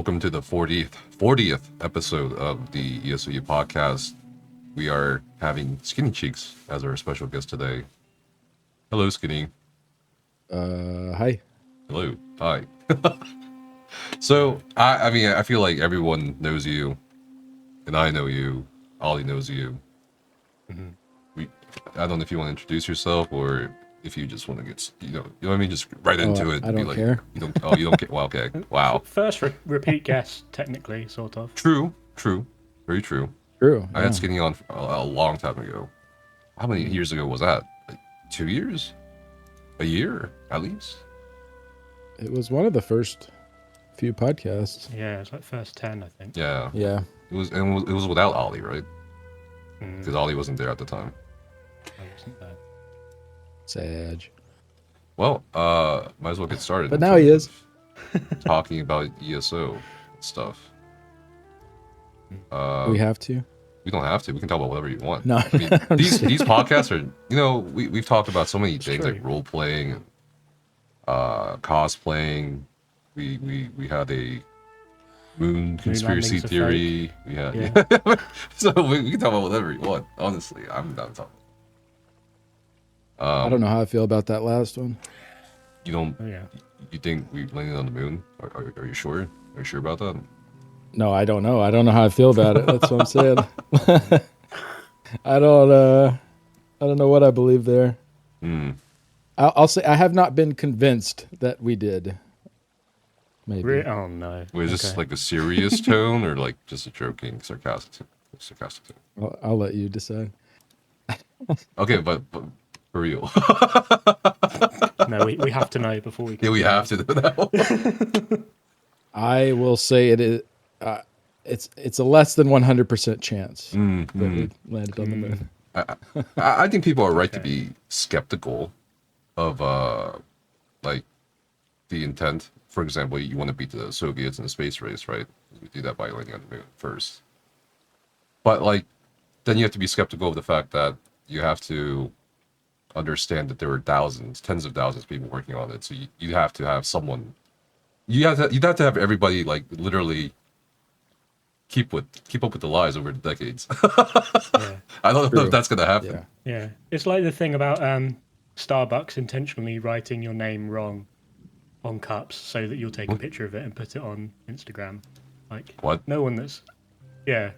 Welcome to the 40th episode of the ESOU Podcast. We are having Skinnycheeks as our special guest today. Hello, Skinny. Hi. Hello. Hi. So, I mean, I feel like everyone knows you, and I know you. Ollie knows you. Mm-hmm. I don't know if you want to introduce yourself or if you just want to get, you know what I mean? Just right into it. I don't care. You don't care. Well, okay. Wow. First repeat guest, technically, sort of. True. Very true. True. I had Skinny on a long time ago. How many years ago was that? Like 2 years? A year, at least? It was one of the first few podcasts. Yeah, it's like first 10, I think. Yeah. Yeah. It was without Ollie, right? Because Ollie wasn't there at the time. I wasn't there. Sad. Well, might as well get started. But now he is. Talking about ESO stuff. We have to. We don't have to. We can talk about whatever you want. No. I mean, these podcasts are, we've talked about so many things like role playing, cosplaying. We had a moon conspiracy theory. We had, Yeah. So we can talk about whatever you want. Honestly, I'm not talking. I don't know how I feel about that last one. You don't? Oh, yeah. You think we landed on the moon? Are you sure? Are you sure about that? No, I don't know. I don't know how I feel about it. That's what I'm saying. I don't know what I believe there. I'll say I have not been convinced that we did. Maybe. Oh, no. Wait, is this like a serious tone or like just a joking, sarcastic tone? I'll let you decide. Okay, but for real. No, we have to know before we can. Yeah, we have to know. I will say it is. It's a less than 100% chance that we landed on the moon. I think people are right to be skeptical of like the intent. For example, you want to beat the Soviets in the space race, right? You do that by landing on the moon first. But like, then you have to be skeptical of the fact that you have to understand that there were thousands, tens of thousands of people working on it. So you have to have someone. You'd have to have everybody like literally keep up with the lies over the decades. Yeah. I don't know if that's gonna happen. Yeah. It's like the thing about Starbucks intentionally writing your name wrong on cups so that you'll take a picture of it and put it on Instagram. Like, What? no one that's... Yeah,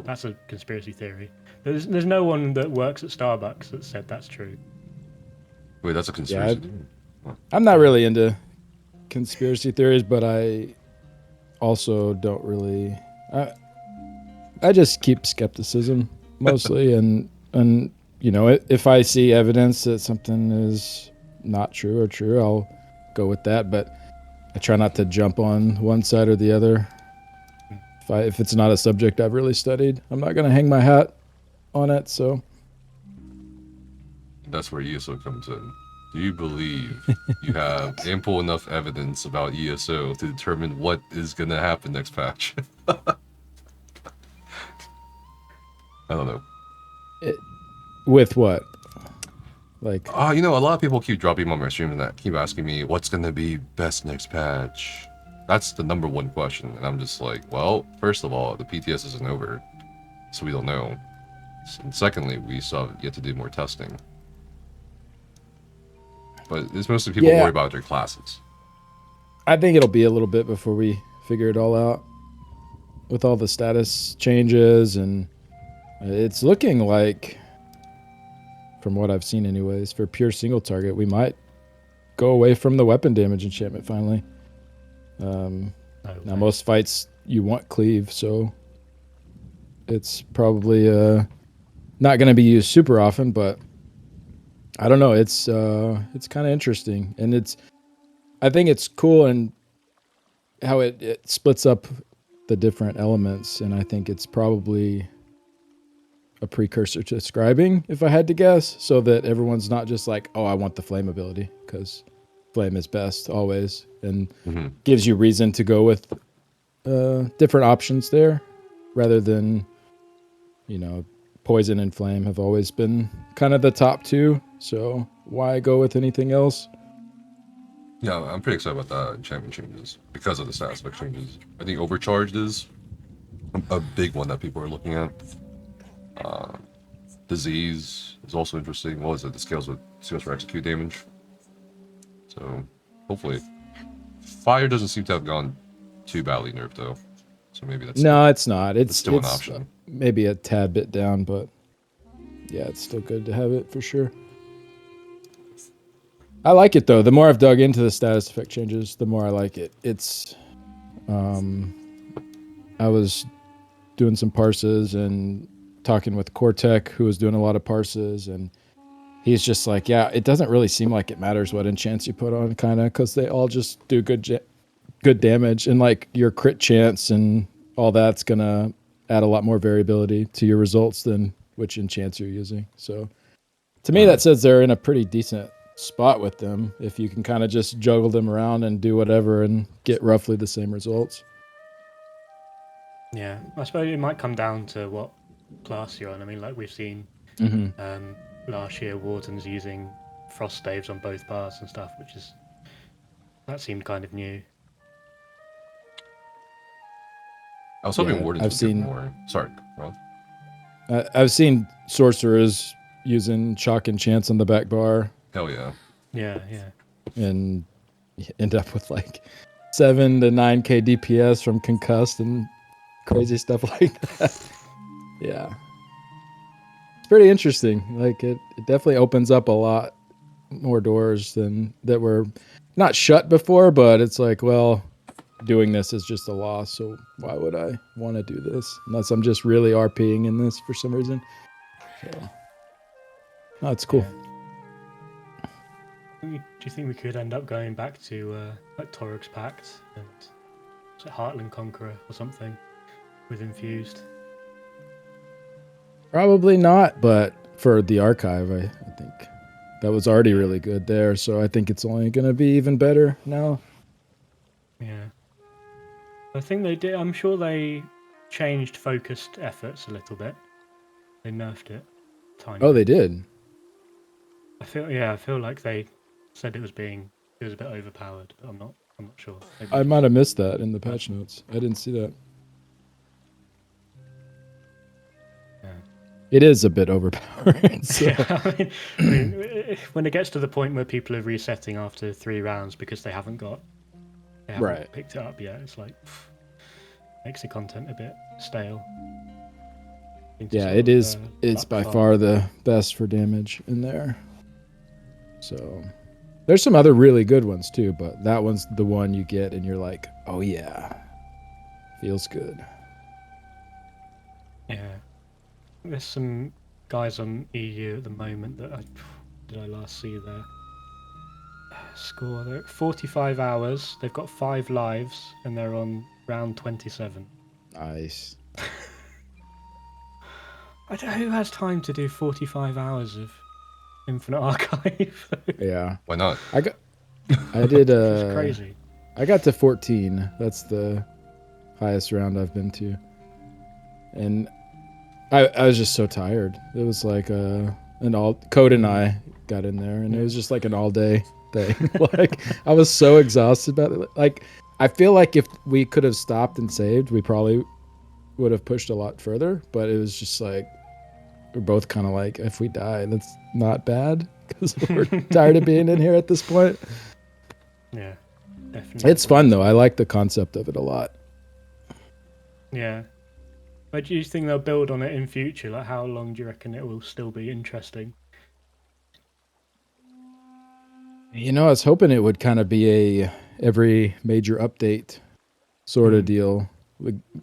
that's a conspiracy theory. There's no one that works at Starbucks that said that's true. Wait, that's a conspiracy. I'm not really into conspiracy theories, but I also don't really. I just keep skepticism mostly, and if I see evidence that something is not true or true, I'll go with that. But I try not to jump on one side or the other. If it's not a subject I've really studied, I'm not going to hang my hat on it. So That's where ESO comes in. Do you believe you have ample enough evidence about ESO to determine what is going to happen next patch? I don't know. With what? Like, a lot of people keep dropping on my stream and that keep asking me what's going to be best next patch. That's the number one question, and I'm just like, well, first of all, the PTS isn't over, so we don't know. And secondly, we still have yet to do more testing. But it's mostly people worry about their classes. I think it'll be a little bit before we figure it all out with all the status changes, and it's looking like, from what I've seen anyways, for pure single target, we might go away from the weapon damage enchantment finally. Now most fights you want cleave, so it's probably not going to be used super often, but I don't know. It's kind of interesting, and I think it's cool and how it splits up the different elements, and I think it's probably a precursor to scribing, if I had to guess, so that everyone's not just like, oh, I want the flame ability, because flame is best always, and gives you reason to go with different options there, rather than, poison and flame have always been kind of the top two, so why go with anything else? Yeah, I'm pretty excited about that enchantment changes because of the status effect changes. I think overcharged is a big one that people are looking at. Disease is also interesting. What is it? The scales for execute damage. So hopefully, fire doesn't seem to have gone too badly nerfed though. So maybe that's No, it's not. It's still an option. Maybe a tad bit down, but yeah, it's still good to have it for sure. I like it though. The more I've dug into the status effect changes, the more I like it. It's, I was doing some parses and talking with Cortec, who was doing a lot of parses, and he's just like, yeah, it doesn't really seem like it matters what enchants you put on, kind of, because they all just do good damage, and like your crit chance and all that's gonna add a lot more variability to your results than which enchants you're using. So to me, that says they're in a pretty decent spot with them if you can kind of just juggle them around and do whatever and get roughly the same results. Yeah, I suppose it might come down to what class you're on. I mean, like we've seen last year, Wardens using frost staves on both bars and stuff, that seemed kind of new. I was hoping Wardens I've would seen get more. Sorry, Ron. I've seen sorcerers using shock enchants on the back bar. Hell yeah. Yeah. And you end up with like 7 to 9k DPS from concussed and crazy stuff like that. Yeah. It's pretty interesting. Like it definitely opens up a lot more doors than that were not shut before, but it's like, well, doing this is just a loss, so why would I want to do this unless I'm just really RPing in this for some reason. So, no, it's cool. Do you think we could end up going back to like Torug's Pact and Heartland Conqueror or something with Infused? Probably not, but for the archive, I think that was already really good there, so I think it's only going to be even better now. Yeah. I think they did. I'm sure they changed focused efforts a little bit. They nerfed it tiny. Oh, they did? I feel like they said it was a bit overpowered, but I'm not sure. Maybe I might have missed that in the patch notes. I didn't see that. Yeah. It is a bit overpowered. So. Yeah, I mean, when it gets to the point where people are resetting after 3 rounds because they haven't picked it up yet, it's like makes the content a bit stale. Yeah, it is. It's by far the best for damage in there. So there's some other really good ones too, but that one's the one you get and you're like, oh yeah, feels good. Yeah, there's some guys on EU at the moment that I last see their score. They're at 45 hours. They've got 5 lives and they're on round 27. Nice. I don't know who has time to do 45 hours of Infinite Archive. Yeah. Why not? I did. It's crazy. I got to 14. That's the highest round I've been to, and I was just so tired. It was like Code and I got in there, and it was just like an all day thing. Like I was so exhausted about it. Like I feel like if we could have stopped and saved, we probably would have pushed a lot further. But it was just like we're both kind of like, if we die, that's not bad because we're tired of being in here at this point. Yeah, definitely. It's fun though. I like the concept of it a lot. Yeah. But do you think they'll build on it in future? Like, how long do you reckon it will still be interesting? You know, I was hoping it would kind of be a every major update sort of deal.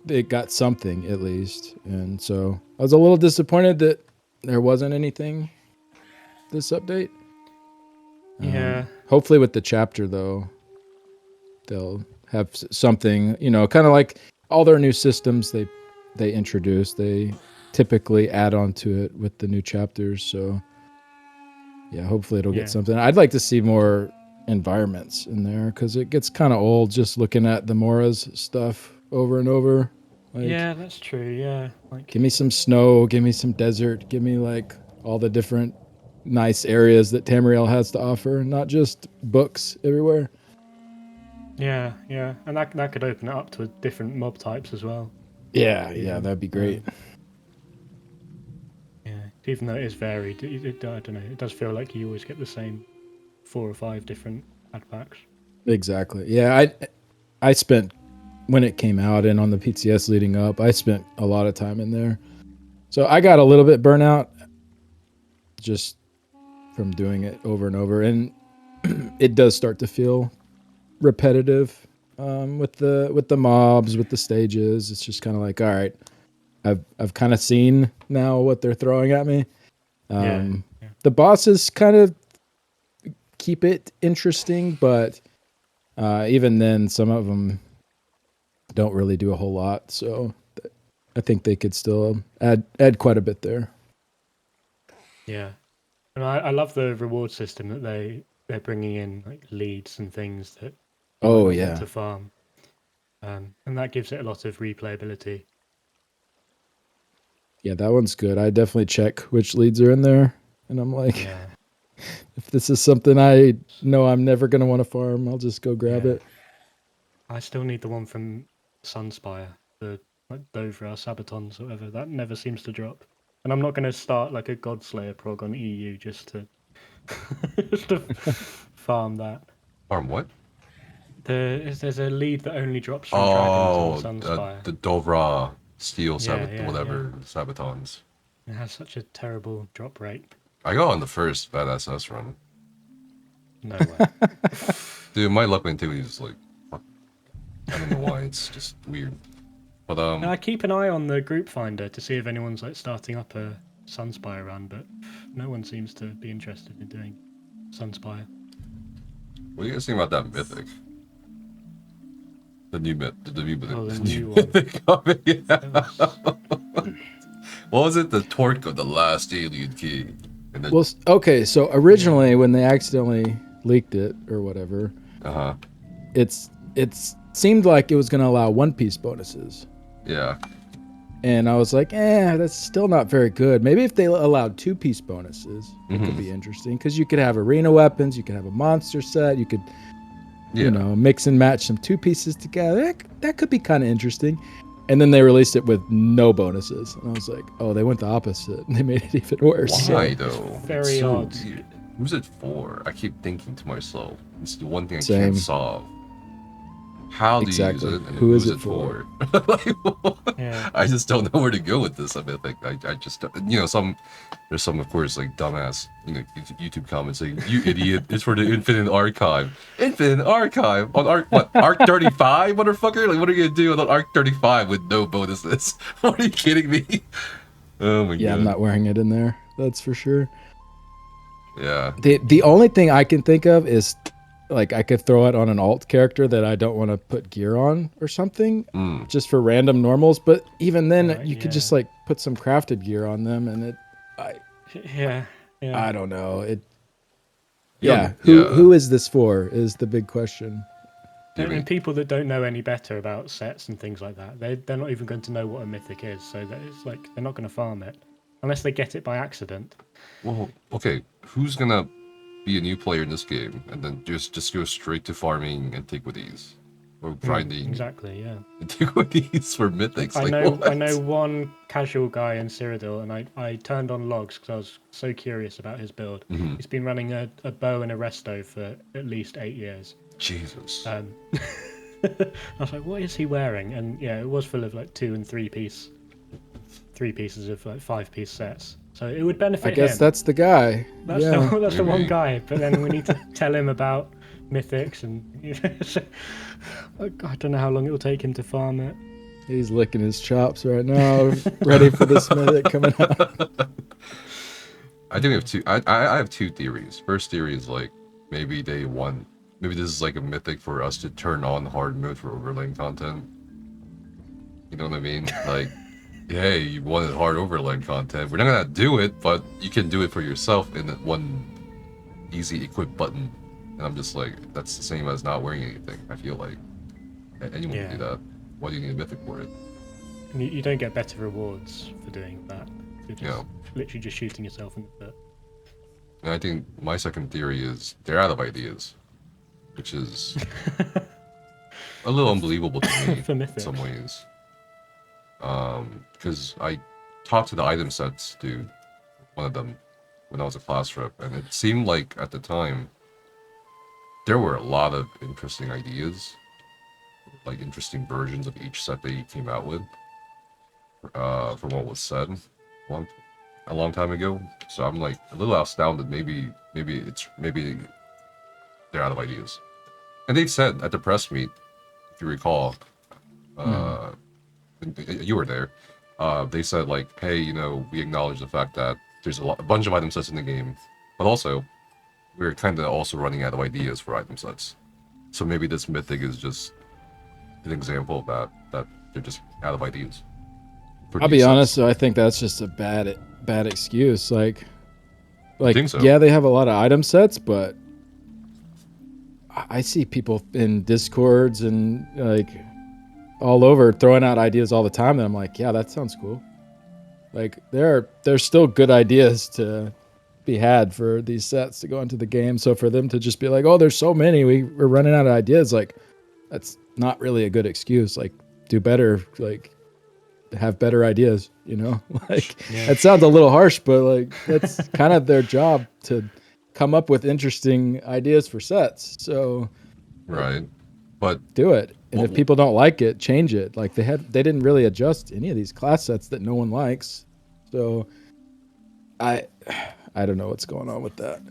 It got something at least, and so I was a little disappointed that there wasn't anything this update. Yeah. Hopefully with the chapter though, they'll have something, you know, kind of like all their new systems they introduce, they typically add on to it with the new chapters. So yeah, hopefully it'll get something. I'd like to see more environments in there because it gets kind of old just looking at the Mora's stuff over and over. Like, yeah, that's true. Yeah, like give me some snow, give me some desert, give me like all the different nice areas that Tamriel has to offer, not just books everywhere. Yeah, and that could open it up to different mob types as well. Yeah, that'd be great. Yeah, even though it is varied, I don't know. It does feel like you always get the same 4 or 5 different ad packs. Exactly. Yeah, I spent when it came out and on the PTS leading up, I spent a lot of time in there. So I got a little bit burnout just from doing it over and over, and it does start to feel repetitive with the mobs, with the stages. It's just kind of like, all right, I've kind of seen now what they're throwing at me. Yeah. The bosses kind of keep it interesting, but even then, some of them don't really do a whole lot. So I think they could still add quite a bit there. Yeah, and I love the reward system that they're bringing in, like leads and things that you might not want to farm, and that gives it a lot of replayability. Yeah, that one's good. I definitely check which leads are in there, and I'm like, if this is something I know I'm never gonna want to farm, I'll just go grab it. I still need the one from Sunspire, the like Dovra Sabatons or whatever. That never seems to drop, and I'm not going to start like a Godslayer prog on EU just to just to farm that. Farm what? There's a lead that only drops from dragons on Sunspire. The Dovra Steel Sabatons. It has such a terrible drop rate. I got on the first Bad SS run. No way. Dude, my luck went too. He's like, fuck. I don't know why. It's just weird. But I keep an eye on the group finder to see if anyone's like starting up a Sunspire run, but no one seems to be interested in doing Sunspire. What do you guys think about that mythic? The new myth, the new mythic. Oh, the the new one. mythic coming, yeah. What was it? The torque of the last alien king. And then, Well, okay, so originally when they accidentally leaked it or whatever, it seemed like it was going to allow One Piece bonuses. Yeah. And I was like, that's still not very good. Maybe if they allowed 2-piece bonuses, it could be interesting. Because you could have arena weapons, you could have a monster set, you could, mix and match some 2 pieces together. That could be kind of interesting. And then they released it with no bonuses. And I was like, oh, they went the opposite. And they made it even worse. Why, though? Very so odd. Weird. Who's it for? I keep thinking to myself, it's the one thing I Same. can't solve. How do you use it? And Who is it for? I just don't know where to go with this. I mean, I just don't, there's some of course like dumbass YouTube comments saying, you idiot, it's for the Infinite Archive. Infinite Archive on Arc 35, motherfucker? Like, what are you gonna do on Arc 35 with no bonuses? What are you kidding me? Oh my god. Yeah, I'm not wearing it in there. That's for sure. Yeah. The only thing I can think of is like I could throw it on an alt character that I don't want to put gear on or something, just for random normals. But even then, you could just like put some crafted gear on them, and I don't know. Who is this for? Is the big question. And people that don't know any better about sets and things like that, they're not even going to know what a mythic is. So that it's like they're not going to farm it unless they get it by accident. Well, okay, who's gonna be a new player in this game and then just go straight to farming and antiquities or grinding? Exactly, yeah. Antiquities for mythics. I know one casual guy in Cyrodiil, and I turned on logs because I was so curious about his build. He's been running a bow and a resto for at least 8 years. Jesus. I was like, what is he wearing? And yeah, it was full of like 2 and 3 pieces of like 5-piece sets. So it would benefit him. I guess that's the guy. That's the one guy. But then we need to tell him about mythics, and I don't know how long it will take him to farm it. He's licking his chops right now, ready for this mythic coming out. I think we have two. I have 2 theories. First theory is like maybe this is like a mythic for us to turn on hard mode for overlaying content. You know what I mean? Like, hey, you wanted hard overlaying content. We're not gonna do it, but you can do it for yourself in one easy equip button. And I'm just like, that's the same as not wearing anything. I feel like anyone can do that. Why do you need a mythic for it? And you don't get better rewards for doing that. You're just literally just shooting yourself in the foot. And I think my second theory is they're out of ideas, which is a little unbelievable to me for in Mythic. some ways. Because I talked to the item sets dude, one of them, when I was a class rep, and it seemed like at the time there were a lot of interesting ideas, like interesting versions of each set they came out with, from what was said a long time ago. So I'm like a little astounded. Maybe they're out of ideas. And they said at the press meet, if you recall, you were there. They said like, hey, you know, we acknowledge the fact that there's a bunch of item sets in the game, but also we're kind of also running out of ideas for item sets. So maybe this mythic is just an example of that they're just out of ideas. I'll be honest, though, I think that's just a bad excuse. Like think so? Yeah, they have a lot of item sets, but I see people in Discords and like all over throwing out ideas all the time, and I'm like, yeah, that sounds cool. Like there's still good ideas to be had for these sets to go into the game. So for them to just be like, oh, there's so many, we're running out of ideas, like that's not really a good excuse. Like do better, like have better ideas, you know? Like that sounds a little harsh, but like that's kind of their job to come up with interesting ideas for sets. So right, but do it. And if people don't like it, change it. Like they didn't really adjust any of these class sets that no one likes. So I don't know what's going on with that.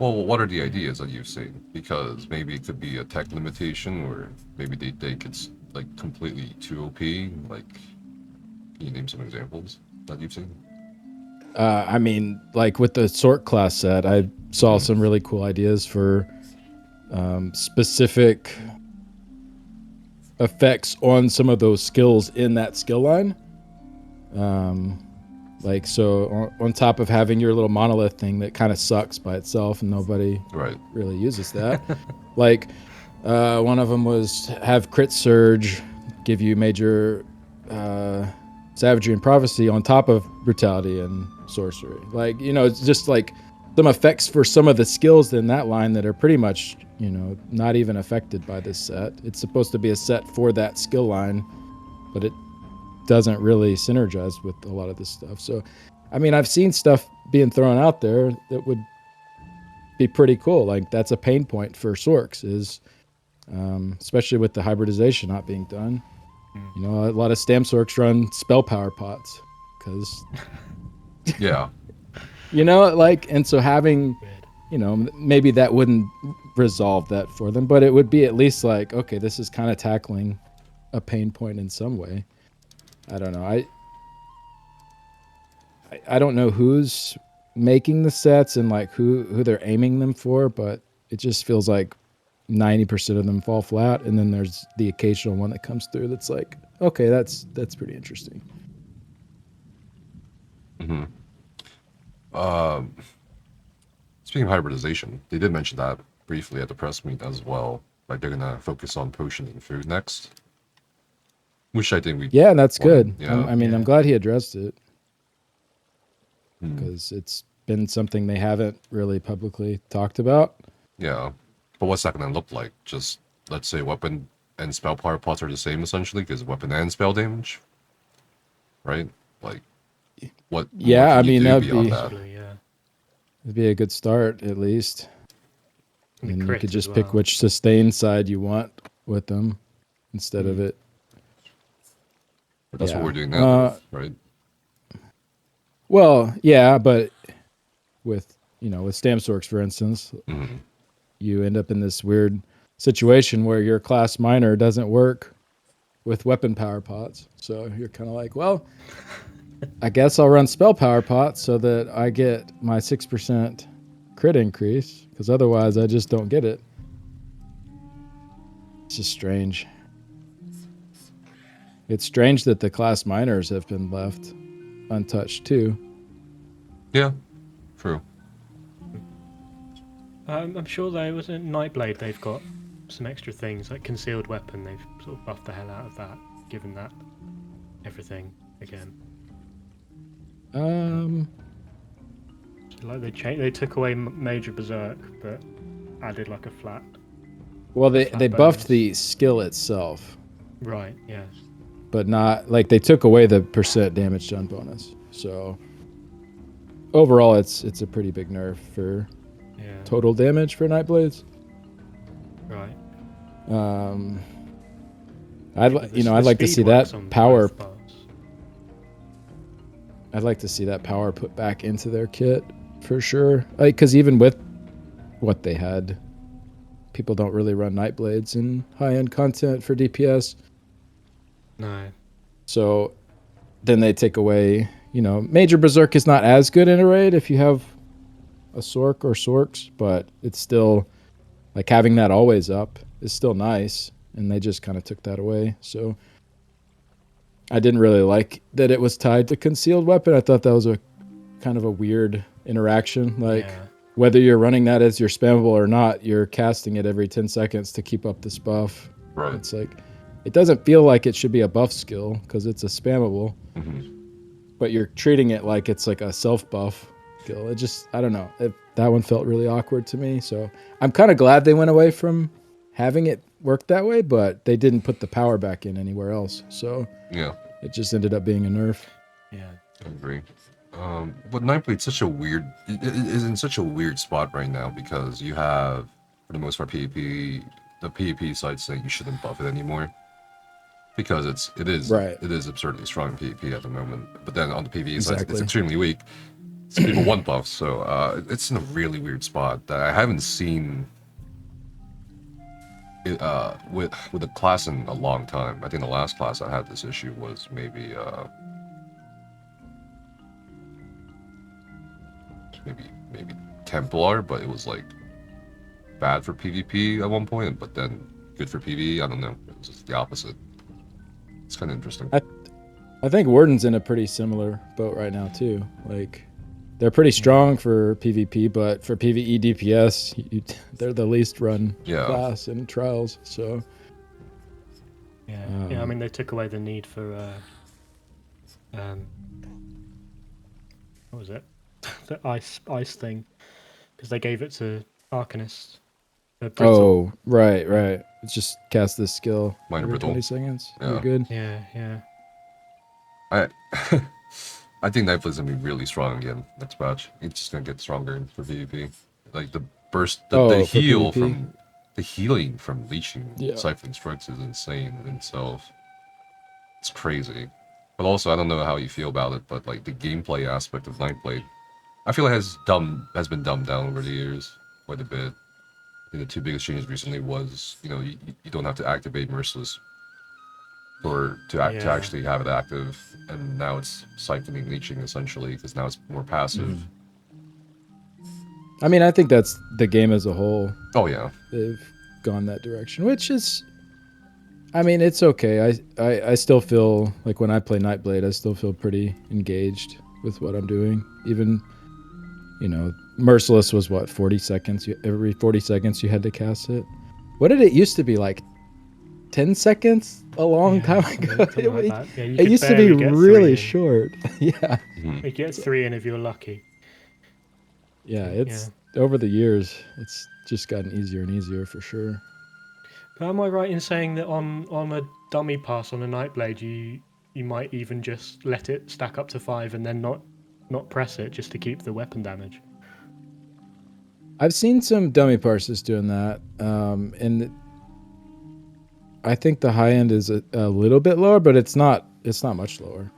well, what are the ideas that you've seen? Because maybe it could be a tech limitation, or maybe they could like completely too OP. Like, can you name some examples that you've seen? I mean, like with the sort class set, I saw some really cool ideas for specific effects on some of those skills in that skill line. Like, so on top of having your little monolith thing that kind of sucks by itself and nobody really uses that. Like, one of them was have crit surge, give you major savagery and prophecy on top of brutality and sorcery. Like, you know, it's just like some effects for some of the skills in that line that are pretty much, you know, not even affected by this set. It's supposed to be a set for that skill line, but it doesn't really synergize with a lot of this stuff. So, I mean, I've seen stuff being thrown out there that would be pretty cool. Like that's a pain point for Sorks is, especially with the hybridization not being done. You know, a lot of Stam Sorks run spell power pots because, Yeah. you know, like, and so having, you know, maybe that wouldn't resolve that for them, but it would be at least like, okay, this is kind of tackling a pain point in some way. I don't know. I don't know who's making the sets and like who they're aiming them for, but it just feels like 90% of them fall flat, and then there's the occasional one that comes through that's like, okay, that's pretty interesting. Mm-hmm. Speaking of hybridization, they did mention that briefly at the press meet as well. Like they're gonna focus on potion and food next, which I think and that's good. Yeah. I'm glad he addressed it because it's been something they haven't really publicly talked about. Yeah, but what's that gonna look like? Just let's say weapon and spell power pots are the same essentially, because weapon and spell damage, right? Like what? Yeah, I mean that'd be a good start at least. And you could just pick which sustain side you want with them instead of it. But that's what we're doing now, right? Well, yeah, but with Stam Sorks, for instance, you end up in this weird situation where your class minor doesn't work with weapon power pots. So you're kind of like, well, I guess I'll run spell power pots so that I get my 6% crit increase, because otherwise I just don't get it. It's just strange. It's strange that the class minors have been left untouched too. Yeah, true. I'm sure there was a Nightblade. They've got some extra things like concealed weapon. They've sort of buffed the hell out of that, given that everything again. So like they took away major berserk, but added like a flat Well, they Flat buffed bonus. the skill itself, Right. Yeah. but not like they took away the % damage done bonus. So overall, it's a pretty big nerf for Yeah. total damage for Nightblades. Right. I'd But I'd like to speed see works that on power. both parts. I'd like to see that power put back into their kit for sure. Like, because even with what they had, people don't really run Nightblades in high-end content for DPS. No. So then they take away, Major Berserk is not as good in a raid if you have a Sork or Sorks, but it's still, like, having that always up is still nice, and they just kind of took that away. So I didn't really like that it was tied to concealed weapon. I thought that was a kind of a weird interaction. Like, Yeah. whether you're running that as your spammable or not, you're casting it every 10 seconds to keep up this buff. Right. It's like, it doesn't feel like it should be a buff skill because it's a spammable, but you're treating it like it's like a self-buff skill. It just, I don't know. That one felt really awkward to me. So I'm kind of glad they went away from having it work that way, but they didn't put the power back in anywhere else. So Yeah, it just ended up being a nerf. Yeah. I agree. But Nightblade's such a weird, it is in such a weird spot right now because you have, for the most part, PvP, the PvP side saying you shouldn't buff it anymore because it is absurdly strong in PvP at the moment. But then on the PvE side, it's Exactly. extremely weak. So people want buffs, so it's in a really weird spot that I haven't seen it, with a class in a long time. I think the last class I had this issue was maybe Templar, but it was like bad for PvP at one point, but then good for PvE. I don't know. It was just the opposite. It's kind of interesting. I think Warden's in a pretty similar boat right now too. Like, they're pretty strong for PvP, but for PvE DPS, they're the least run class in trials. So Yeah. I mean, they took away the need for what was it? The ice thing, because they gave it to Arcanists. Oh, right. It's just cast this skill Minor every brittle. 20 seconds. Yeah. You're good. Yeah. I think Knife's gonna be really strong again next patch. It's just gonna get stronger for PvP. Like the burst, the heal PvP? from the healing from leeching Yeah. siphoning strikes is insane in itself. It's crazy. But also, I don't know how you feel about it, but like the gameplay aspect of Nightblade, I feel like has been dumbed down over the years quite a bit. I think the two biggest changes recently was, you don't have to activate Merciless to actually have it active, and now it's siphoning leeching essentially because now it's more passive. I mean, I think that's the game as a whole. Oh yeah, They've gone that direction, which is, I mean, it's okay. I still feel like when I play Nightblade, I still feel pretty engaged with what I'm doing. Even, Merciless was what, 40 seconds? Every 40 seconds you had to cast it. What did it used to be, like 10 seconds a long time ago? Something like that. Yeah, you It could used to be barely get really 3 in. short. Yeah. You get 3 in if you're lucky. Yeah, it's over the years, it's just gotten easier and easier for sure. But am I right in saying that on a dummy pass on a Nightblade, you might even just let it stack up to 5 and then not press it just to keep the weapon damage? I've seen some dummy parses doing that, and I think the high end is a little bit lower, but it's not much lower.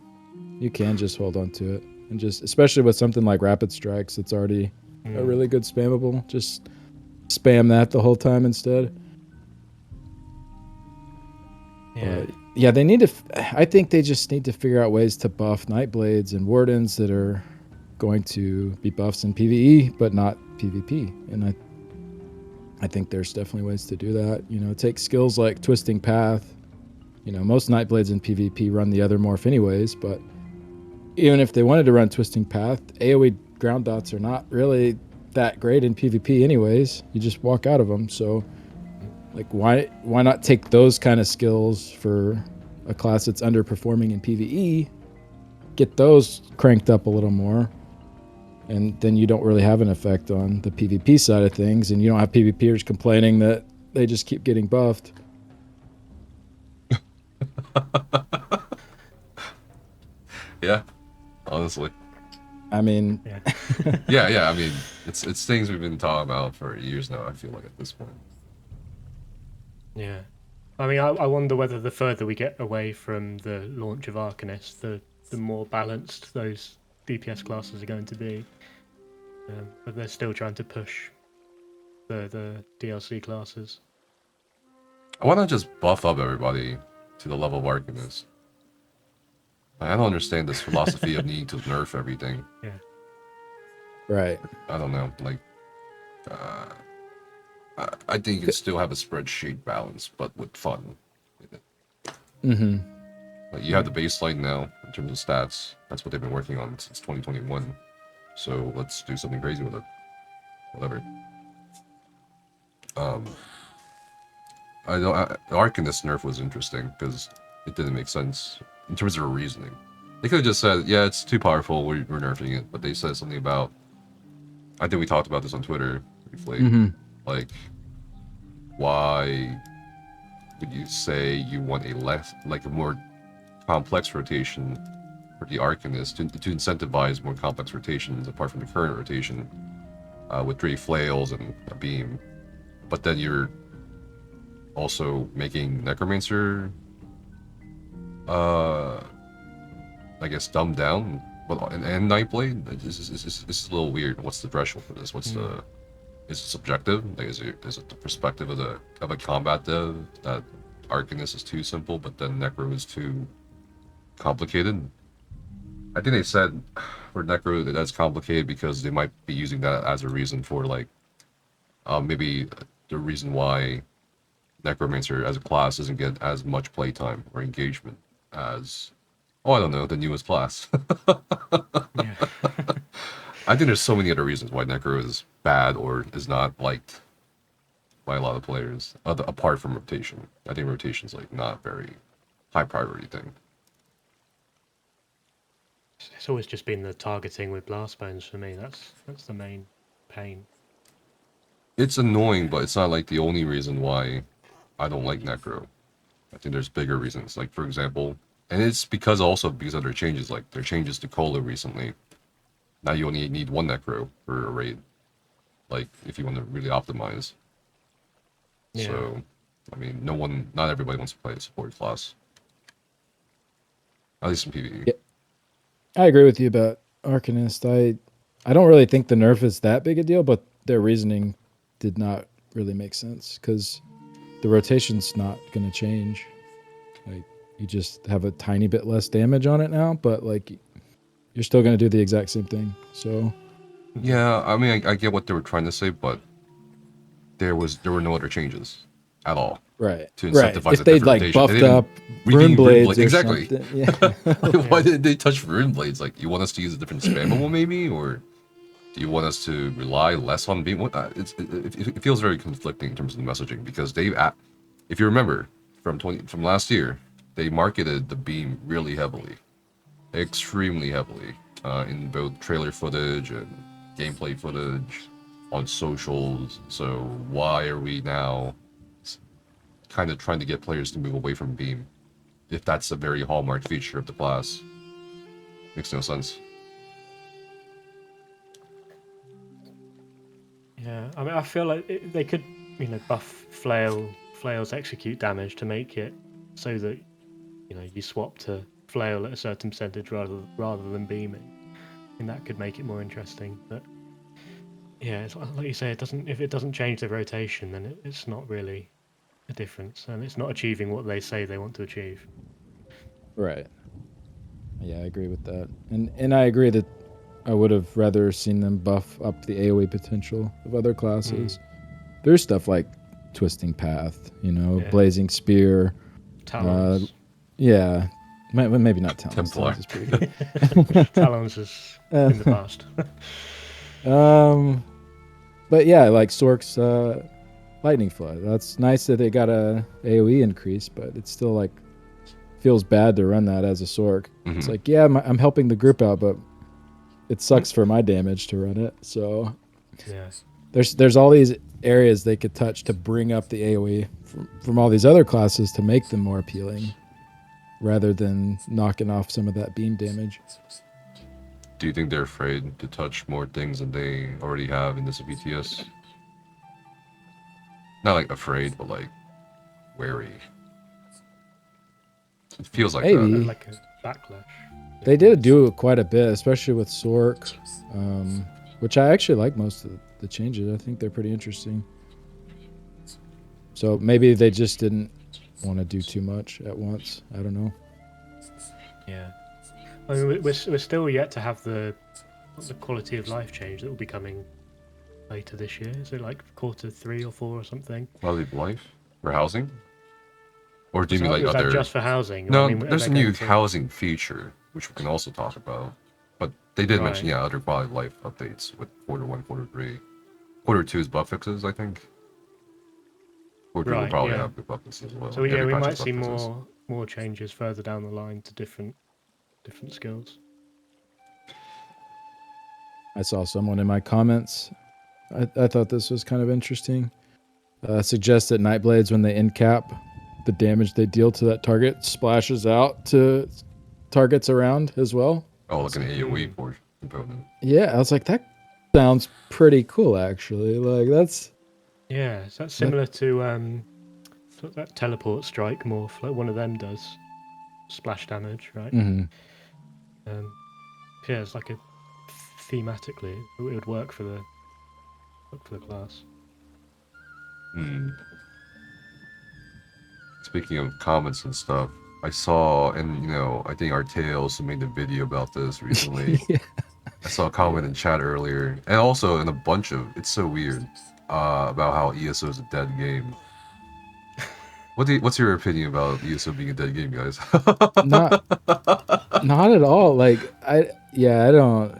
You can just hold on to it, and just, especially with something like Rapid Strikes, it's already a really good spammable. Just spam that the whole time instead. Yeah. Yeah, they need to. I think they just need to figure out ways to buff Nightblades and Wardens that are going to be buffs in PvE, but not PvP. And I think there's definitely ways to do that. Take skills like Twisting Path. Most Nightblades in PvP run the other morph anyways, but even if they wanted to run Twisting Path, AoE ground dots are not really that great in PvP anyways. You just walk out of them. So, like, why not take those kind of skills for a class that's underperforming in PvE, get those cranked up a little more, and then you don't really have an effect on the PvP side of things, and you don't have PvPers complaining that they just keep getting buffed. Yeah, honestly. I mean, Yeah. Yeah. I mean, it's things we've been talking about for years now. I feel like at this point. Yeah. I mean, I wonder whether the further we get away from the launch of Arcanist, the more balanced those DPS classes are going to be. But they're still trying to push the DLC classes. Why not just buff up everybody to the level of Arcanist? I don't understand this philosophy of needing to nerf everything. Yeah. right. I don't know. Like, I think you can still have a spreadsheet balance, but with fun. Mm-hmm. Like, you have the baseline now in terms of stats. That's what they've been working on since 2021. So let's do something crazy with it. Whatever. I know the Arcanist nerf was interesting because it didn't make sense in terms of reasoning. They could have just said, "Yeah, it's too powerful. We're nerfing it," but they said something about. I think we talked about this on Twitter briefly. Mm-hmm. Like, why would you say you want a more complex rotation for the Arcanist to incentivize more complex rotations apart from the current rotation with 3 flails and a beam, but then you're also making Necromancer, I guess, dumbed down. Well, and Nightblade. This is a little weird. What's the threshold for this? What's the? Is it subjective? Like, is it the perspective of a combat dev that Arcanist is too simple, but then Necro is too complicated? I think they said for Necro that that's complicated because they might be using that as a reason for like, maybe the reason why Necromancer as a class doesn't get as much playtime or engagement as, I don't know, the newest class. Yeah. I think there's so many other reasons why Necro is bad or is not liked by a lot of players, apart from rotation. I think rotation's like not a very high priority thing. It's always just been the targeting with blast bones for me. That's the main pain. It's annoying, but it's not like the only reason why I don't like Necro. I think there's bigger reasons. Like, for example, and it's because of their changes. Like, their changes to Cola recently. Now you only need 1 Necro for a raid. Like, if you want to really optimize. Yeah. So, I mean, not everybody wants to play a support class. At least in PvE. Yeah. I agree with you about Arcanist. I don't really think the nerf is that big a deal, but their reasoning did not really make sense because the rotation's not going to change. Like, you just have a tiny bit less damage on it now, but like you're still going to do the exact same thing. So Yeah, I mean, I get what they were trying to say, but there were no other changes at all. right, To incentivize If they'd like buffed up Rune Blades, exactly. Yeah. Why did they touch Rune Blades? Like, you want us to use a different spammable maybe, or do you want us to rely less on beam? It feels very conflicting in terms of the messaging because if you remember from last year, they marketed the beam really heavily, extremely heavily, in both trailer footage and gameplay footage, on socials. So why are we now kind of trying to get players to move away from beam if that's a very hallmark feature of the class? Makes no sense. Yeah, I mean, I feel like they could, buff flails execute damage to make it so that, you swap to flail at a certain percentage rather than beaming, and that could make it more interesting. But yeah, it's like you say, if it doesn't change the rotation, then it's not really a difference, and it's not achieving what they say they want to achieve. Right. Yeah, I agree with that, and I agree that I would have rather seen them buff up the AoE potential of other classes. There's stuff like Twisting Path, Blazing Spear, Talons. Yeah, maybe not Talons. Templar. Talons is pretty good. Talons is in the past. But yeah, like Sork's Lightning Flood. That's nice that they got a AoE increase, but it's still like feels bad to run that as a Sork. Mm-hmm. It's like, yeah, I'm helping the group out, but it sucks for my damage to run it. So Yeah. there's all these areas they could touch to bring up the AoE from all these other classes to make them more appealing, rather than knocking off some of that beam damage. Do you think they're afraid to touch more things than they already have in this BTS? Not like afraid, but like wary. It feels like Maybe. that. Like a backlash. They did do it quite a bit, especially with Sork, which I actually like most of the changes. I think they're pretty interesting. So maybe they just didn't want to do too much at once. I don't know. Yeah. I mean, we're still yet to have the quality of life change that will be coming later this year. Is it like quarter 3 or 4 or something? Quality of life for housing, or do you mean like is that other? just for housing? No, I mean, there's a they're new going to- housing feature which we can also talk about. But they did mention Right. other quality of life updates with quarter 1, quarter 3. Quarter 2 is bug fixes, I think. Quarter 2 will Right, probably yeah. have the bug fixes as well. So yeah, Every we patch might has bug see fixes. more changes further down the line to different skills. I saw someone in my comments. I thought this was kind of interesting. Suggests that Nightblades, when they end cap, the damage they deal to that target splashes out to targets around as well. Oh, like an AoE for component. Yeah, I was like, that sounds pretty cool, actually. Like, that's... Yeah, so that's similar to that teleport strike morph, like one of them does splash damage, right? Mhm. Yeah, it's like a thematically it would work for the class. Hmm. Speaking of comments and stuff, I saw, and I think Arteo also made a video about this recently. Yeah. I saw a comment in chat earlier, and also in a bunch of, it's so weird, about how ESO is a dead game. What's your opinion about ESO being a dead game, guys? Not at all. Like, I don't...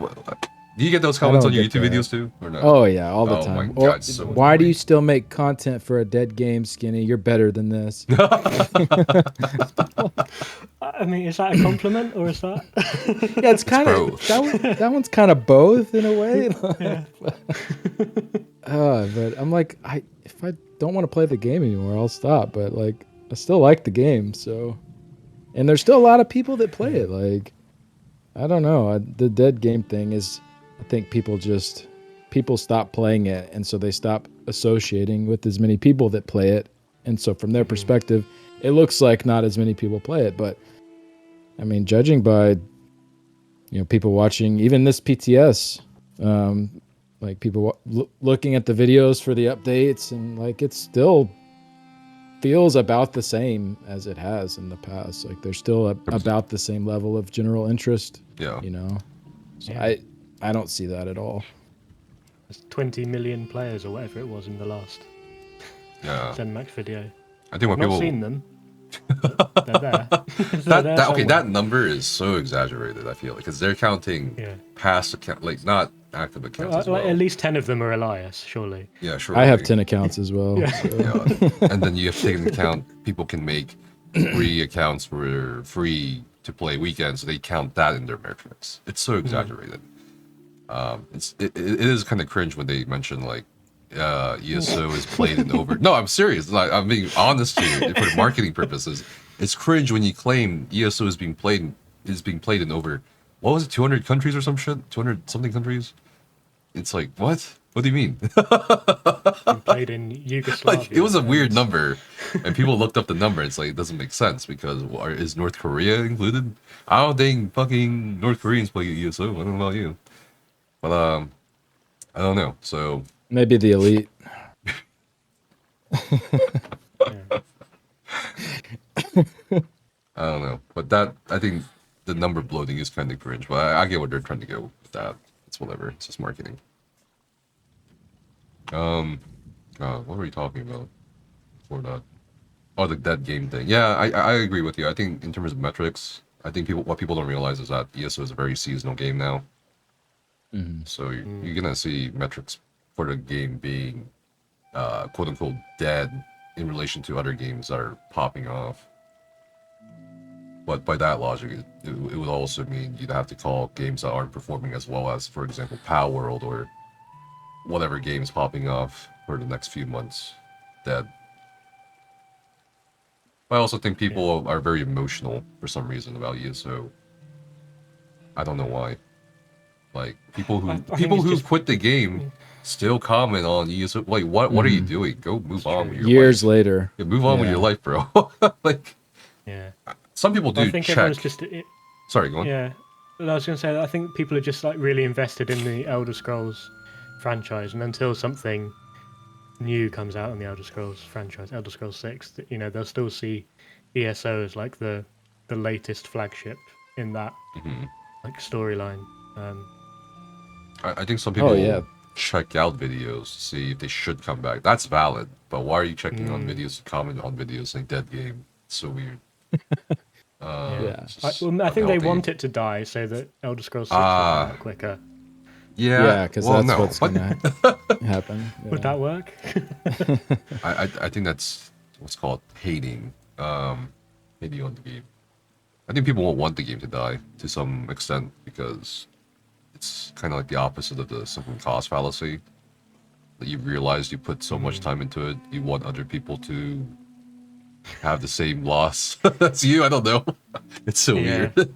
Do you get those comments don't on your get YouTube that. videos too, or not? Oh yeah, all the Oh my time. God, it's so Why do annoying. you still make content for a dead game, Skinny? You're better than this. I mean, is that a compliment or is that? Yeah, it's kind of both. that one's kind of both in a way. Yeah. But I'm like, if I don't want to play the game anymore, I'll stop. But like, I still like the game, so. And there's still a lot of people that play it. Like, I don't know. The dead game thing is, I think people stop playing it, and so they stop associating with as many people that play it. And so from their perspective, it looks like not as many people play it. But I mean, judging by people watching even this PTS, like people looking at the videos for the updates, and like it still feels about the same as it has in the past. Like there's still about the same level of general interest. Yeah. So Yeah. I don't see that at all. There's 20 million players or whatever it was in the last Yeah. ZenMax video. I think when Not people seen them. But they're there. They're there okay, somewhere. that number is so exaggerated. I feel because they're counting Yeah. past account, like not active accounts as well. Like, at least 10 of them are Elias, surely. Yeah, sure. I have 10 accounts as well. Yeah. So. Yeah, and then you have to take into account people can make free accounts for free to play weekends, so they count that in their metrics. It's so exaggerated. It is kind of cringe when they mention like ESO is played in over. No, I'm serious. Like, I'm being honest here for marketing purposes. It's cringe when you claim ESO is being played in over, what was it, 200 countries or some shit, 200 something countries. It's like, what? What do you mean? Been played in Yugoslavia. Like, it was a weird number, and people looked up the number. It's like it doesn't make sense because is North Korea included? I don't think fucking North Koreans play ESO. I don't know about you, but I don't know. So Maybe the elite. I don't know, but that I think the number bloating is kind of cringe. But I get what they're trying to go with that. It's whatever. It's just marketing. God, what were we talking about before that? Oh, the dead game thing. Yeah, I agree with you. I think in terms of metrics, I think what people don't realize is that ESO is a very seasonal game now. So you're gonna see metrics for the game being quote unquote dead in relation to other games that are popping off. But by that logic, it would also mean you'd have to call games that aren't performing as well as, for example, Power World or whatever games popping off for the next few months dead. I also think people are very emotional for some reason about ESO. I don't know why. Like people who just quit the game still comment on ESO. Like what are you doing? Go move on with your Years life. later. Yeah, move on with your life, bro. Like some people do I think check. everyone's just Sorry, go on. yeah. But I was going to say that I think people are just like really invested in the Elder Scrolls franchise, and until something new comes out in the Elder Scrolls franchise, Elder Scrolls 6, you know, they'll still see ESO as like the latest flagship in that like storyline. I think some people yeah. check out videos to see if they should come back. That's valid, but why are you checking on videos to comment on videos saying dead game? It's so weird. Yeah. I think they unhealthy. want it to die so that Elder Scrolls 6 will come out quicker. Yeah, because well, that's no. what's gonna happen. Yeah. Would that work? I think that's what's called hating. Hating on the game. I think people won't want the game to die to some extent because it's kind of like the opposite of the sunk cost fallacy. That you realize you put so much time into it, you want other people to have the same loss. That's you. I don't know. It's so weird.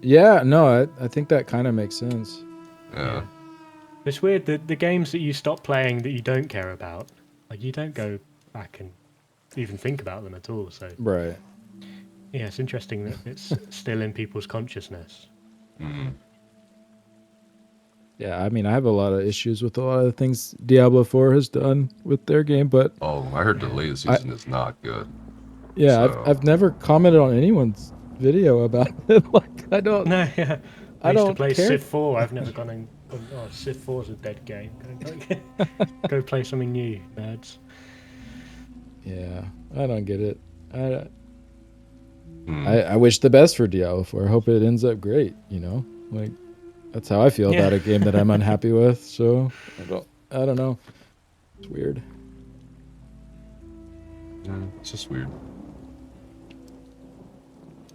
Yeah, no, I think that kind of makes sense. Yeah. It's weird that the games that you stop playing that you don't care about, like you don't go back and even think about them at all. So Right. yeah, it's interesting that it's still in people's consciousness. Yeah, I mean, I have a lot of issues with a lot of the things Diablo 4 has done with their game, but Oh, I heard the latest season is not good. yeah, So- I've never commented on anyone's video about it. Like, I don't. No, yeah. I used don't to play care. Civ 4. I've never gone in. Oh, Civ 4 is a dead game. Go play something new, nerds. Yeah, I don't get it. I wish the best for Diablo 4. I hope it ends up great. You know, like that's how I feel about a game that I'm unhappy with. So I don't know. It's weird. It's just weird.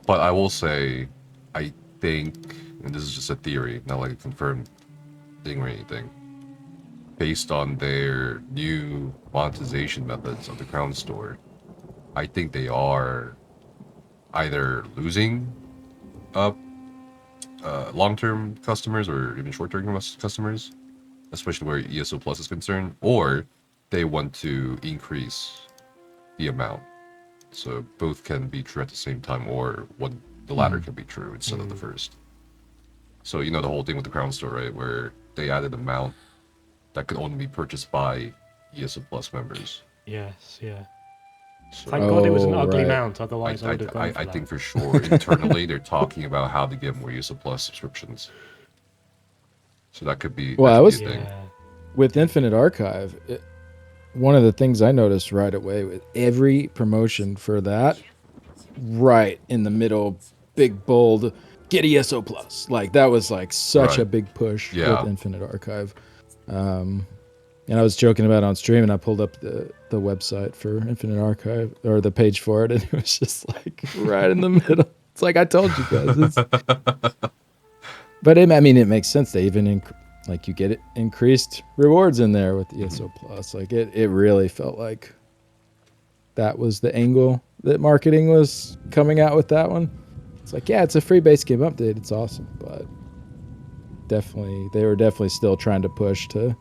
But I will say, I think, and this is just a theory, not like a confirmed thing or anything, based on their new monetization methods of the Crown Store, I think they are either losing long-term customers or even short-term customers, especially where ESO Plus is concerned, or they want to increase the amount. So both can be true at the same time, or the latter can be true instead of the first. So you know the whole thing with the Crown Store, right? Where they added an amount that could only be purchased by ESO Plus members. Yes, yeah. So Thank God it was an Oh, ugly right. mount, otherwise I would have gone for I that. think for sure internally they're talking about how to get more ESO Plus subscriptions. So that could be, Well, that I could was- be a thing. Yeah. With Infinite Archive, one of the things I noticed right away with every promotion for that, right in the middle, big bold, get ESO Plus. Like that was like such a Right. big push Yeah. with Infinite Archive. And I was joking about it on stream, and I pulled up the website for Infinite Archive or the page for it, and it was just like right in the middle. It's like I told you guys. But I mean, it makes sense. They even like you get increased rewards in there with ESO Plus. Like it really felt like that was the angle that marketing was coming out with that one. It's like, yeah, it's a free base game update. It's awesome, but they were definitely still trying to push to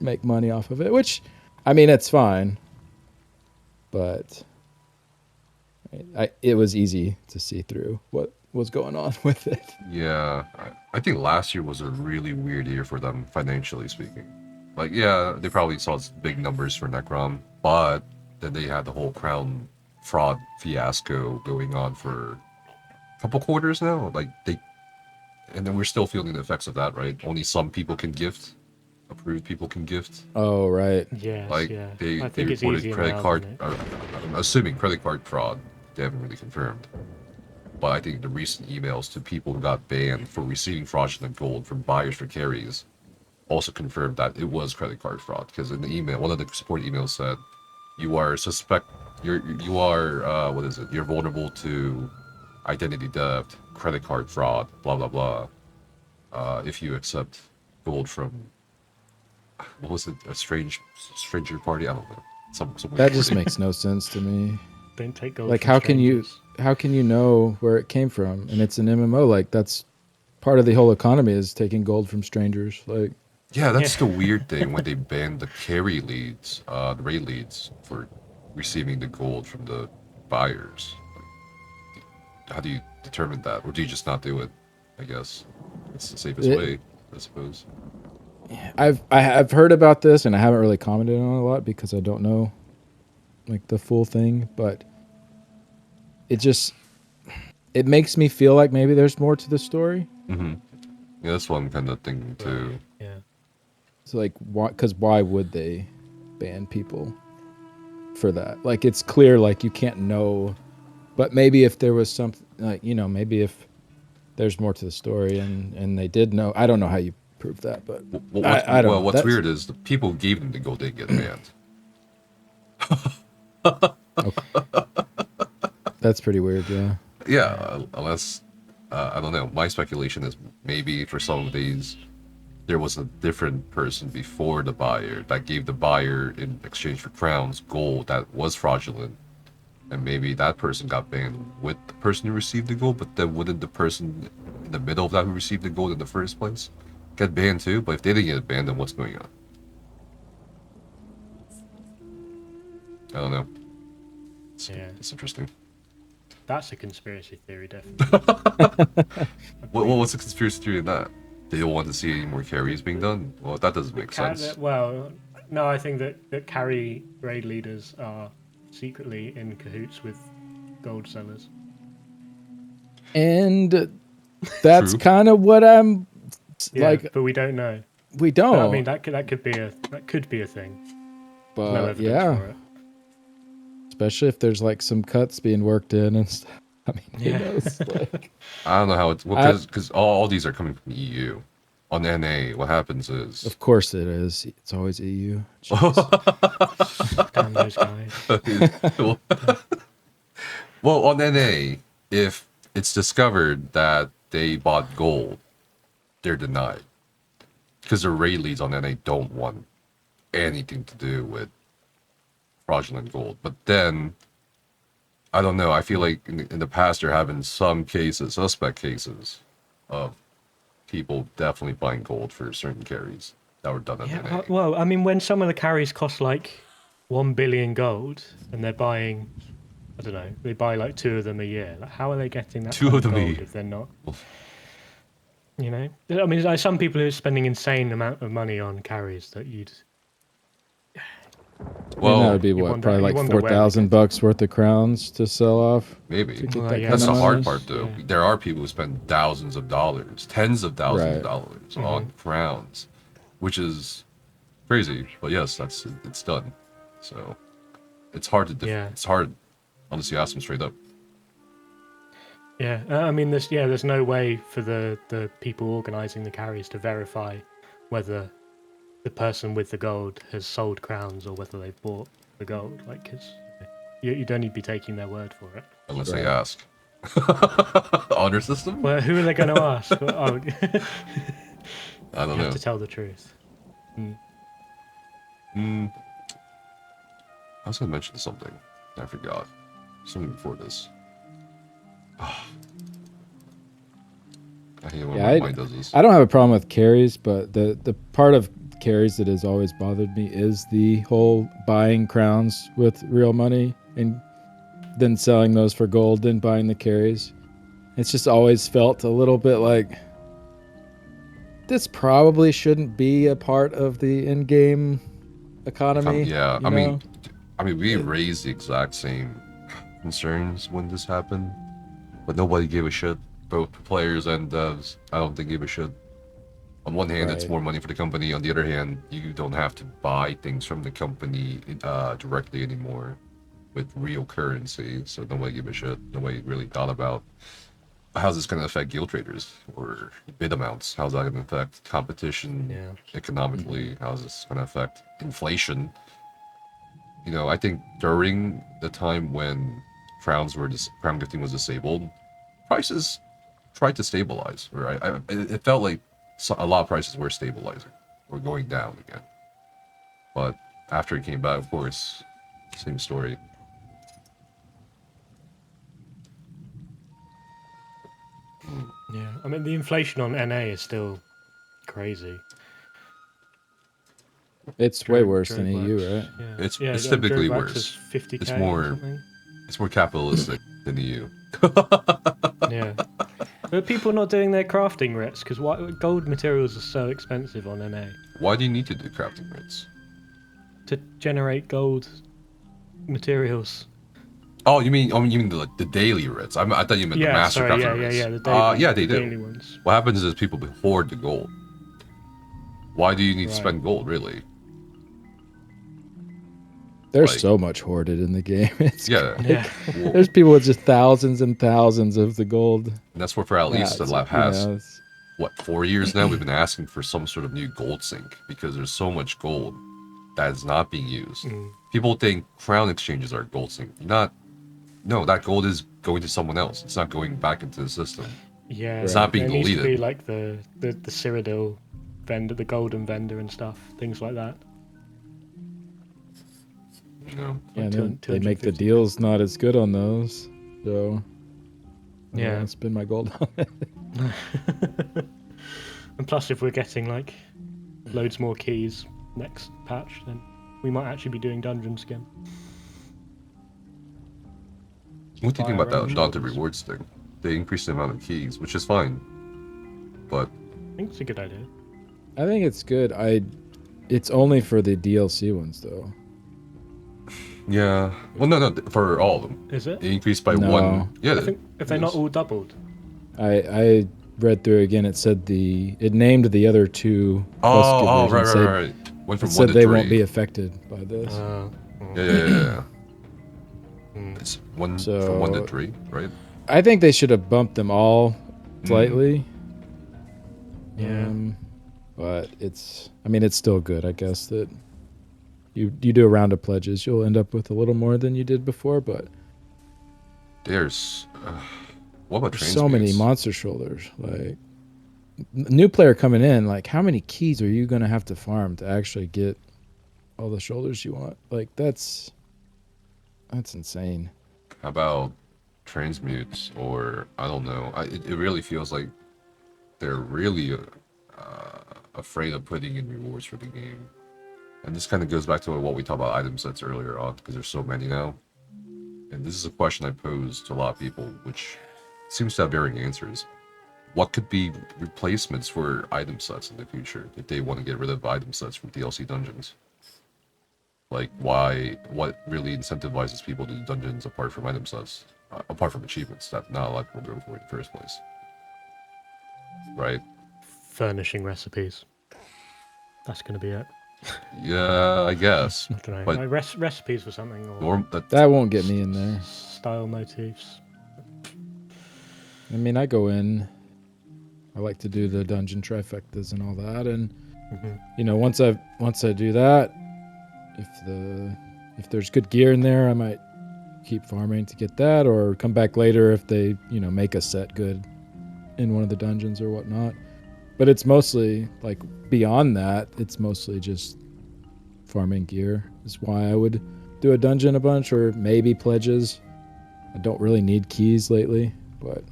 make money off of it, which, I mean, it's fine, but it was easy to see through what was going on with it. Yeah, I think last year was a really weird year for them, financially speaking. Like, yeah, they probably saw big numbers for Necrom, but then they had the whole Crown fraud fiasco going on for a couple quarters now. And then we're still feeling the effects of that, right? Only some people can gift. Approved people can gift. Oh, right. Yes, Like yeah. they I think it's reported easier credit now, card. isn't it? I'm assuming credit card fraud. They haven't really confirmed. But I think the recent emails to people who got banned for receiving fraudulent gold from buyers for carries also confirmed that it was credit card fraud. Because in the email, one of the support emails said, "You are what is it? You're vulnerable to identity theft, credit card fraud, blah blah blah. If you accept gold from what was it? A stranger party? I don't know. Some That weird just party. makes no sense to me. Don't take gold. Like, from strangers. how can you know where it came from? And it's an MMO. Like, that's part of the whole economy is taking gold from strangers. Like, Yeah, that's Yeah. the weird thing when they banned the carry leads, the raid leads for receiving the gold from the buyers. How do you determine that, or do you just not do it? I guess it's the safest way, I suppose. I've heard about this and I haven't really commented on it a lot because I don't know like the full thing, but it makes me feel like maybe there's more to the story. Yeah, that's what I'm kind of thinking too. Yeah. It's like why would they ban people for that? Like it's clear like you can't know, but maybe if there was something like maybe if there's more to the story and they did know. I don't know how you prove that, but I don't know. What's That's weird is the people who gave them the gold didn't get banned. That's pretty weird, yeah. Yeah, unless I don't know. My speculation is maybe for some of these, there was a different person before the buyer that gave the buyer in exchange for crowns gold that was fraudulent, and maybe that person got banned with the person who received the gold. But then wouldn't the person in the middle of that who received the gold in the first place get banned too? But if they didn't get banned, then what's going on? I don't know. It's interesting. That's a conspiracy theory, definitely. What's the conspiracy theory in that? They don't want to see any more carries being done? Well, that doesn't make sense. Well, no, I think that carry raid leaders are secretly in cahoots with gold sellers. And that's True. kind of what I'm Yeah, like. but we don't know. We But, don't. I mean, that could be a thing. but No evidence yeah, for it. especially if there's like some cuts being worked in and stuff. I mean, who Yeah. knows? Like, I don't know how it's because all these are coming from the EU. On NA, what happens is of course it is. It's always EU. Jeez. Damn those guys. well, on NA, if it's discovered that they bought gold, they're denied because the raid leads on NA don't want anything to do with fraudulent gold. But then, I don't know. I feel like in the past there have been some cases, suspect cases, of people definitely buying gold for certain carries that were done at NA. Yeah, well, I mean, when some of the carries cost like 1 billion gold and they're buying, I don't know, they buy like 2 of them a year. Like, how are they getting that Two kind of them a gold year. if they're not? You know, I mean, like some people are spending insane amount of money on carries that you'd. Well, that would be you what, wonder- probably you like wonder where they $4,000 worth of crowns to sell off. Maybe. To get Well, that yeah, That's kind the of hard money. part, though. Yeah. There are people who spend thousands of dollars, tens of thousands Right. of dollars on crowns, which is crazy. But yes, it's done. So it's hard to. Yeah. It's hard, unless you ask them straight up. Yeah, I mean, there's no way for the people organising the carries to verify whether the person with the gold has sold crowns or whether they've bought the gold. Like, because you'd only be taking their word for it. Unless they Right. ask. Honor system? Well, who are they going to ask? Oh, you I don't have know. to tell the truth. I was gonna mention something. I forgot. Something before this. I hate when Yeah, my mind does this. I don't have a problem with carries, but the part of carries that has always bothered me is the whole buying crowns with real money and then selling those for gold, then buying the carries. It's just always felt a little bit like this probably shouldn't be a part of the in-game economy. Yeah, you I know? mean, we raised the exact same concerns when this happened, but nobody gave a shit. Both players and devs, I don't think gave a shit. On one hand, it's Right. more money for the company. On the other hand, you don't have to buy things from the company directly anymore with real currency. So nobody gave a shit. Nobody really thought about how's this going to affect guild traders or bid amounts. How's that going to affect competition Yeah. economically? How's this going to affect inflation? You know, I think during the time when crown gifting was disabled, prices tried to stabilize. Right? It felt like a lot of prices were stabilizing or going down again. But after he came back, of course, same story. Yeah, I mean the inflation on NA is still crazy. It's way worse than EU, Gerwulf, right? Yeah. It's yeah, typically Gerwulf worse. is 50k It's or more something. it's more capitalistic than EU. Yeah. But people are not doing their crafting writs because gold materials are so expensive on NA. Why do you need to do crafting rates? To generate gold materials. Oh, you mean the daily writs? I thought you meant the master crafting rates. The daily, yeah, they the do. daily ones. What happens is people hoard the gold. Why do you need to Right. spend gold, really? There's Like- so much hoarded in the game. It's Yeah. Yeah. Well, There's people with just thousands and thousands of the gold. and that's what for at least the That's, lab has. you know, it's- What, 4 years now? We've been asking for some sort of new gold sink because there's so much gold that is not being used. People think crown exchanges are gold sink. No, that gold is going to someone else. It's not going back into the system. Yeah. It's not being There needs to be deleted. like the Cyrodiil vendor, the golden vendor and stuff, things like that. You know? Yeah, Like and then they make the 250. deals not as good on those. So I don't Yeah. wanna spend my gold on it. And plus, if we're getting like loads more keys next patch, then we might actually be doing dungeons again. What do you think about that Fire Daunted range. rewards thing? They increased the amount of keys, which is fine. But I think it's a good idea. I think it's good. It's only for the DLC ones though. yeah, well, no, for all of them, Is it? they increased by No. one. Yeah, I think if they're not yes. all doubled. I read through again. It said it named the other two. Oh, plus right, said, right. Went It from 1 said to they 3. won't be affected by this. Yeah. It's one from 1 to So- 3, right? I think they should have bumped them all slightly. Yeah. But it's still good, I guess, that you do a round of pledges, you'll end up with a little more than you did before, but There's what about there's so many transmutes? monster shoulders. Like new player coming in, like how many keys are you gonna have to farm to actually get all the shoulders you want? Like that's insane. How about transmutes, or I don't know. It really feels like they're really afraid of putting in rewards for the game. And this kind of goes back to what we talked about item sets earlier on, because there's so many now. And this is a question I pose to a lot of people, which seems to have varying answers. What could be replacements for item sets in the future if they want to get rid of item sets from DLC dungeons? Like, what really incentivizes people to do dungeons apart from item sets? Apart from achievements that not a lot of people go for in the first place. Right? Furnishing recipes. That's going to be it. Yeah, I guess. I don't know. But- Like recipes for something or That won't get me in there. style motifs. I mean, I go in. I like to do the dungeon trifectas and all that, and you know, once I do that, if there's good gear in there, I might keep farming to get that, or come back later if they make a set good in one of the dungeons or whatnot. But it's mostly like beyond that, it's mostly just farming gear is why I would do a dungeon a bunch, or maybe pledges. I don't really need keys lately, but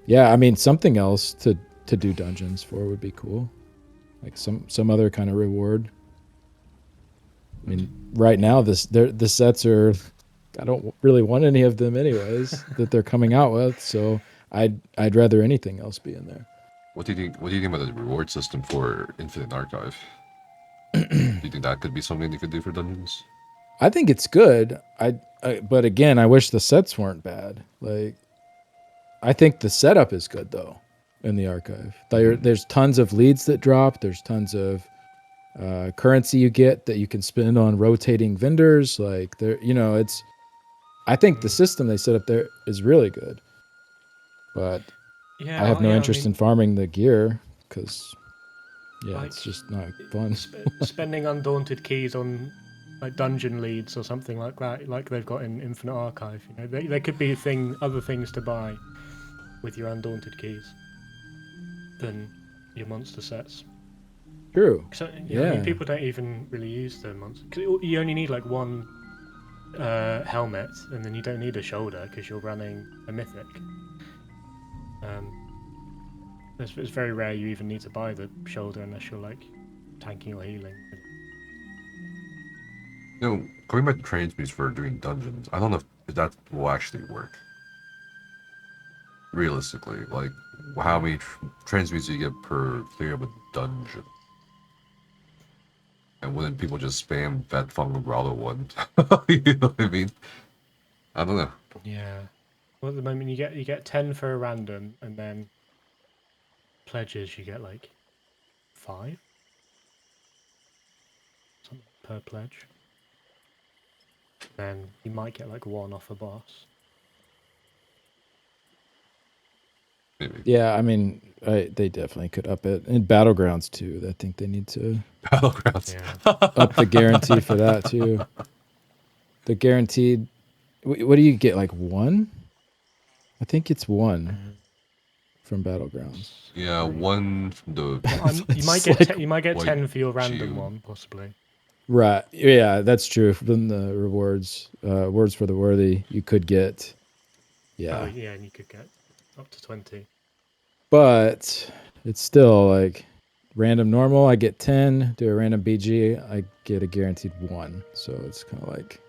yeah, I mean something else to do dungeons for would be cool, like some other kind of reward. I mean, right now the sets are, I don't really want any of them anyways that they're coming out with, so I'd rather anything else be in there. What do you think about the reward system for Infinite Archive? Do you think that could be something they could do for dungeons? I think it's good. But again, I wish the sets weren't bad. Like, I think the setup is good though in the archive. There's tons of leads that drop. There's tons of currency you get that you can spend on rotating vendors. Like it's. I think the system they set up there is really good. But Yeah, I have no yeah, interest in farming the gear because, yeah, it's Like, just not fun. spending undaunted keys on like dungeon leads or something like that, like they've got in Infinite Archive. There could be other things to buy with your undaunted keys than your monster sets. True. So Yeah. I mean, people don't even really use the monster. 'Cause you only need like one helmet, and then you don't need a shoulder because you're running a mythic. It's very rare you even need to buy the shoulder unless you're like tanking or healing. Going back to transmutes for doing dungeons, I don't know if that will actually work. Realistically, like, how many transmutes do you get per clear of a dungeon? And wouldn't people just spam that fucking Grotto one? You know what I mean? I don't know. Yeah. Well, at the moment you get 10 for a random, and then pledges you get like 5 something per pledge. Then you might get like 1 off a boss. Maybe. Yeah, I mean, they definitely could up it. And Battlegrounds too. I think they need to Battlegrounds. Yeah. up the guarantee for that too. The guaranteed. What do you get? Like 1? I think it's 1 from Battlegrounds. Yeah, 1 from the. You might get White 10 for your random shield. one, possibly. Right. Yeah, that's true. From the rewards, words for the worthy, you could get. Yeah. Oh, yeah, and you could get up to 20. But it's still like random normal. I get 10. Do a random BG, I get a guaranteed 1. So it's kind of like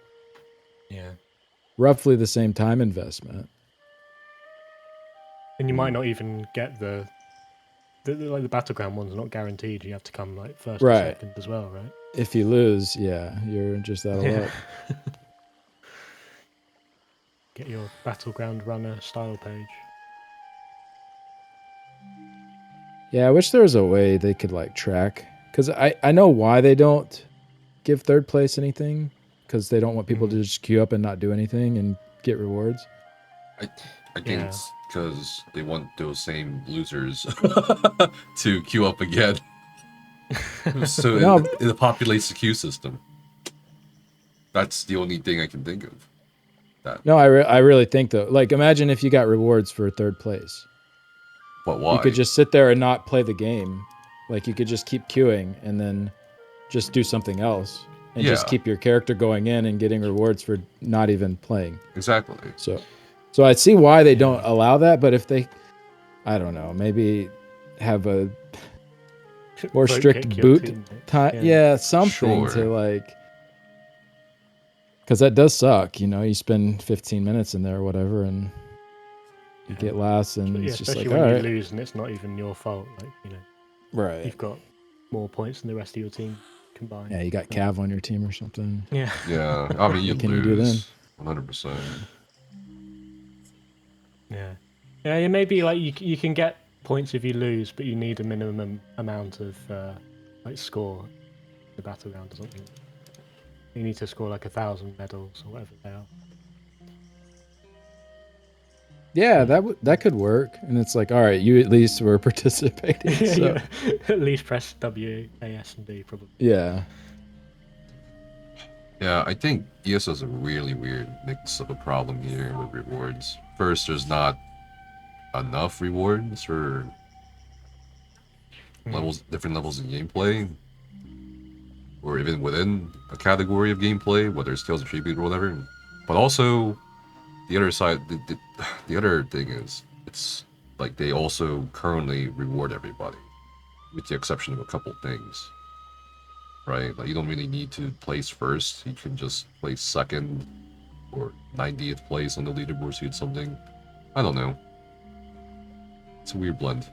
Yeah. roughly the same time investment. And you might not even get the battleground ones are not guaranteed. You have to come like first or Right. second as well, right? If you lose, yeah, you're just out of luck. Get your battleground runner style page. Yeah, I wish there was a way they could like track, because I know why they don't give third place anything, because they don't want people to just queue up and not do anything and get rewards. I think it's because they want those same losers to queue up again. So it populates the queue system. That's the only thing I can think of. No, I really think though. Like, imagine if you got rewards for third place. But why? You could just sit there and not play the game. Like, you could just keep queuing and then just do something else and just keep your character going in and getting rewards for not even playing. Exactly. So I see why they don't allow that, but if they, I don't know, maybe have a more strict boot time. Yeah, something to like, because that does suck. You know, you spend 15 minutes in there or whatever, and you get last, and it's just like, when all you right, lose and it's not even your fault. Like, you know, right? You've got more points than the rest of your team combined. Yeah, you got Cav on your team or something. Yeah. Yeah, I mean, you can lose. You do then? 100%. Yeah, maybe like you can get points if you lose, but you need a minimum amount of like score in the battleground or something. You need to score like 1,000 medals or whatever they are. Yeah, that could work. And it's like, all right, you at least were participating. So. At least press W, A, S, and D probably. Yeah. Yeah, I think ESO is a really weird mix of a problem here with rewards. First, there's not enough rewards for different levels of gameplay, or even within a category of gameplay, whether it's Tales of Tribute or whatever. But also, the other side, the other thing is, it's like they also currently reward everybody, with the exception of a couple things. Right? Like, you don't really need to place first. You can just place second or 90th place on the leaderboard to get something. I don't know. It's a weird blend.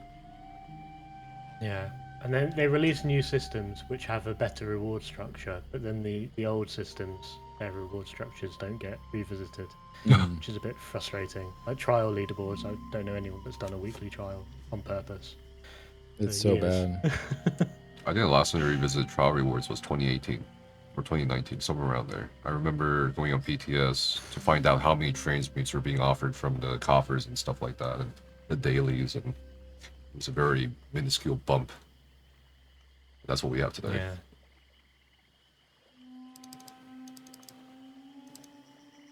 Yeah. And then they release new systems which have a better reward structure, but then the old systems, their reward structures don't get revisited, which is a bit frustrating. Like trial leaderboards, I don't know anyone that's done a weekly trial on purpose. It's so bad. I think the last time I revisited trial rewards was 2018 or 2019, somewhere around there. I remember going on PTS to find out how many transmutes were being offered from the coffers and stuff like that, and the dailies, and it was a very minuscule bump. That's what we have today. Yeah.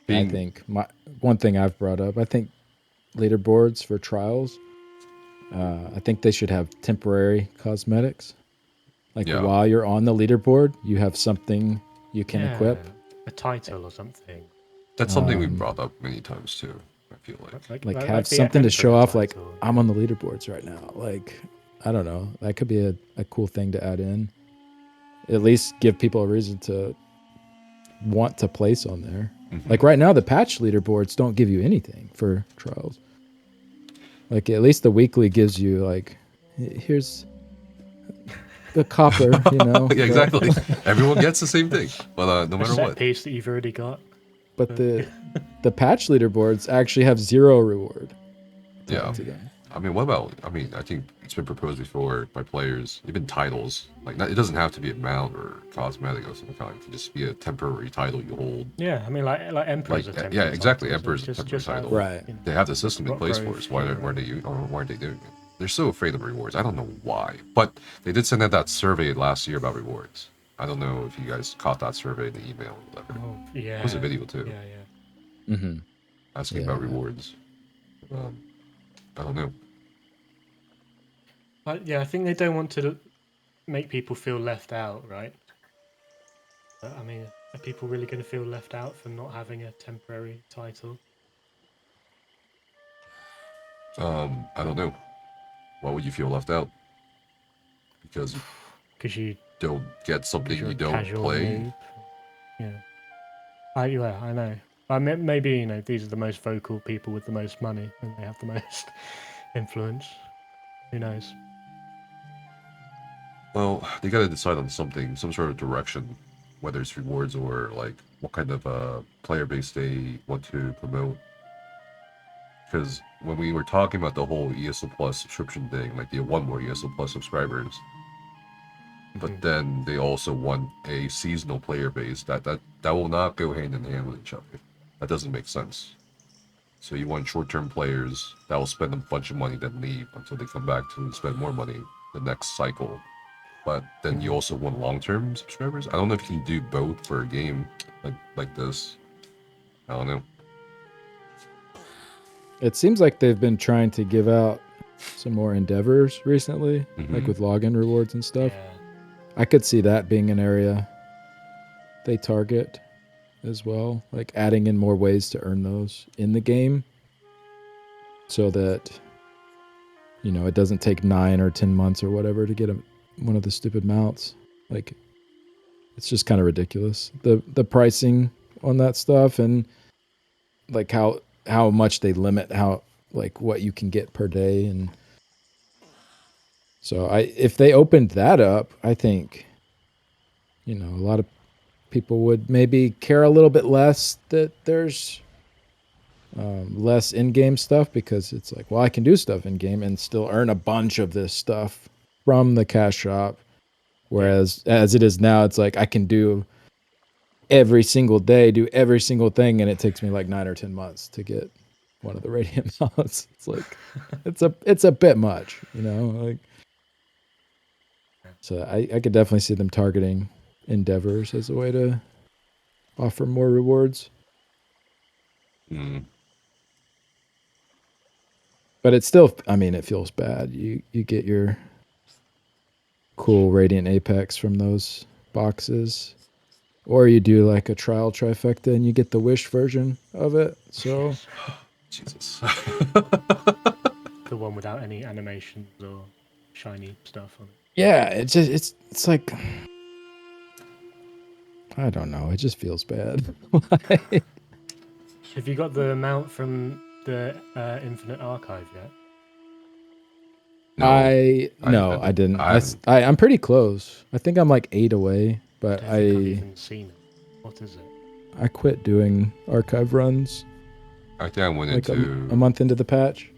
I think one thing I've brought up, I think leaderboards for trials I think they should have temporary cosmetics. Like Yeah. while you're on the leaderboard, you have something you can equip. a title or something. That's something we brought up many times too. I feel like. Like like have the something to show Emperor off. Like title. I'm on the leaderboards right now. Like I don't know. That could be a cool thing to add in. At least give people a reason to want to place on there. Like right now, the patch leaderboards don't give you anything for trials. Like at least the weekly gives you like, here's the copper, you know. Yeah, exactly. Everyone gets the same thing, but no A matter set what. piece that you've already got. But the patch leaderboards actually have 0 reward. Yeah. To them. I mean, what about? I mean, I think it's been proposed before by players, even titles. Like, it doesn't have to be a mount or cosmetic of some kind. It can just be a temporary title you hold. Yeah, I mean, like Emperor's Like, a temporary yeah, exactly. title, Emperor's so a temporary title. Right. you know, They have the system in Rock place Grove, for us. Why yeah. aren't they doing it? They're so afraid of rewards. I don't know why, but they did send out that survey last year about rewards. I don't know if you guys caught that survey in the email or whatever. Oh, yeah. It was a video too, Yeah. Mm-hmm. asking about rewards. I don't know. I think they don't want to make people feel left out, right? I mean, are people really going to feel left out for not having a temporary title? I don't know. Why would you feel left out? Because Because you don't get something you're you a don't casual play. noob. Yeah. I know. Maybe, you know, these are the most vocal people with the most money and they have the most influence. Who knows? Well, they gotta decide on something, some sort of direction, whether it's rewards or like what kind of player base they want to promote. Because when we were talking about the whole ESO Plus subscription thing, like they want more ESO Plus subscribers, but then they also want a seasonal player base that will not go hand in hand with each other. That doesn't make sense. So you want short-term players that will spend a bunch of money then leave until they come back to spend more money the next cycle. But then you also want long-term subscribers. I don't know if you can do both for a game like this. I don't know. It seems like they've been trying to give out some more endeavors recently, like with login rewards and stuff. Yeah. I could see that being an area they target as well, like adding in more ways to earn those in the game so that, you know, it doesn't take 9 or 10 months or whatever to get one of the stupid mounts. Like, it's just kind of ridiculous. The pricing on that stuff and like how much they limit like what you can get per day. And so if they opened that up, I think, you know, a lot of people would maybe care a little bit less that there's less in-game stuff, because it's like, well, I can do stuff in-game and still earn a bunch of this stuff from the cash shop. Whereas as it is now, it's like I can do every single day, do every single thing, and it takes me like 9 or 10 months to get one of the Radiant mounts. It's like it's a bit much, you know. Like, so I could definitely see them targeting endeavors as a way to offer more rewards. But it's still, I mean, it feels bad. You get your cool Radiant Apex from those boxes, or you do like a trial trifecta and you get the Wish version of it. So Jesus. The one without any animations or shiny stuff on it. yeah, it's like, I don't know. It just feels bad. Have you got the mount from the Infinite Archive yet? No, I didn't. I'm pretty close. I think I'm like 8 away, but I don't think I've even seen it. What is it? I quit doing archive runs I think I went like into a month into the patch.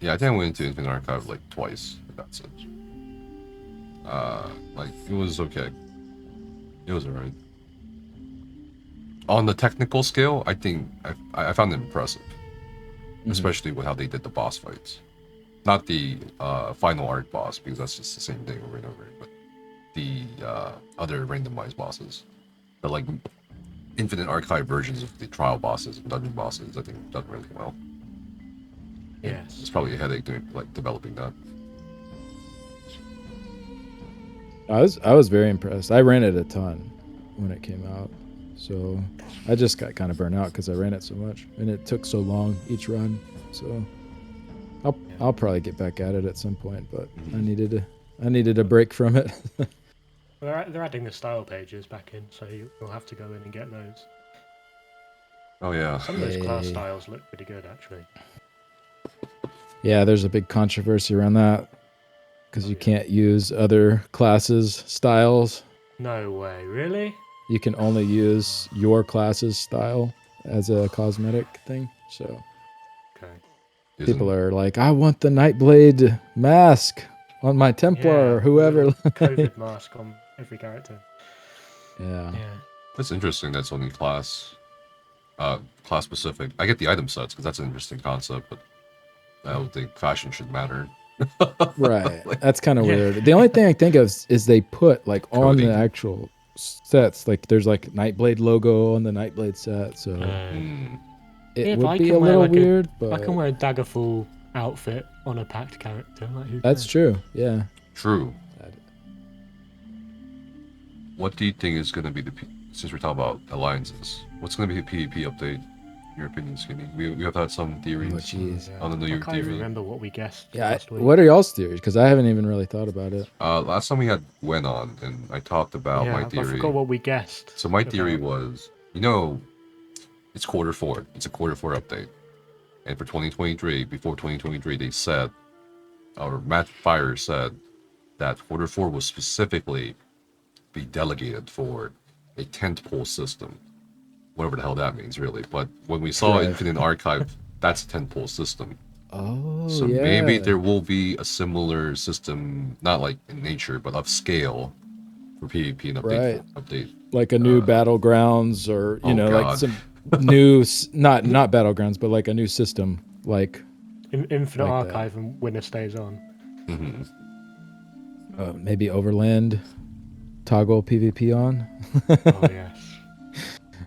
Yeah, I think I went into Infinite Archive like twice. That's it. Like it was okay. It was alright. On the technical scale, I think I found it impressive, especially with how they did the boss fights. Not the final art boss, because that's just the same thing over and over, but the other randomized bosses. The like Infinite Archive versions of the trial bosses and dungeon bosses, I think done really well. Yes. It's probably a headache doing like developing that. I was very impressed. I ran it a ton when it came out, so I just got kind of burnt out because I ran it so much and it took so long each run. So I'll probably get back at it at some point, but I needed a break from it. They're adding the style pages back in, so you'll have to go in and get those. Oh yeah. Some of those class styles look pretty good, actually. Yeah, there's a big controversy around that because you can't use other classes' styles. No way, really? You can only use your class's style as a cosmetic thing. So Okay. people are like, I want the Nightblade mask on my Templar or whoever. COVID mask on every character. Yeah. That's interesting. That's only class specific. I get the item sets because that's an interesting concept, but I don't think fashion should matter. Right. That's kind of weird. The only thing I think of is they put like on the actual sets, like there's like Nightblade logo on the Nightblade set, so it would be a little weird. But I can wear a Daggerfall outfit on a packed character. Like, who that's cares? true. Yeah. True. What do you think is going to be since we're talking about alliances, what's going to be the PvP update? Your opinion, Skinny? We have had some theories on the New Year I can't even theory. remember what we guessed. Yeah. Last week. What are y'all's theories? Because I haven't even really thought about it. Last time we had Gwen on, and I talked about my theory. I forgot what we guessed. So my theory was, it's Q4. It's a Q4 update. And for 2023, before 2023, they said, or Matt Fire said, that Q4 will specifically be delegated for a tentpole system. Whatever the hell that means, really. But when we saw Infinite Archive, that's a tentpole system. Oh, so maybe there will be a similar system, not like in nature, but of scale for PvP and update. Like a new battlegrounds, or like some new, not battlegrounds, but like a new system, like Infinite like Archive and Winner Stays On. Maybe Overland toggle PvP on. Oh yes,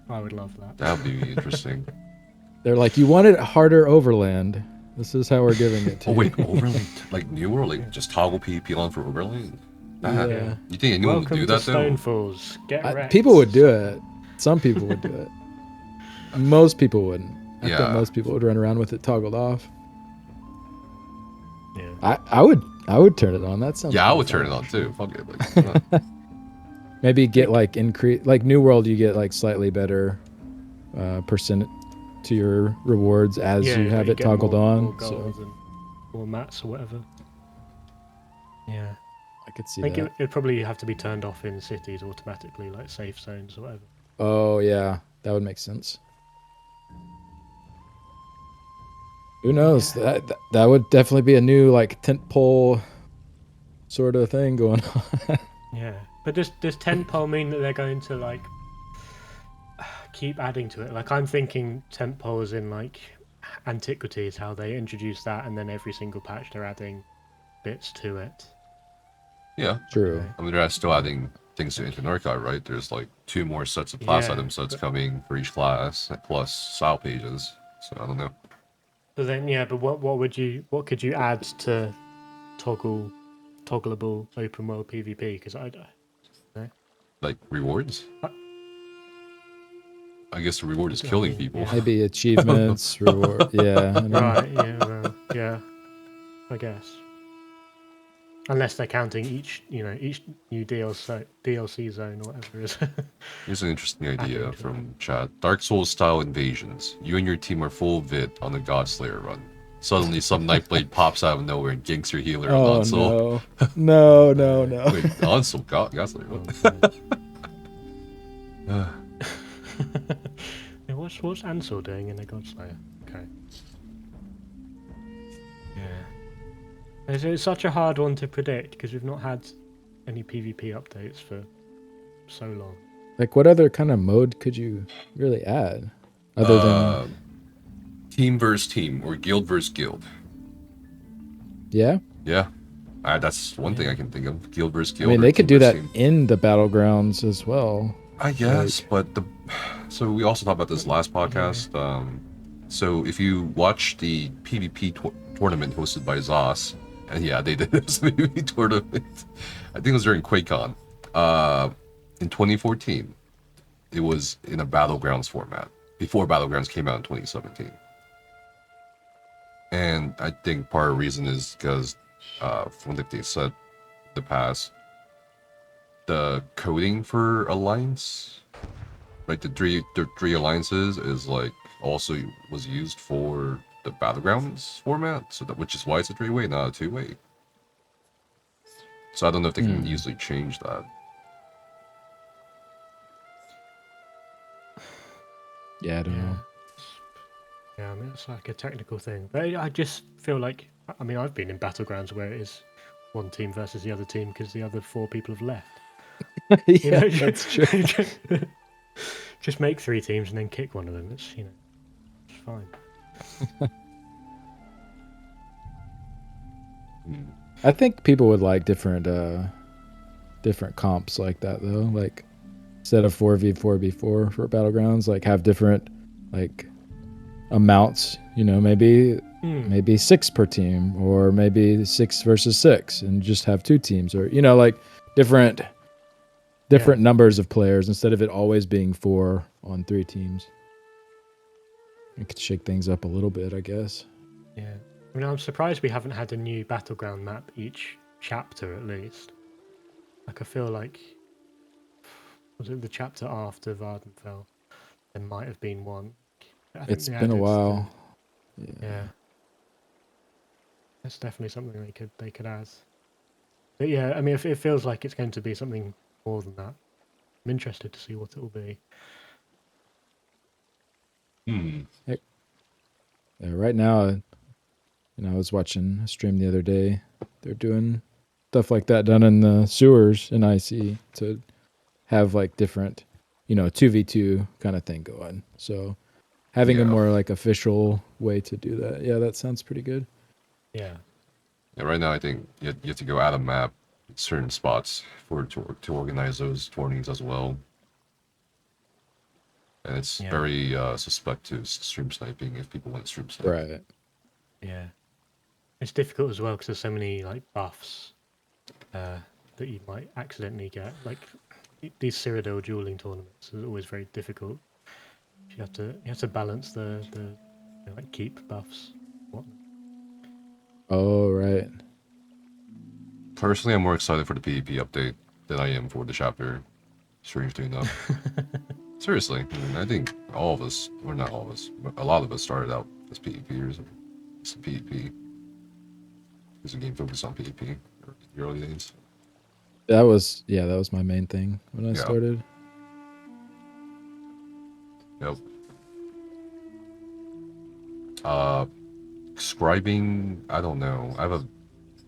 I would love that. That would be interesting. They're like, you wanted harder Overland. This is how we're giving it to you. Oh wait, Overland, like New World, like just toggle PvP on for Overland? Yeah. You think anyone Welcome would do that to though? Stonefalls. Get wrecked. People would do it. Some people would do it. Most people wouldn't. I think most people would run around with it toggled off. Yeah. I would turn it on. That sounds. Yeah, I would turn it on too. Fuck it. Like, maybe get like increase, like New World, you get like slightly better percent to your rewards as you have it toggled on. More goals and more mats or whatever. Yeah. I could see I think that. it'd probably have to be turned off in cities automatically, like safe zones or whatever. Oh yeah, that would make sense. Who knows? That would definitely be a new like tentpole sort of thing going on. Yeah, but does tentpole mean that they're going to like keep adding to it? Like I'm thinking tentpole is in like antiquities, how they introduce that, and then every single patch they're adding bits to it. yeah, True. I mean, they're still adding things to Infinite Archive, right? There's like 2 more sets of class item sets coming for each class, plus style pages. So I don't know. But then, but what could you add to toggleable open world PvP? Because I don't know. Like rewards? I guess the reward is killing people. Maybe achievements, reward. Yeah. I mean, Right. Yeah. Well, yeah. I guess. Unless they're counting each new DLC zone or whatever it is. Here's an interesting idea from chat. Dark Souls style invasions. You and your team are full vid on the Godslayer run. Suddenly some Nightblade pops out of nowhere and ganks your healer on Ansel. No. Wait, Ansel, Godslayer. Yeah, what's Ansel doing in the Godslayer? Okay. Yeah. It's such a hard one to predict because we've not had any PvP updates for so long. Like, what other kind of mode could you really add other than team versus team or guild versus guild? Yeah. That's one thing I can think of. Guild versus guild. I mean, they could do that in the battlegrounds as well. I guess, but so we also talked about this last podcast. So if you watch the PvP tournament hosted by Zos, and yeah, they did this PvP tournament. I think it was during QuakeCon. In 2014, it was in a Battlegrounds format before Battlegrounds came out in 2017. And I think part of the reason is because, from what they said in the past, the coding for Alliance, like the three alliances, is like also was used for the Battlegrounds format, so that which is why it's a 3-way, not a 2-way. So I don't know if they can easily change that. Yeah, I don't know. Yeah, I mean, it's like a technical thing. But I just feel like, I mean, I've been in Battlegrounds where it is one team versus the other team because the other 4 people have left. Yeah, that's true. Just make 3 teams and then kick one of them. It's, it's fine. I think people would like different comps like that though. Like instead of 4v4v4 for Battlegrounds, like have different like amounts. Maybe 6 per team, or maybe 6 versus 6, and just have 2 teams, or like different numbers of players instead of it always being 4 on 3 teams. It could shake things up a little bit, I guess. Yeah. I mean, I'm surprised we haven't had a new battleground map each chapter at least. Like, I feel like, was it the chapter after Vardenfell? There might have been one. It's been a while. Yeah. That's definitely something they could add. But yeah, I mean, it feels like it's going to be something more than that. I'm interested to see what it will be. Yeah, right now, I was watching a stream the other day. They're doing stuff like that down in the sewers in IC to have like different, 2v2 kind of thing going. So having a more like official way to do that. Yeah, that sounds pretty good. Yeah. Yeah, right now I think you have to go out of map certain spots to organize those tourneys as well. And it's very suspect to stream sniping if people want to stream snipe. Right. Yeah. It's difficult as well because there's so many like buffs that you might accidentally get. Like these Cyrodiil dueling tournaments are always very difficult. You have to balance the like keep buffs. Oh, right. Personally, I'm more excited for the PvP update than I am for the chapter. Strangely enough. Seriously, I think all of us, or not all of us, but a lot of us started out as PvPers. It's PvP. Because the game focused on PvP in the early days. That was my main thing when I started. Yep. Scribing, I don't know.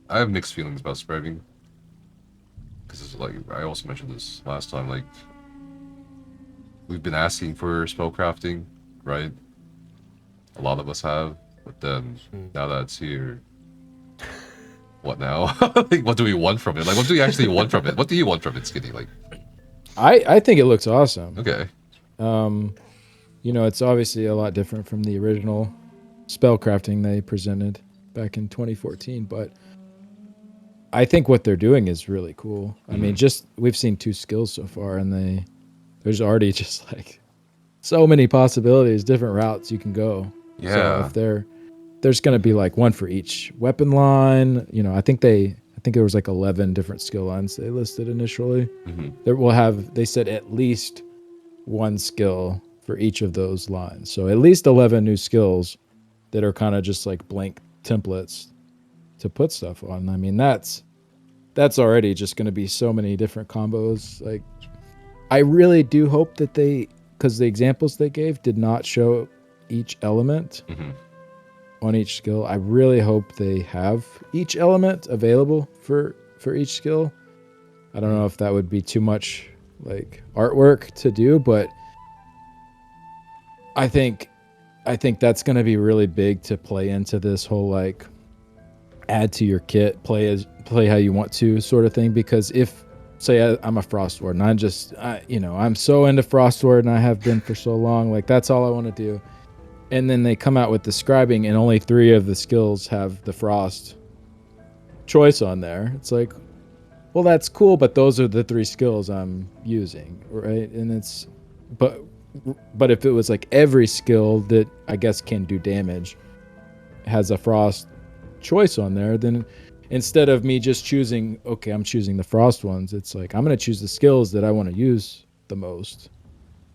I have mixed feelings about scribing. Because it's like, I also mentioned this last time, like, we've been asking for spellcrafting, right? A lot of us have, but then now that it's here, what now? Like, what do we want from it? Like, what do we actually want from it? What do you want from it, Skinny? Like, I think it looks awesome. Okay. It's obviously a lot different from the original spellcrafting they presented back in 2014, but I think what they're doing is really cool. I mean, we've seen 2 skills so far, and there's already just like so many possibilities, different routes you can go. Yeah. So if there's going to be like one for each weapon line, I think there was like 11 different skill lines they listed initially. They said at least 1 skill for each of those lines. So at least 11 new skills that are kind of just like blank templates to put stuff on. I mean, that's already just going to be so many different combos. Like, I really do hope that because the examples they gave did not show each element on each skill. I really hope they have each element available for each skill. I don't know if that would be too much like artwork to do, but I think that's going to be really big to play into this whole like add to your kit, play how you want to sort of thing. Because if say I'm a Frostward and I'm so into Frostward and I have been for so long, like that's all I want to do. And then they come out with the scribing, and only 3 of the skills have the frost choice on there. It's like, well, that's cool, but those are the 3 skills I'm using, right? And it's, but if it was like every skill that I guess can do damage has a frost choice on there, then instead of me just choosing, okay, I'm choosing the frost ones, it's like I'm going to choose the skills that I want to use the most,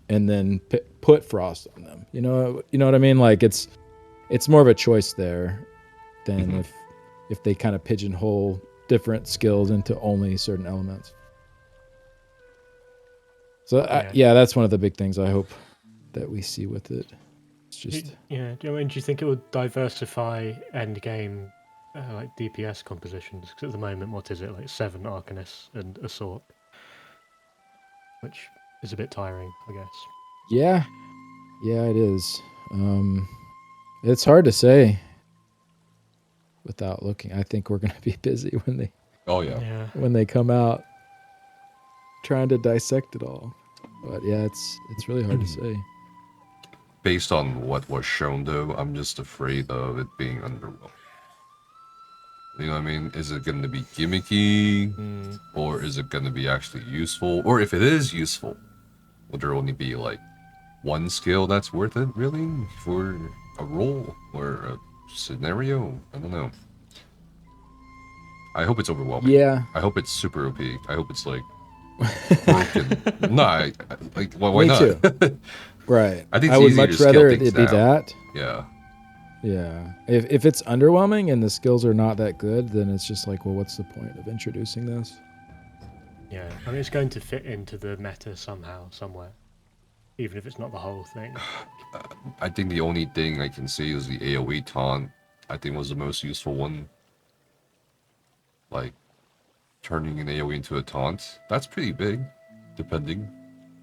and then put frost on them. You know what I mean? Like it's more of a choice there than if they kind of pigeonhole different skills into only certain elements. So yeah, that's one of the big things I hope that we see with it. It's just do you think it would diversify end game like DPS compositions? Because at the moment, what is it, like 7 Arcanists and a Sork, which is a bit tiring, I guess. Yeah, it is. It's hard to say without looking. I think we're going to be busy when they when they come out, trying to dissect it all. But yeah, it's really hard to say. Based on what was shown, though, I'm just afraid of it being underwhelming. You know what I mean? Is it going to be gimmicky, or is it going to be actually useful? Or if it is useful, will there only be like one skill that's worth it, really, for a role or a scenario? I don't know. I hope it's overwhelming. Yeah. I hope it's super OP. I hope it's like broken. No, why Me not? too. Right. I think I would much rather it be that. Yeah. Yeah. If it's underwhelming and the skills are not that good, then it's just like, well, what's the point of introducing this? Yeah, I mean, it's going to fit into the meta somehow, somewhere, even if it's not the whole thing. I think the only thing I can see is the AoE taunt. I think was the most useful one. Like, turning an AoE into a taunt. That's pretty big, depending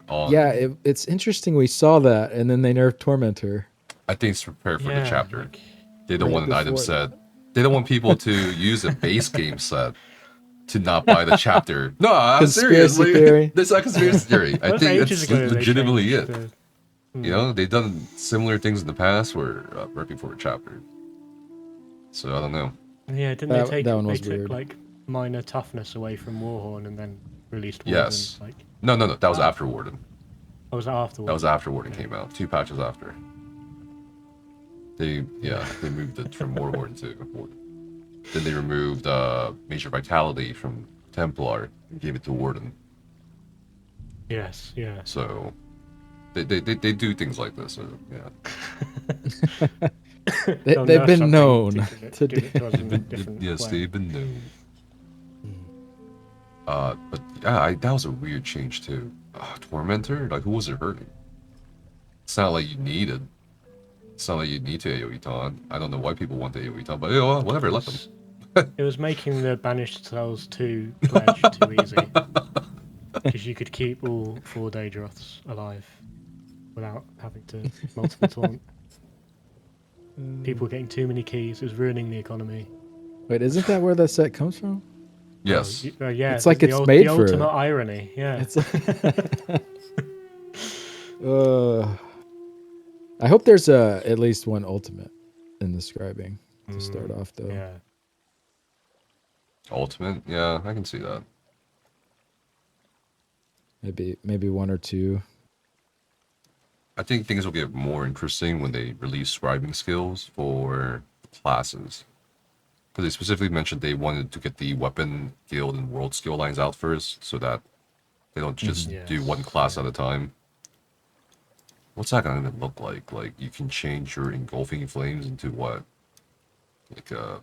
on... Yeah, it's interesting we saw that, and then they nerfed Tormentor. I think it's prepared for the chapter. Like, they don't want an item set. They don't want people to use a base game set to not buy the chapter. No, I'm serious. Theory. That's not conspiracy theory. I think that's legitimately it. The... You know, they've done similar things in the past where right before a chapter. So I don't know. Yeah, didn't they take that one was they weird. Took like minor toughness away from Warhorn and then released Warden? Yes. Like... No, that was after Warden. Oh, was that after Warden? That was after Warden came out. 2 patches after. They moved it from Warhorn to Warden. Then they removed Major Vitality from Templar and gave it to Warden. Yes, yeah. So they do things like this. So, yeah. They've been known to do. Yes, they've been known. But yeah, that was a weird change too. Tormentor, like who was it hurting? It's not like you needed. It's not like you need to AoE taunt. I don't know why people want the AoE taunt, but you know what? Whatever, let them. It was making the Banished Souls 2 pledge too easy. Because you could keep all 4 Daedroths alive without having to multiple taunt. People getting too many keys. It was ruining the economy. Wait, isn't that where that set comes from? Yes. Yeah. It's like it's made the for ultimate irony. Yeah. It's I hope there's at least one ultimate in the scribing to start off, though. Yeah. Ultimate? Yeah, I can see that. Maybe 1 or 2. I think things will get more interesting when they release scribing skills for classes. Because they specifically mentioned they wanted to get the weapon, guild, and world skill lines out first, so that they don't just do one class at a time. What's that going to look like? Like, you can change your engulfing flames into what? Like a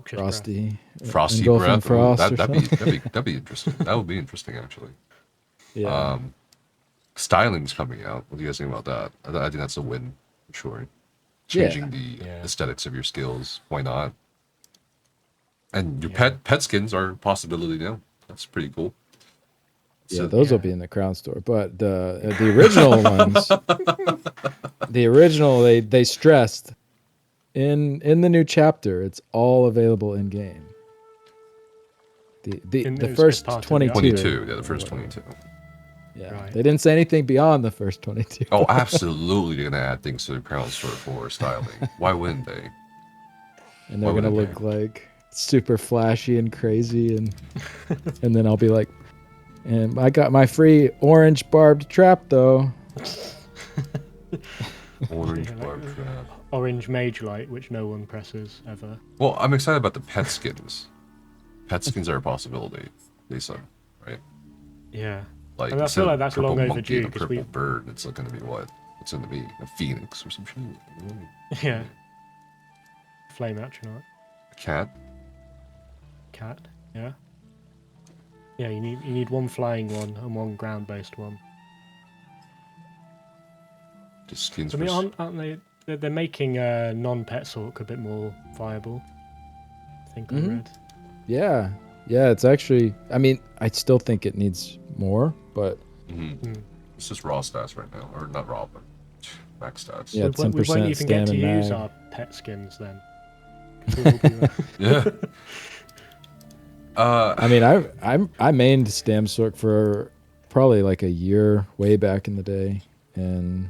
frosty breath. Frost. That'd be interesting. That would be interesting, actually. Yeah. Styling's coming out. What do you guys think about that? I think that's a win, for sure. Changing the aesthetics of your skills. Why not? And your pet skins are a possibility now. That's pretty cool. Yeah, those will be in the Crown Store, but the original ones, they stressed in the new chapter, it's all available in game. The first 22. 22, yeah, the first 22. Yeah, Right. they didn't say anything beyond the first 22. Oh, absolutely, they're gonna add things to the Crown Sword for styling. Why wouldn't they? And they're Why gonna wouldn't look like super flashy and crazy, and and then I'll be like, and I got my free orange barbed trap though. Orange Yeah, like- barb trap. Orange mage light, which no one presses ever. Well, I'm excited about the pet skins. Pet skins are a possibility. They said, right? Yeah. Like And I instead feel of like that's purple long monkey overdue, and a 'cause purple we- bird. It's not gonna be what? It's gonna be a phoenix or some shit. Yeah. Flame atronach. A cat. Cat. Yeah. Yeah, you need one flying one and one ground based one. Just skins I for. mean, aren't they? They're making non-pet Sork a bit more viable. I think I Mhm. read. Yeah, yeah. It's actually. I mean, I still think it needs more, but It's just raw stats right now, or not raw, but max stats. Yeah, we won't 10% even get to stam and use mag. our pet skins then. 'Cause we'll be, Yeah. I mean, I mained Stamsork for probably like a year, way back in the day, and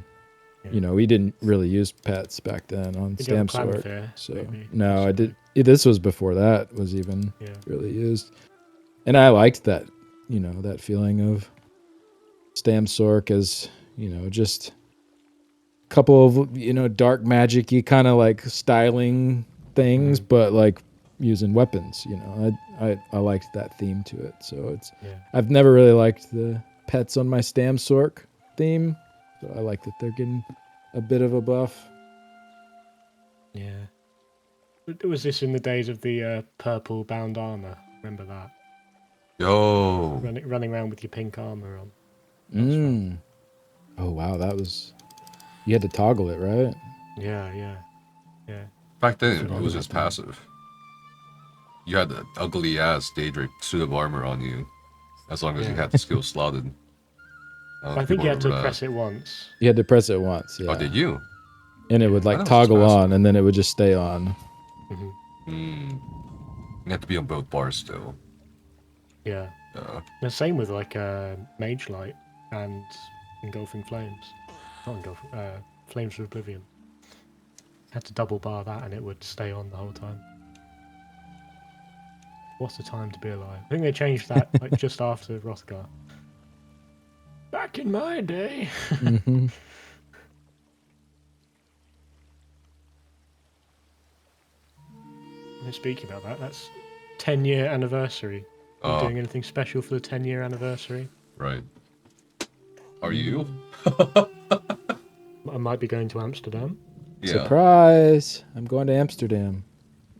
you know we didn't really use pets back then on Did you have Stamsork. Clanfair, So maybe? no, I did. This was before that was even yeah. really used, and I liked that. You know, that feeling of Stamsork as just a couple of dark magic-y kind of like styling things, but like using weapons. I liked that theme to it. So Yeah. I've never really liked the pets on my Stamsork theme, so I like that they're getting a bit of a buff. Yeah. Was this in the days of the purple bound armor? Remember that? Yo. Running around with your pink armor on. Oh wow, that was. You had to toggle it, right? Yeah. Back then, Forgot it was about just that. passive. You had the ugly ass Daedric suit of armor on you, as long as you Yeah. had the skill slotted. I think you had to remember press it once. You had to press it once, yeah. Oh, did you? And it would I like thought it was toggle passive. on, and then it would just stay on. You have to be on both bars still. Yeah. The same with like Mage Light and Engulfing Flames. Not Engulfing, Flames of Oblivion. Had to double bar that and it would stay on the whole time. What a time to be alive. I think they changed that like just after Hrothgar. Back in my day. Hmm. And speaking about that, that's 10-year anniversary. Are you doing anything special for the 10-year anniversary? Right. Are you? I might be going to Amsterdam. Yeah. Surprise! I'm going to Amsterdam.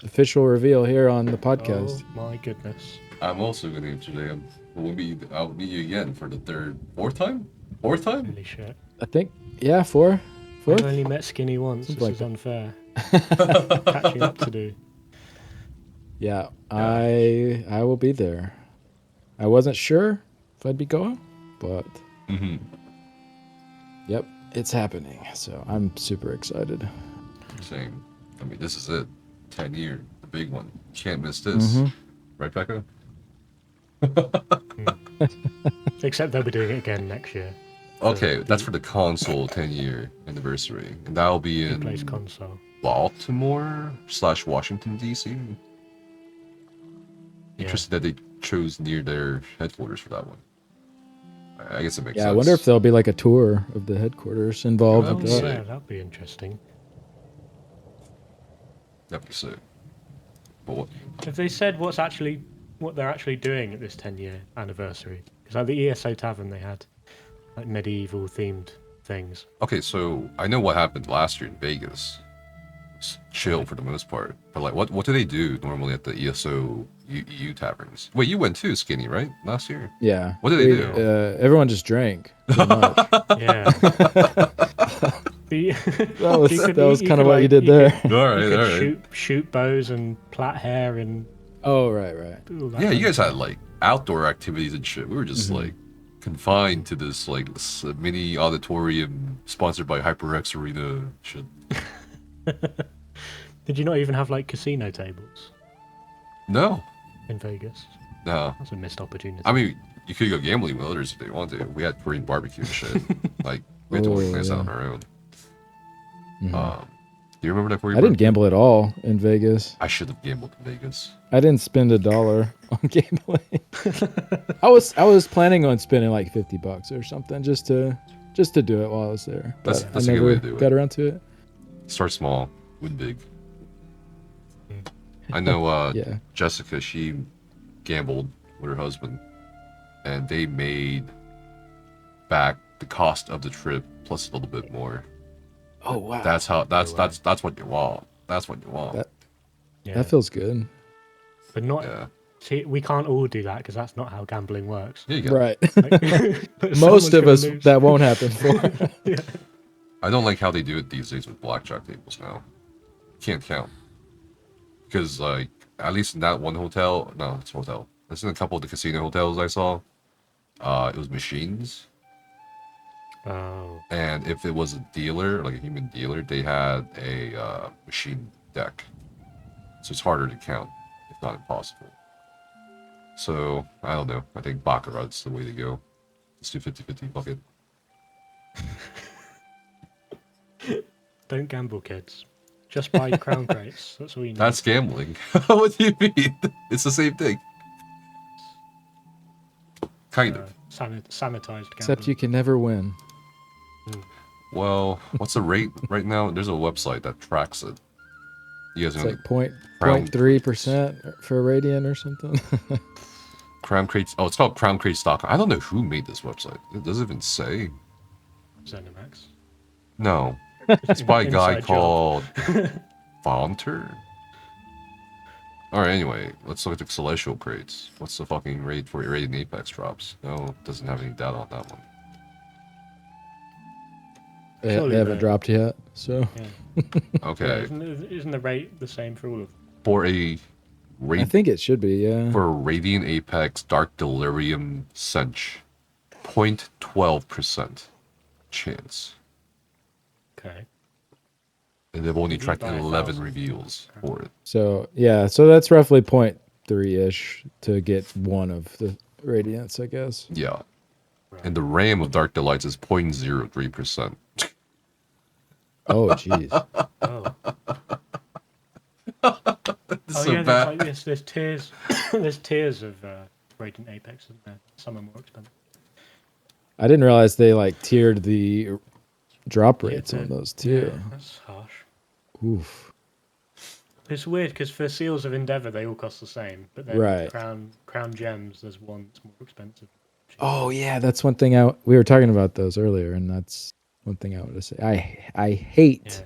Official reveal here on the podcast. Oh my goodness. I'm also going to Amsterdam. I'll meet you again for the fourth time? Fourth time? Holy shit. I think, yeah, fourth. I've only met Skinny once. This Something is like unfair. Catching up to do. Yeah, I will be there. I wasn't sure if I'd be going, but yep, it's happening. So I'm super excited. Same. I mean, this is it. 10 year, the big one. Can't miss this. Right, Becca? Except they'll be doing it again next year. Okay, that's for the console 10-year anniversary. And that'll be Who plays in console? Baltimore/Washington, D.C. Yeah. Interesting that they chose near their headquarters for that one. I guess it makes Yeah, sense. I wonder if there'll be like a tour of the headquarters involved Oh with That'd that. be yeah, sick. that'd be interesting. That'd be sick. But what? Have they said what they're actually doing at this 10-year anniversary? Because at the ESO Tavern they had like medieval themed things. Okay, so I know what happened last year in Vegas. It's chill for the most part. But like, what do they do normally at the ESO EU taverns? Wait, you went too, Skinny, right? Last year? Yeah. What did they do? Everyone just drank. Pretty much. Yeah. That was kind of what you did there. All You could right. shoot bows and plait hair and Oh, right. all that Yeah, kind you of guys had like outdoor activities and shit. We were just like confined to this like this mini auditorium sponsored by HyperX Arena shit. Did you not even have like casino tables No, in Vegas? no. That's a missed opportunity. I mean, you could go gambling with others if they want to. We had Korean barbecue and shit. Like we had to organize that on our own. Do you remember that Korean? I didn't gamble at all in Vegas. I should have gambled in Vegas. I didn't spend $1 on gambling. I was planning on spending like $50 or something just to do it while I was there. That's I a never good way to do it. got around to it. Start small, win big. I know Yeah. Jessica, she gambled with her husband, and they made back the cost of the trip plus a little bit more. Oh wow. That's what you want. That's what you want. That feels good. But not. Yeah. See, we can't all do that because that's not how gambling works. Yeah, you got it. Right. But Most someone's of gonna us lose. that won't happen for. Yeah. I don't like how they do it these days with blackjack tables now. Can't count. Because, like, at least in that one hotel, no, it's a hotel. It's in a couple of the casino hotels I saw. It was machines. Oh. And if it was a dealer, like a human dealer, they had a machine deck. So it's harder to count, if not impossible. So, I don't know. I think Baccarat's the way to go. Let's do 50-50 bucket. Don't gamble, kids. Just buy crown crates. That's all you need. That's gambling. What do you mean? It's the same thing. Kind of. Sanitized gambling. Except you can never win. Well, what's the rate right now? There's a website that tracks it. You guys It's know like point Crown- 0.3% for Radiant or something. Crown Crates. Oh, it's called crowncrates.com. I don't know who made this website. It doesn't even say. Zenimax. No. It's by a guy Inside job. called Fonter. Alright, anyway, let's look at the Celestial Crates. What's the fucking rate for Radiant Apex drops? No, it doesn't have any data on that one. They Surely haven't they- dropped yet, so Yeah. Okay. Isn't the rate the same for all of them? For a I think it should be, yeah. for a Radiant Apex Dark Delirium Cinch, 0.12% chance. Okay. And they've only If you tracked buy 11 1,000. reveals for it. So yeah, so that's roughly 0.3-ish to get one of the Radiants, I guess. Yeah. And the RAM of Dark Delights is 0.03%. Oh jeez. Oh. It's Oh so yeah, bad. there's tiers. There's tiers of Radiant Apex, isn't there? Some are more expensive. I didn't realize they like tiered the drop rates Yeah, on those too. Yeah, that's harsh. Oof. It's weird because for Seals of Endeavour they all cost the same, but then Right. Crown Gems there's one that's more expensive. Oh yeah, that's one thing we were talking about those earlier, and that's one thing I wanted to say. I hate Yeah.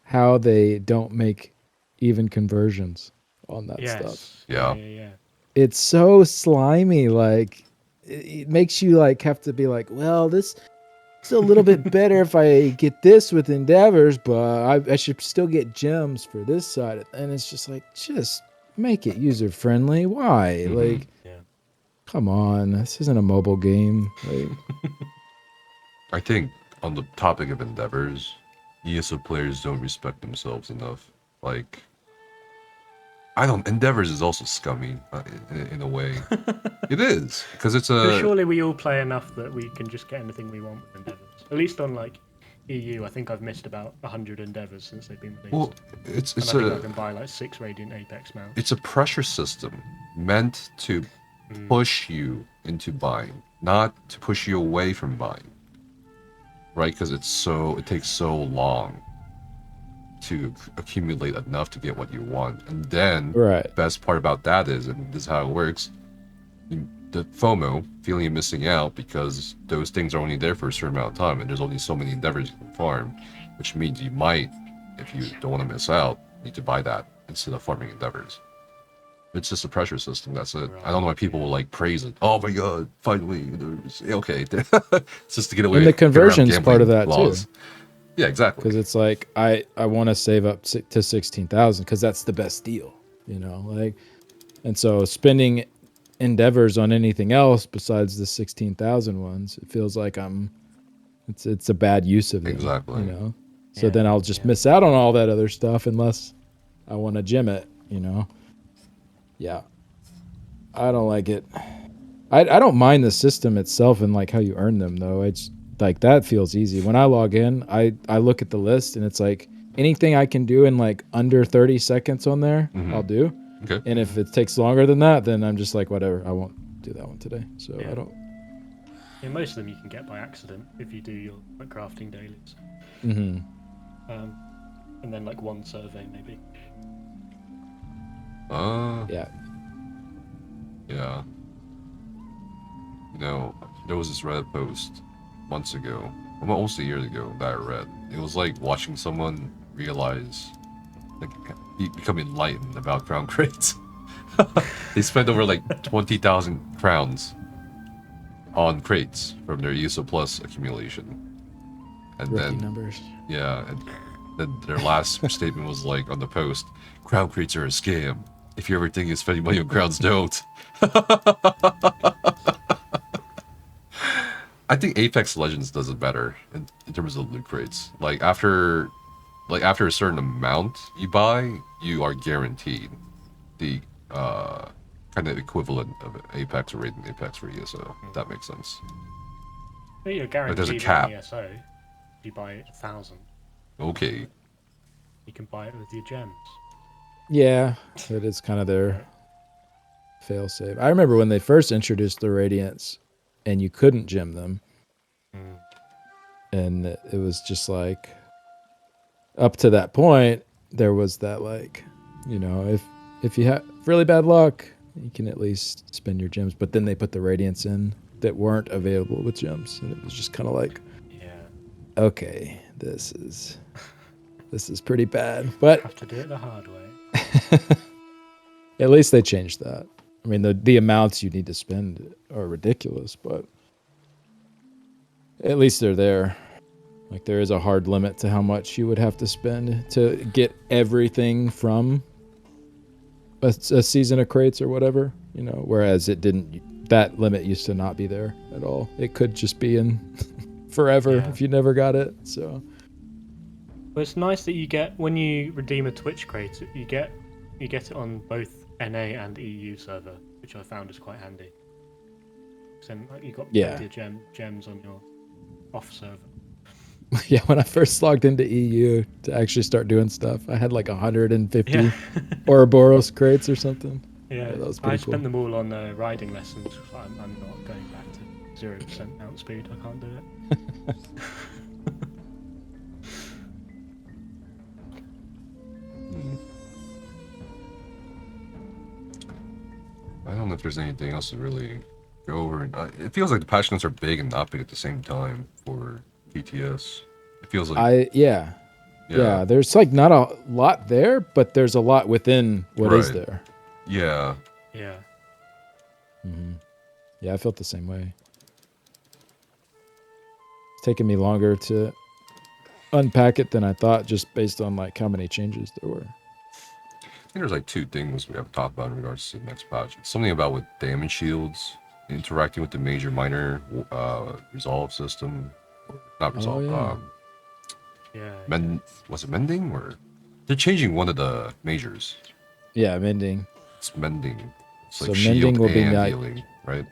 how they don't make even conversions on that stuff. Yes. Yeah. Yeah. It's so slimy. Like it makes you like have to be like, well, this is a little bit better if I get this with Endeavors, but I should still get gems for this side. And it's just like, just make it user friendly. Why? Like, Yeah. come on, this isn't a mobile game. Like, I think on the topic of Endeavors, ESO players don't respect themselves enough. Like, Endeavors is also scummy in a way. It is, because it's But a... surely we all play enough that we can just get anything we want with Endeavours. At least on like EU, I think I've missed about 100 Endeavours since they've been released. Well, it's and I think I a... can buy like 6 Radiant Apex now. It's a pressure system meant to push you into buying, not to push you away from buying. Right? Because it takes so long to accumulate enough to get what you want. And then right. best part about that is, and this is how it works, the FOMO, feeling you're missing out because those things are only there for a certain amount of time and there's only so many Endeavors you can farm, which means you might, if you don't want to miss out, need to buy that instead of farming Endeavors. It's just a pressure system, that's it. I don't know why people will like praise it. Oh my god, finally, okay. It's just to get away. And the get around conversion's part of gambling that laws. too. Yeah, exactly. Because it's like I want to save up to 16,000 because that's the best deal, you know. Like, and so spending Endeavors on anything else besides the 16,000 ones, it feels like it's a bad use of them. Exactly. You know. So Yeah, then I'll just miss out on all that other stuff unless I want to gem it, you know. Yeah. I don't like it. I don't mind the system itself and like how you earn them though. It's like that feels easy. When I log in, I look at the list and it's like anything I can do in like under 30 seconds on there, I'll do. Okay. And if it takes longer than that, then I'm just like, whatever, I won't do that one today. So Yeah. I don't. Yeah, most of them you can get by accident if you do your like, crafting dailies. Mm-hmm. And then like one survey maybe. Yeah. Yeah. You know, there was this Reddit post months ago, almost a year ago, that I read. It was like watching someone realize, like, become enlightened about crown crates. They spent over like 20,000 crowns on crates from their ESO Plus accumulation. And Rookie then, numbers. yeah, and then their last statement was like on the post, crown crates are a scam. If you ever think you're spending money on crowns, don't. I think Apex Legends does it better in terms of loot crates. Like after a certain amount you buy, you are guaranteed the kind of equivalent of Apex or rating Apex for ESO. If that makes sense. But you're guaranteed there's a cap. in ESO. If you buy 1,000, Okay. you can buy it with your gems. Yeah, it is kind of their fail-safe. I remember when they first introduced the Radiants and you couldn't gem them. And it was just like, up to that point, there was that like, you know, if you have really bad luck, you can at least spend your gems. But then they put the Radiants in that weren't available with gems. And it was just kind of like, Yeah. okay, this is pretty bad. But Have to do it the hard way. at least they changed that. I mean, the amounts you need to spend are ridiculous, but at least they're there. Like, there is a hard limit to how much you would have to spend to get everything from a season of crates or whatever, you know, whereas that limit used to not be there at all. It could just be in forever if you never got it, so. Well, it's nice that you get, when you redeem a Twitch crate, you get it on both NA and EU server, which I found is quite handy. So you got plenty of gems on your off server. Yeah, when I first logged into EU to actually start doing stuff, I had like 150 Ouroboros crates or something. Yeah, that was I pretty spent cool. them all on riding lessons. I'm not going back to 0% mount speed. I can't do it. I don't know if there's anything else to really go over. It feels like the patch notes are big and not big at the same time for PTS. It feels like Yeah, there's like not a lot there, but there's a lot within what is there. Yeah. Yeah. Mm-hmm. Yeah, I felt the same way. It's taken me longer to unpack it than I thought, just based on like how many changes there were. I think there's like two things we have to talk about in regards to the next patch. Something about with damage shields interacting with the major minor resolve system. Not resolve. Was it mending or they're changing one of the majors? Yeah, mending. It's mending. It's So like mending shield will be and healing, right?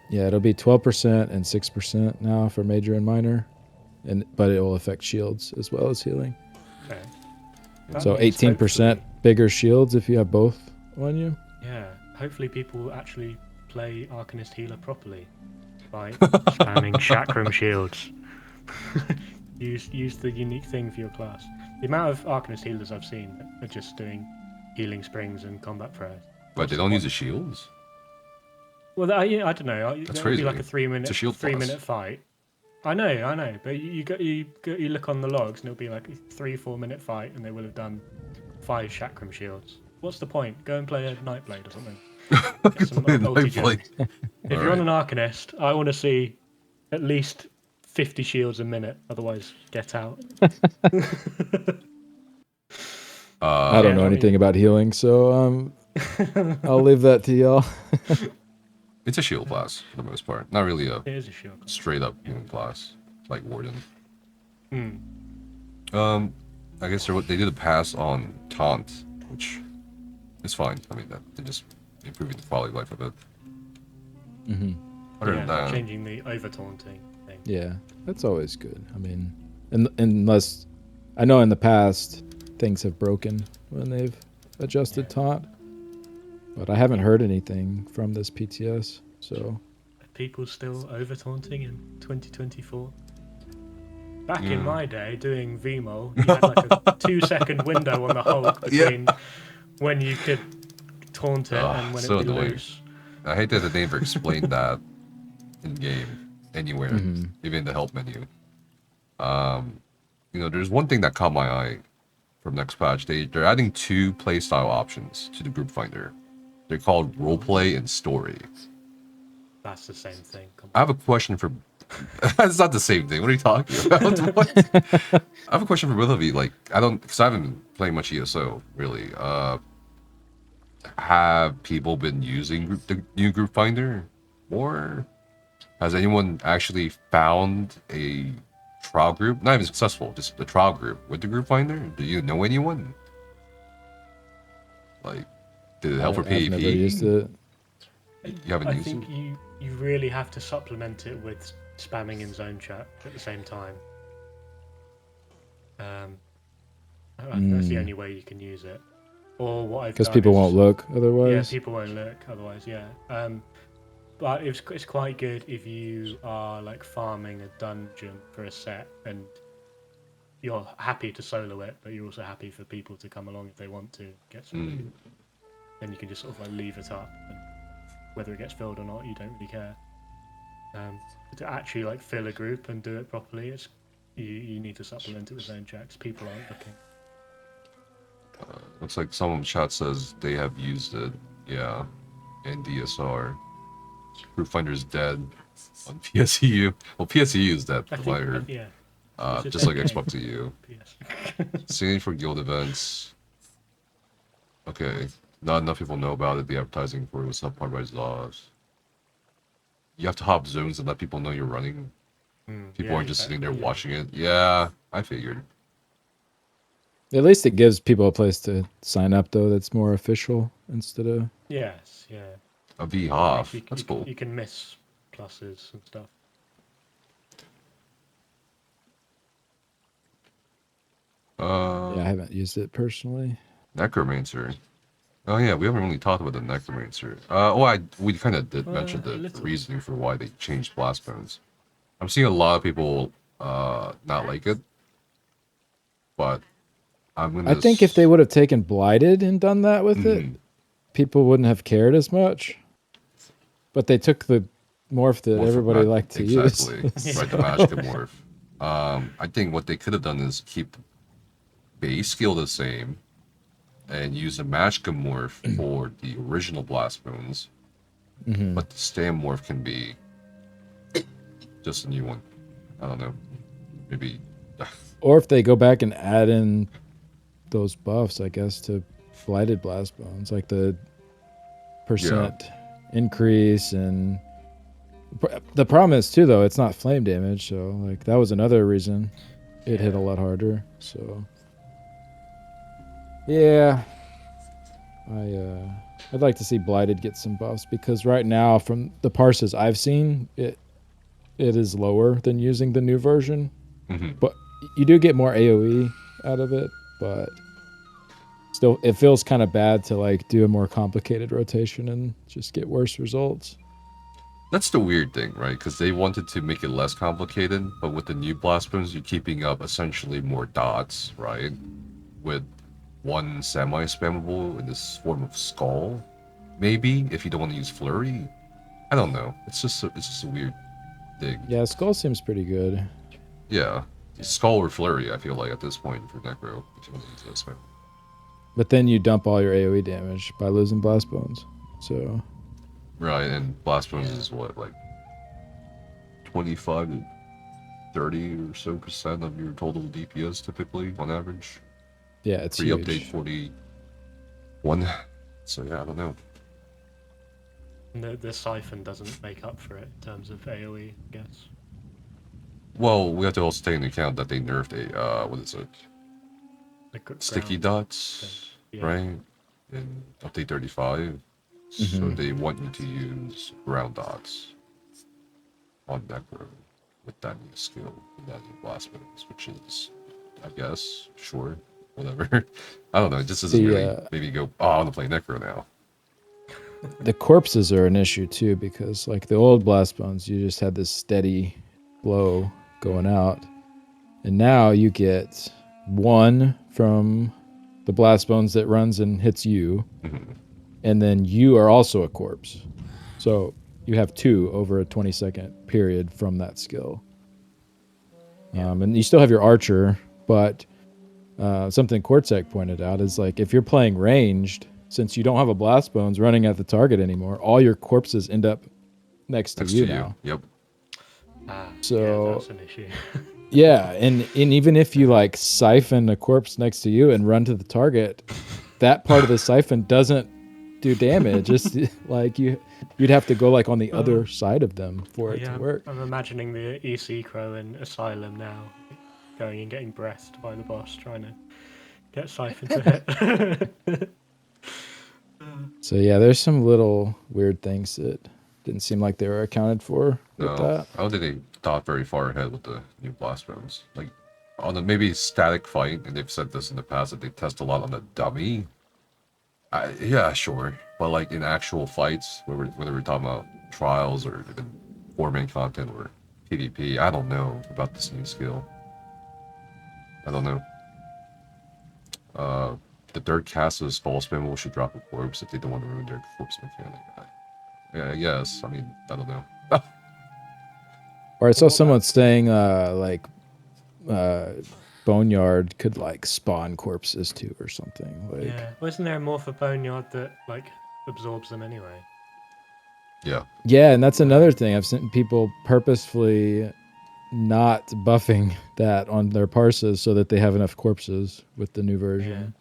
Yeah, it'll be 12% and 6% now for major and minor, but it will affect shields as well as healing. Okay. So 18% bigger shields if you have both on you. Yeah, hopefully people will actually play Arcanist Healer properly by spamming Chakram shields. use the unique thing for your class. The amount of Arcanist Healers I've seen are just doing healing springs and combat prayers. But they don't use the shields? Well, I don't know. That's It'll crazy. be like a 3 minute, It's a shield class. fight. I know. But you look on the logs and it'll be like a 3-4 minute fight, and they will have done 5 Chakram shields. What's the point? Go and play a Nightblade or something. Get some multi-gem. If you're on an Arcanist, I want to see at least 50 shields a minute. Otherwise, get out. I don't know anything about healing, so I'll leave that to y'all. It's a shield class for the most part. Not really It is a shield class. straight up healing class like Warden. Hmm. I guess they did a pass on Taunt, which is fine. I mean, they're just improving the quality of life of it. Mm-hmm. Other than that, changing the over taunting thing. Yeah, that's always good. I mean, unless I know in the past things have broken when they've adjusted taunt, but I haven't heard anything from this PTS. So, Are people still over taunting in 2024? Back in my day, doing VMO, you had like a 2-second window on the Hulk between when you could taunt it and when so it'd be annoying. loose. I hate that they never explained that in game anywhere, even in the help menu. There's one thing that caught my eye from next patch. They're adding 2 playstyle options to the group finder. They're called roleplay and story. That's the same thing. I have a question for. It's not the same thing. What are you talking about? What? I have a question for both of you. Like, because I haven't been playing much ESO really. Have people been using the new group finder, or has anyone actually found a trial group? Not even successful, just the trial group with the group finder. Do you know anyone? Like, did it help for PvP? I've never used it. You haven't I used think it? you really have to supplement it with spamming in zone chat at the same time. That's the only way you can use it. Or what I've done Because people won't look otherwise. Yeah, people won't look otherwise. Yeah. But it's quite good if you are like farming a dungeon for a set and you're happy to solo it, but you're also happy for people to come along if they want to get some loot. Then you can just sort of like leave it up, and whether it gets filled or not, you don't really care. To actually like fill a group and do it properly, you need to supplement it with zone checks. People aren't looking. Looks like someone in chat says they have used it. Yeah, in DSR. Group finder's dead on PSEU. Well, PSEU is dead, from what I heard. Yeah. Just like Xbox EU. PS. Singing for guild events. Okay. Not enough people know about it. The advertising for it was subpar by laws. You have to hop zones and let people know you're running. People aren't just sitting there watching it. Yeah, I figured. At least it gives people a place to sign up, though, that's more official instead of... Yes, yeah. A VHOF. That's cool. You can miss pluses and stuff. Yeah, I haven't used it personally. Necromancer. Oh yeah, we haven't really talked about the Necromancer. We kind of did mention the reasoning for why they changed blast bones. I'm seeing a lot of people not like it, but I think if they would have taken Blighted and done that with it, people wouldn't have cared as much. But they took the morph that everybody liked to use. Right, the magic morph. I think what they could have done is keep base skill the same and use a Magicka morph for the original blast bones, but the stam morph can be just a new one. I don't know, maybe. Or if they go back and add in those buffs, I guess, to Blighted blast bones, like the percent increase, and the problem is too, though, it's not flame damage, so like that was another reason it hit a lot harder. So. Yeah, I'd like to see Blighted get some buffs, because right now, from the parses I've seen, it is lower than using the new version. But you do get more AoE out of it, but still, it feels kind of bad to like do a more complicated rotation and just get worse results. That's the weird thing, right? Because they wanted to make it less complicated, but with the new blast bones, you're keeping up essentially more dots, right? With one semi-spammable in this form of skull, maybe, if you don't want to use flurry. I don't know. It's just a weird thing. Yeah, skull seems pretty good. Yeah, skull or flurry, I feel like at this point for necro, if you want to use this. But then you dump all your AoE damage by losing blast bones. So. Right, and blast bones is what, like 25 to 30 or so % of your total DPS typically on average. Yeah, it's huge. Pre-update 41. So yeah, I don't know. The siphon doesn't make up for it in terms of AoE, I guess. Well, we have to also take into account that they nerfed what is it? The Sticky dots, thing. Yeah. right? In update 35. So they want you to use ground dots on Necro with that new skill, with that new blast bonus, which is, I guess, sure, whatever. I don't know. It just doesn't really maybe go, oh, I want to play Necro now. The corpses are an issue too, because like the old blast bones, you just had this steady blow going out, and now you get one from the blast bones that runs and hits you, and then you are also a corpse, so you have two over a 20-second period from that skill. And you still have your archer, but something Korczak pointed out is like if you're playing ranged, since you don't have a blast bones running at the target anymore, all your corpses end up next to you now. Yep. So that's an issue. Yeah, and even if you like siphon a corpse next to you and run to the target, that part of the siphon doesn't do damage. It's like you'd have to go like on the other side of them for it to work. I'm imagining the EC Crow in Asylum now, going and getting breathed by the boss, trying to get siphoned to hit. So yeah, there's some little weird things that didn't seem like they were accounted for with that. I don't think they thought very far ahead with the new blast bones. Like on the maybe static fight, and they've said this in the past that they test a lot on the dummy. Yeah, sure, but like in actual fights, whether we're talking about trials or even 4-man content or PvP, I don't know about this new skill. I don't know. The third cast of Fall Spin should drop a corpse if they don't want to ruin their corpse mechanic. Yeah, I guess. I mean, I don't know. Or I saw someone saying Boneyard could like spawn corpses too or something. Like, yeah, wasn't there a morph for Boneyard that like absorbs them anyway? Yeah. Yeah, and that's another thing. I've seen people purposefully not buffing that on their parses so that they have enough corpses with the new version.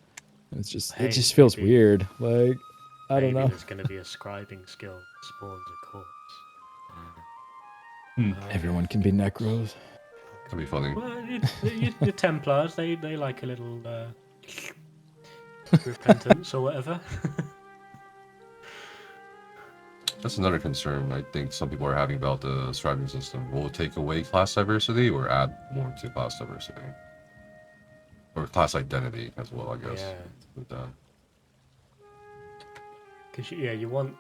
And it's just it just feels weird. Like I don't know. There's going to be a scribing skill that spawns a corpse. Everyone can be necros. That'd be funny. Well, the Templars, they like a little repentance or whatever. That's another concern I think some people are having about the striving system. Will it take away class diversity or add more to class diversity? Or class identity as well, I guess. Yeah. With that. Because you want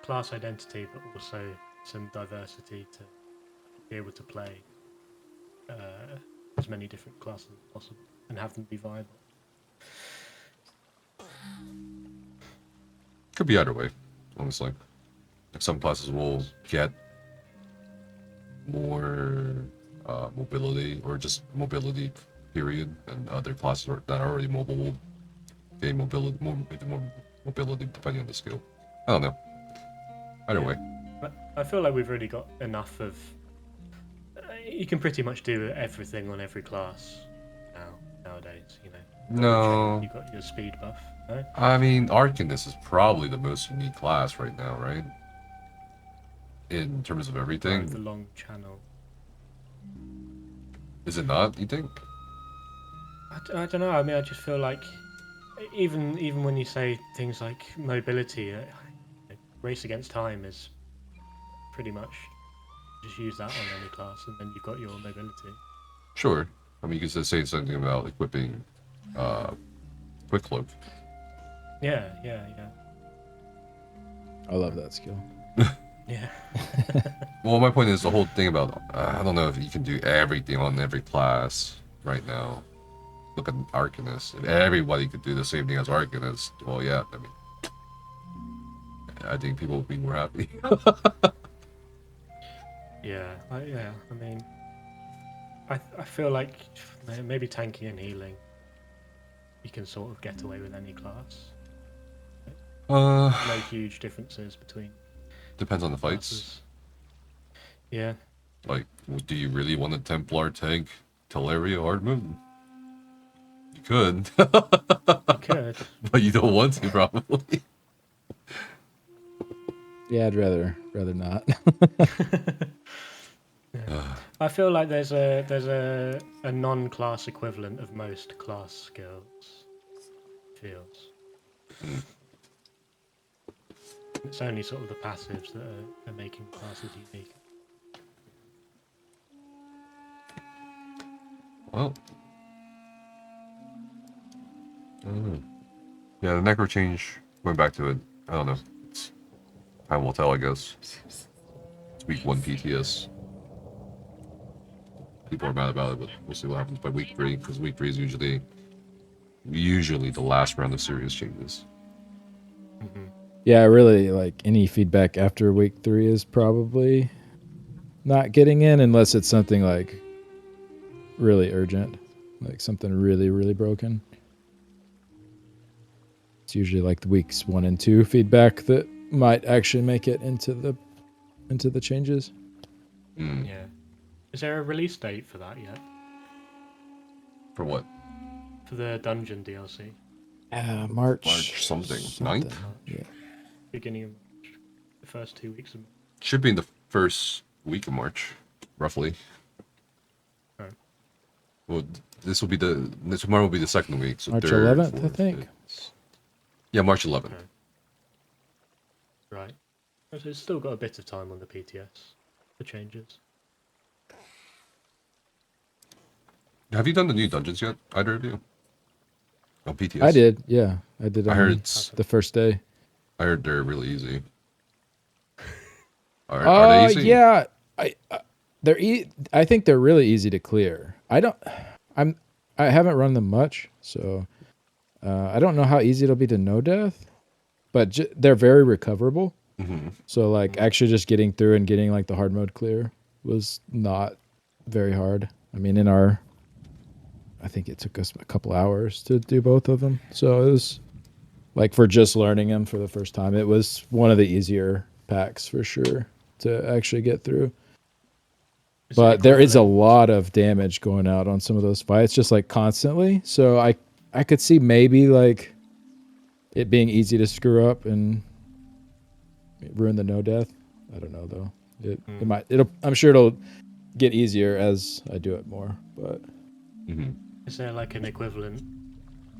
class identity, but also some diversity to be able to play as many different classes as possible and have them be viable. Could be either way, honestly. Like some classes will get more mobility or just mobility period, and other classes that are already mobile will gain mobility, more mobility depending on the skill. I don't know. Either way. But I feel like we've really got enough of. You can pretty much do everything on every class nowadays. You know. No. You got your speed buff. No? I mean, Arcanist is probably the most unique class right now, right? In terms of everything. The long channel. Is it not, you think? I don't know. I mean, I just feel like even when you say things like mobility, race against time is pretty much just use that on any class, and then you've got your mobility. Sure. I mean, you could say something about equipping Quick Cloak. Yeah. I love that skill. Yeah. Well, my point is the whole thing about I don't know if you can do everything on every class right now. Look at Arcanist. If everybody could do the same thing as Arcanist, well, yeah. I mean, I think people would be more happy. Yeah. I mean, I feel like maybe tanking and healing, you can sort of get away with any class. No huge differences between. Depends on the fights. Classes. Yeah. Like, do you really want a Templar tank Teleria hard move? You could. You could. But you don't want to, probably. Yeah, I'd rather not. I feel like there's a non-class equivalent of most class skills. Feels. It's only sort of the passives that are making classes unique. Well. Yeah, the necro change, going back to it, I don't know. Time will tell, I guess. It's week 1 PTS. People are mad about it, but we'll see what happens by week 3, because week 3 is usually the last round of serious changes. Mm-hmm. Yeah, really, like any feedback after week 3 is probably not getting in unless it's something like really urgent, like something really, really broken. It's usually like the weeks 1 and 2 feedback that might actually make it into the changes. Yeah. Is there a release date for that yet? For what? For the dungeon DLC? March something. 9th? Yeah. Beginning of March. The first 2 weeks of March. Should be in the first week of March, roughly. Right. Well, tomorrow will be the second week. So March 3rd, 11th, I 4th, think. 5th. Yeah, March 11th. Okay. Right. So it's still got a bit of time on the PTS for changes. Have you done the new dungeons yet, either of you? Oh, PTS. I did, yeah. I did I heard on it's. the first day. I heard they're really easy. Are they easy? Yeah. I think they're really easy to clear. I haven't run them much, so I don't know how easy it'll be to no death, but they're very recoverable. Mm-hmm. So like actually just getting through and getting like the hard mode clear was not very hard. I mean, I think it took us a couple hours to do both of them. So it was like for just learning them for the first time, it was one of the easier packs for sure to actually get through. But there is a lot of damage going out on some of those fights, just like constantly. So I could see maybe like it being easy to screw up and ruin the no death. I don't know though. It might. I'm sure it'll get easier as I do it more. But is there like an equivalent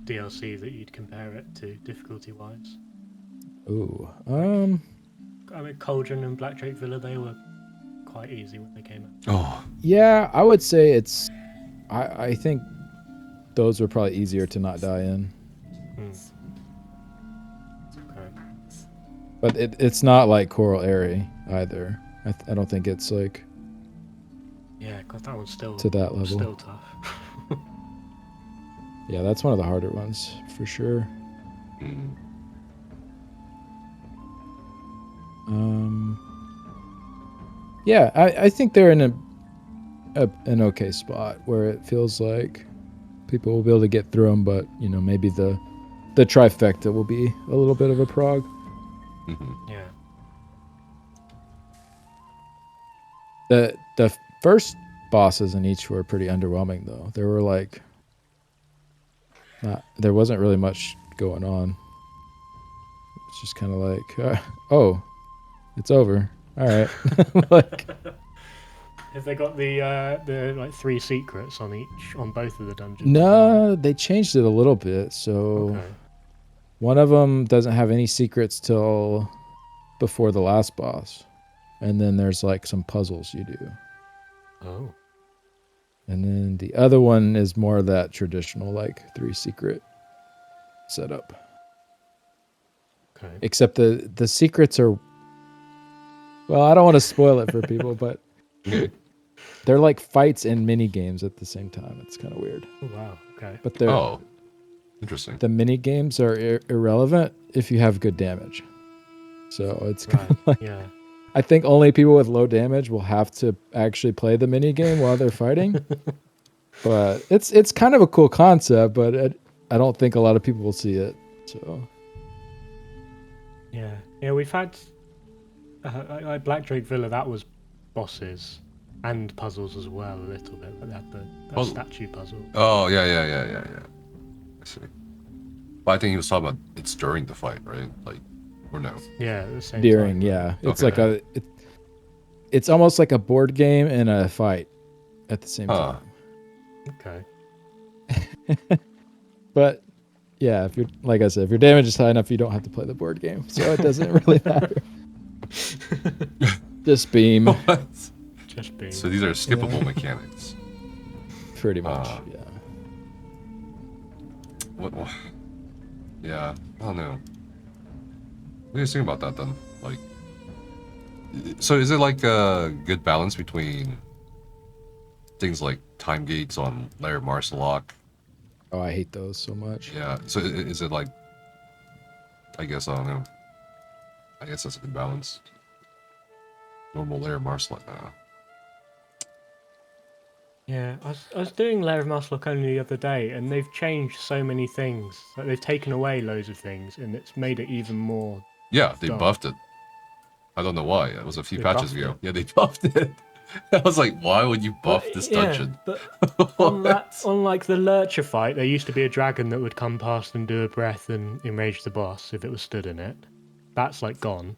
DLC that you'd compare it to difficulty wise? ooh, I mean, Cauldron and Black Drake Villa, they were quite easy when they came out. Oh, yeah, I would say it's. I think those were probably easier to not die in. Okay. But it's not like Coral Airy either. I don't think it's like Yeah, God, that one's still to that level. Still tough. Yeah, that's one of the harder ones for sure. Yeah, I think they're in an okay spot where it feels like people will be able to get through them, but you know maybe the trifecta will be a little bit of a prog. Yeah. The first bosses in each were pretty underwhelming though. There were like there wasn't really much going on. It's just kind of like oh, it's over. All right. Like, have they got the like 3 secrets on both of the dungeons? no, they changed it a little bit. So one of them doesn't have any secrets till before the last boss, and then there's like some puzzles you do. Oh. And then the other one is more of that traditional like 3 secret setup. Okay. Except the secrets are, well, I don't want to spoil it for people, but they're like fights and mini games at the same time. It's kind of weird. Oh, wow. Okay. But interesting. the mini games are irrelevant if you have good damage. So it's kind Right. of like, Yeah. I think only people with low damage will have to actually play the mini game while they're fighting. But it's kind of a cool concept, but I don't think a lot of people will see it. So yeah, we've had like Black Drake Villa. That was bosses and puzzles as well, a little bit. Like they had the statue puzzle. Oh, yeah. I see. But I think he was talking about it's during the fight, right? Like, or no? Yeah, at the same during, time. yeah, it's Okay. like it's almost like a board game and a fight at the same time. Okay. But Yeah, if you're like I said, if your damage is high enough, you don't have to play the board game, so it doesn't really matter. Just beam, What? Just being. So these are skippable mechanics. pretty much. Yeah. What? Yeah, I don't know. What do you think about that then? Like, so is it like a good balance between things like time gates on Lair Marsalok? Oh, I hate those so much. Yeah. So is it like? I guess I don't know. I guess that's a good balance. Normal Lair Marsalok. Yeah, I was doing Lair of Marslock only the other day, and they've changed so many things. Like they've taken away loads of things, and it's made it even more. Yeah, they Dark. buffed it. I don't know why. It was a few They patches buffed ago. it? Yeah, they buffed it. I was like, why would you buff this dungeon? Yeah, but on like the Lurcher fight, there used to be a dragon that would come past and do a breath and enrage the boss if it was stood in it. That's like gone.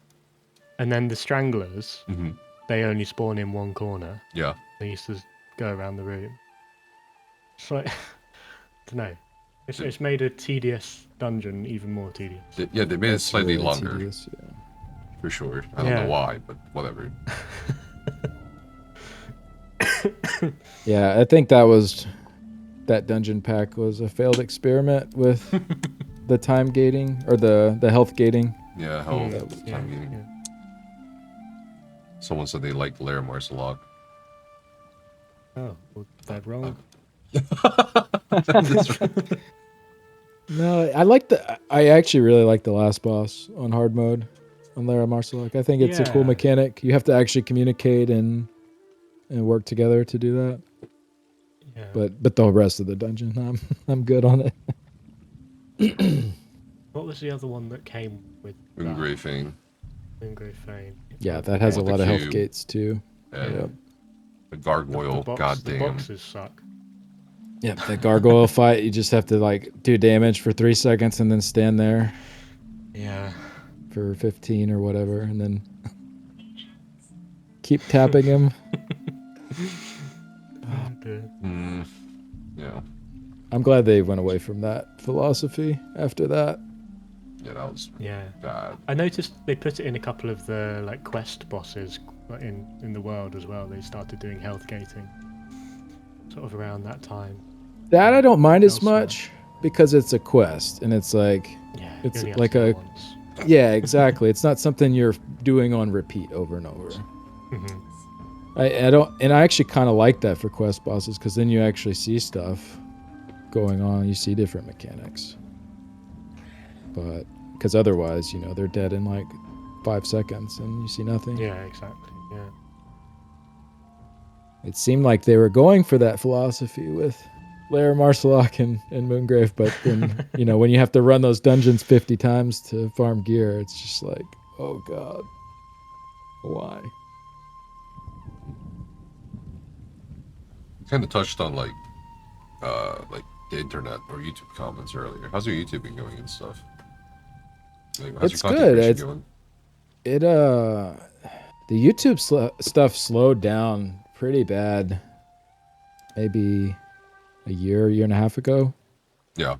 And then the Stranglers, Mm-hmm. they only spawn in one corner. Yeah. They used to go around the room. It's like, I don't know. It's made a tedious dungeon even more tedious. Yeah, they made it That's slightly really longer, tedious, yeah. for sure. I don't Yeah. know why, but whatever. Yeah, I think that dungeon pack was a failed experiment with the time gating or the health gating. Yeah, how Mm, time gating. Someone said they liked Lair Marsalok. Oh, well, they're wrong. No, I actually really like the last boss on hard mode on Lara Marsalok. I think it's a cool Yeah. mechanic. You have to actually communicate and work together to do that. Yeah. But the rest of the dungeon, I'm good on it. What was the other one that came with Moongrave Fane. Moongrave Fane? Yeah, that has a Oh, the lot of health cube. gates too. And Yep. the Gargoyle, The goddamn. boxes suck. Yeah, the gargoyle fight, you just have to like do damage for 3 seconds and then stand there Yeah. for 15 or whatever, and then keep tapping him. Yeah. I'm glad they went away from that philosophy after that. Yeah, that was Yeah. bad. I noticed they put it in a couple of the like quest bosses in the world as well. They started doing health gating sort of around that time. That I don't mind as Elsewhere. much because it's a quest and it's like, Yeah. It's you only have like to do a- it once. yeah, exactly. It's not something you're doing on repeat over and over. Mhm. I don't, and I actually kind of like that for quest bosses because then you actually see stuff going on. You see different mechanics. But because otherwise, you know, they're dead in like 5 seconds and you see nothing. Yeah, exactly. Yeah. It seemed like they were going for that philosophy with Lair Marsalok and Moongrave, but then, you know, when you have to run those dungeons 50 times to farm gear, it's just like, oh god, why? Kind of touched on like the internet or YouTube comments earlier. How's your YouTube been going and stuff? Like, how's It's your content good. creation It's- going? It the YouTube stuff slowed down pretty bad. Maybe a year and a half ago. Yeah.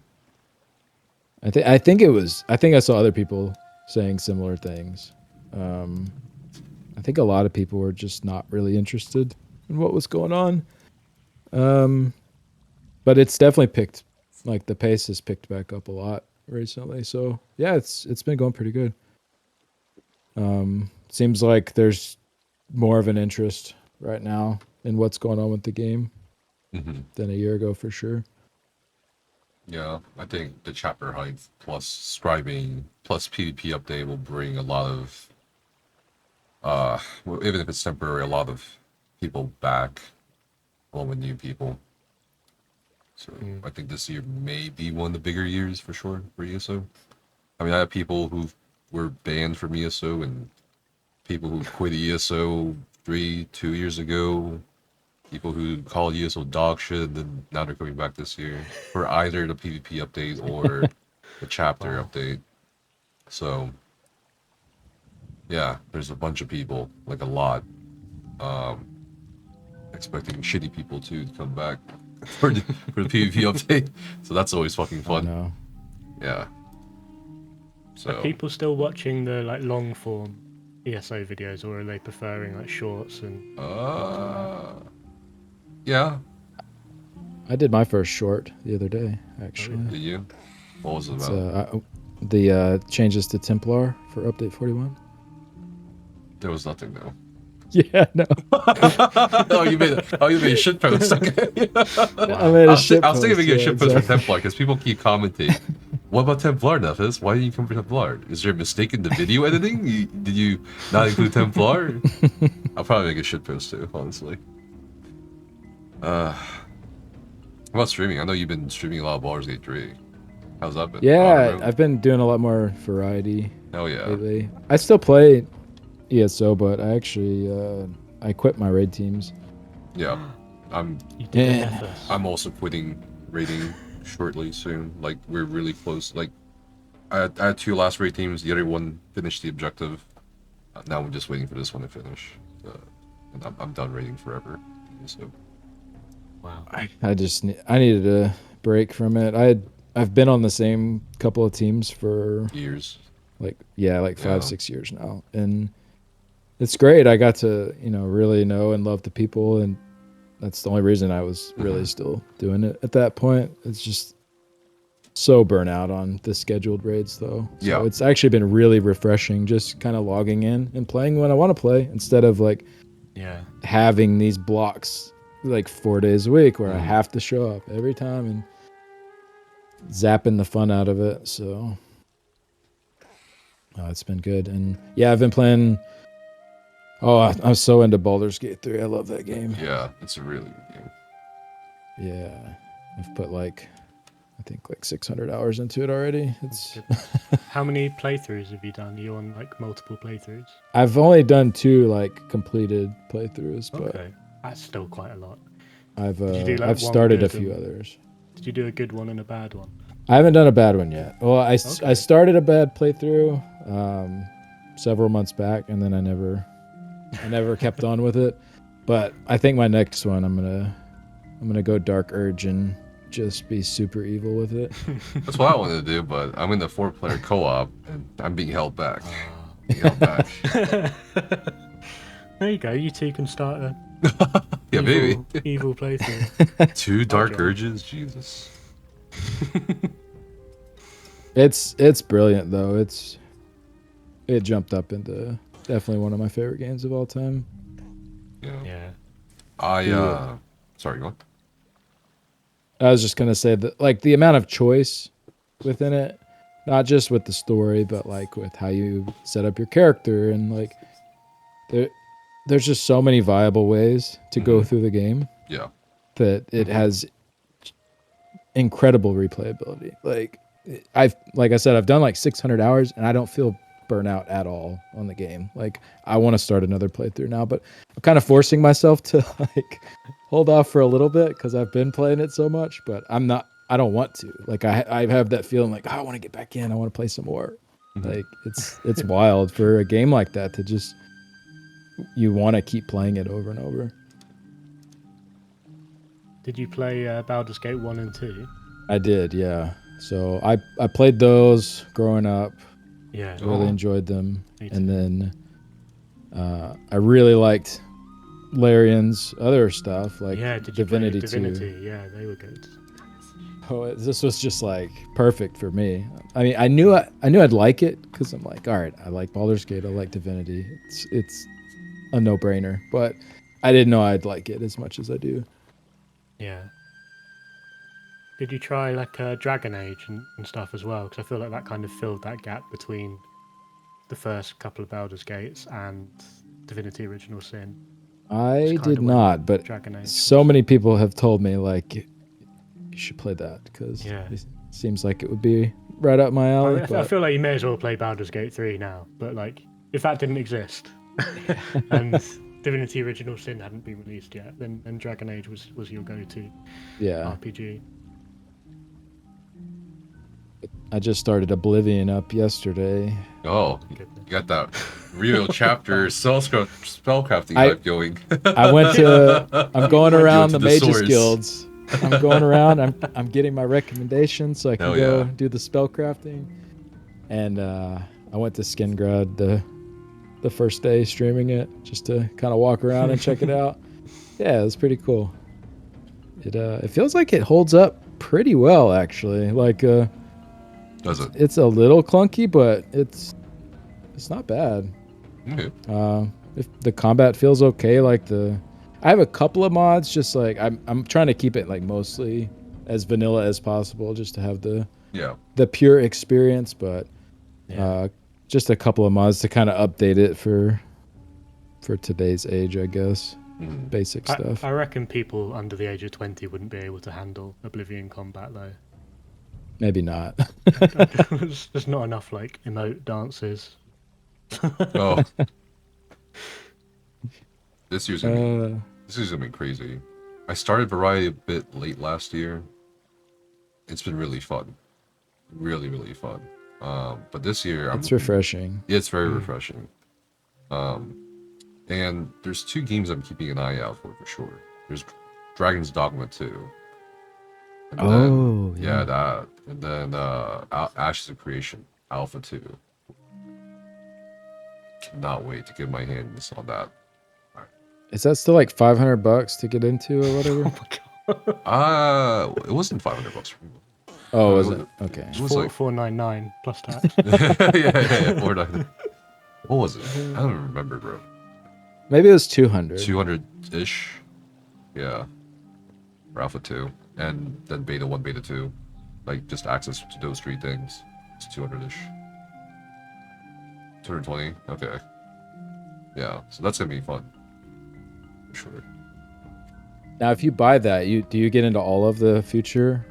I think I saw other people saying similar things. I think a lot of people were just not really interested in what was going on. But it's definitely the pace has picked back up a lot recently. So yeah, it's been going pretty good. Seems like there's more of an interest right now in what's going on with the game Mm-hmm. than a year ago for sure. Yeah, I think the chapter height plus scribing plus PvP update will bring a lot of, well, even if it's temporary, a lot of people back, along with new people. So I think this year may be one of the bigger years for sure for ESO. I mean, I have people who were banned from ESO and people who quit ESO 2 years ago. People who call ESO dog shit, and now they're coming back this year for either the PvP update or the chapter update. So, yeah, there's a bunch of people, like a lot, expecting shitty people to come back for the PvP update. So that's always fucking I fun. know. Yeah. Are So people still watching the like long form ESO videos, or are they preferring like shorts and? yeah. I did my first short the other day, actually. Did you? What was it It's, about? the changes to Templar for update 41. There was nothing though. Yeah, no. You made a shit post. Okay. I made a shit I was thinking of making a post, shit post for exactly. Templar because people keep commenting. What about Templar, Nefis? Why didn't you come for Templar? Is there a mistake in the video editing? Did you not include Templar? I'll probably make a shit post too, honestly. What about streaming? I know you've been streaming a lot of Baldur's Gate 3. How's that been? Yeah, I've been doing a lot more variety Hell yeah. lately. I still play ESO, but I actually I quit my raid teams. Yeah. You did the Nefis. I'm also quitting raiding shortly soon. Like, we're really close. Like, I had 2 last raid teams. The other one finished the objective. Now I'm just waiting for this one to finish. And I'm done raiding forever. So. Wow. I needed a break from it. I've been on the same couple of teams for Years. like 5-6 years now, and it's great. I got to really know and love the people, and that's the only reason I was really still doing it at that point. It's just so burnout on the scheduled raids though. So Yeah. it's actually been really refreshing just kind of logging in and playing when I want to play instead of like having these blocks like 4 days a week where I have to show up every time and zapping the fun out of it. So it's been good. And yeah, I've been playing. I'm so into Baldur's Gate 3. I love that game. Yeah, it's a really good game. Yeah, I've put I think 600 hours into it already. It's How many playthroughs have you done? Are you on like multiple playthroughs? I've only done 2 completed playthroughs, but Okay, that's still quite a lot. I've Did you do, like, I've one started a good few and- others. Did you do a good one and a bad one? I haven't done a bad one yet. Well, I Okay. started a bad playthrough several months back, and then I never kept on with it. But I think my next one, I'm gonna go Dark Urge and just be super evil with it. That's what I wanted to do, but I'm in the 4-player co-op, and I'm being held back. Being held back. There you go. You two can start a Yeah, maybe. evil playthrough. 2 Dark Okay. Urges? Jesus. It's brilliant though. It jumped up into definitely one of my favorite games of all time. Yeah. Yeah. Sorry, go on. I was just gonna say that the amount of choice within it, not just with the story, but with how you set up your character and there's just so many viable ways to go through the game Yeah. that it has incredible replayability. Like I said, I've done 600 hours and I don't feel burnout at all on the game. I want to start another playthrough now, but I'm kind of forcing myself to hold off for a little bit because I've been playing it so much, but I don't want to. I have that feeling I want to get back in. I want to play some more. It's wild for a game like that to just, you want to keep playing it over and over. Did you play Baldur's Gate 1 and 2? I did, yeah. So I played those growing up. Yeah. Really enjoyed them. Me And then I really liked Larian's other stuff, Did you Divinity play 2. Divinity? Yeah, they were good. This was just perfect for me. I mean, I knew I'd like it because I'm all right, I like Baldur's Gate, I like Divinity. It's a no-brainer, but I didn't know I'd like it as much as I do. Yeah. Did you try Dragon Age and stuff as well? Because I feel like that kind of filled that gap between the first couple of Baldur's Gates and Divinity Original Sin. I It's kinda did when not, but Dragon Age so was- many people have told me you should play that because Yeah. it seems like it would be right up my alley. I but feel like you may as well play Baldur's Gate 3 now, but if that didn't exist and Divinity Original Sin hadn't been released yet, then Dragon Age was your go-to yeah, RPG. I just started Oblivion up yesterday. Oh, you Goodness. got that real chapter spellcrafting I- life going. I'm going You went around to the the Mages source. Guilds. I'm going around. I'm getting my recommendations so I can Hell go yeah. do the spell crafting. And I went to Skingrad the first day streaming it just to kind of walk around and check it out. Yeah, it was pretty cool. It feels like it holds up pretty well actually. Like Does it? it's a little clunky, but it's not bad. Okay. If the combat feels okay, like I have a couple of mods, just like I'm trying to keep it like mostly as vanilla as possible, just to have the pure experience. But just a couple of mods to kind of update it for today's age, I guess. Basic stuff. I reckon people under the age of 20 wouldn't be able to handle Oblivion combat though. Maybe not. There's not enough like emote dances. Oh. This year's gonna be crazy. I started Variety a bit late last year. It's been really fun. Really, really fun. But this year It's refreshing. Yeah, it's very refreshing. And there's 2 games I'm keeping an eye out for sure. There's Dragon's Dogma 2. And then, that. And then Ashes of Creation Alpha 2. Cannot wait to get my hands on that. Is that still like $500 to get into or whatever? It wasn't $500 for me. Oh, was it? Okay. It was like $499 plus tax. yeah, $499. What was it? I don't remember, bro. Maybe it was 200. 200-ish. Yeah. For Alpha 2. And then Beta 1, Beta 2. Like, just access to those 3 things. It's 200-ish. 220? Okay. Yeah, so that's gonna be fun. For sure. Now, if you buy that, do you get into all of the future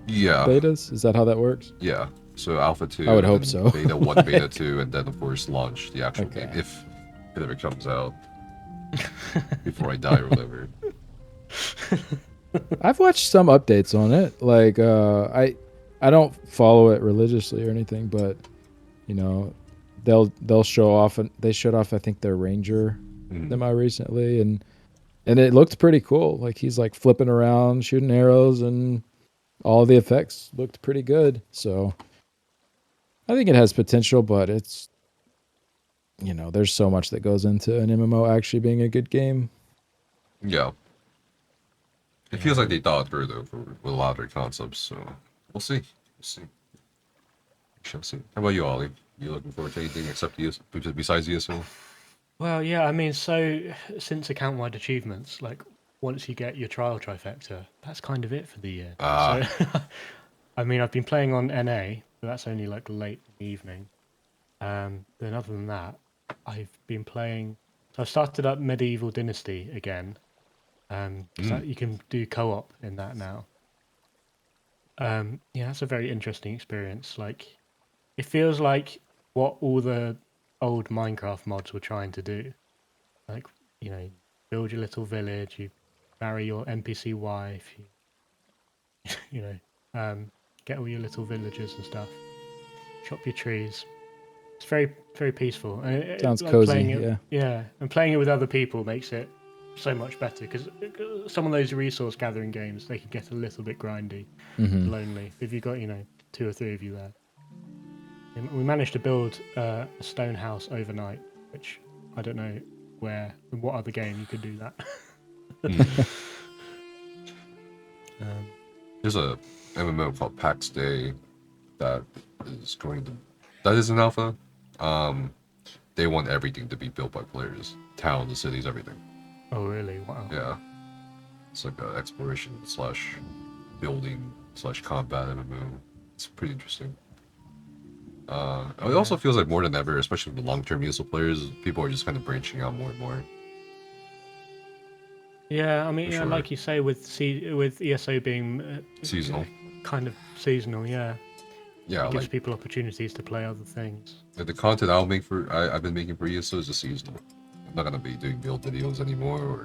betas? Is that how that works? Yeah. So Alpha 2. I would hope so. Beta 1, Beta 2, and then, of course, launch the actual game. If it ever comes out. Before I die or whatever. I've watched some updates on it. Like I don't follow it religiously or anything, but you know, they'll show off, and they showed off I think their Ranger demo recently, and it looked pretty cool. Like he's like flipping around, shooting arrows, and all the effects looked pretty good. So I think it has potential, but it's, you know, there's so much that goes into an MMO actually being a good game. Yeah. It feels like they thought it through, though, with a lot of their concepts, so we'll see. We'll see. We shall see. How about you, Ollie? You looking forward to anything except besides ESO? Well, yeah, I mean, so since account-wide achievements, like, once you get your trial trifecta, that's kind of it for the year. So, I mean, I've been playing on NA, but that's only, like, late in the evening. Then other than that, I've been playing... So I've started up Medieval Dynasty again. You can do co-op in that now. Yeah, that's a very interesting experience. Like, it feels like what all the old Minecraft mods were trying to do. Like, you know, build your little village, you marry your NPC wife, you know, get all your little villagers and stuff, chop your trees. It's very, very peaceful. And sounds cozy, yeah. And playing it with other people makes it so much better, because some of those resource gathering games, they can get a little bit grindy, lonely. If you've got, you know, 2 or 3 of you there. We managed to build a stone house overnight, which I don't know in what other game you could do that. There's a MMO called PAX Day that is an alpha. They want everything to be built by players. Towns, the cities, everything. Oh, really? Wow. Yeah. It's like an exploration / building / combat MMO. It's pretty interesting. It also feels like more than ever, especially with the long-term ESO players, people are just kind of branching out more and more. Yeah, I mean, For sure. like you say, with ESO being Seasonal. kind of seasonal, yeah. Yeah, It gives like people opportunities to play other things. the content I've been making for ESO is just seasonal. I'm not gonna be doing build videos anymore or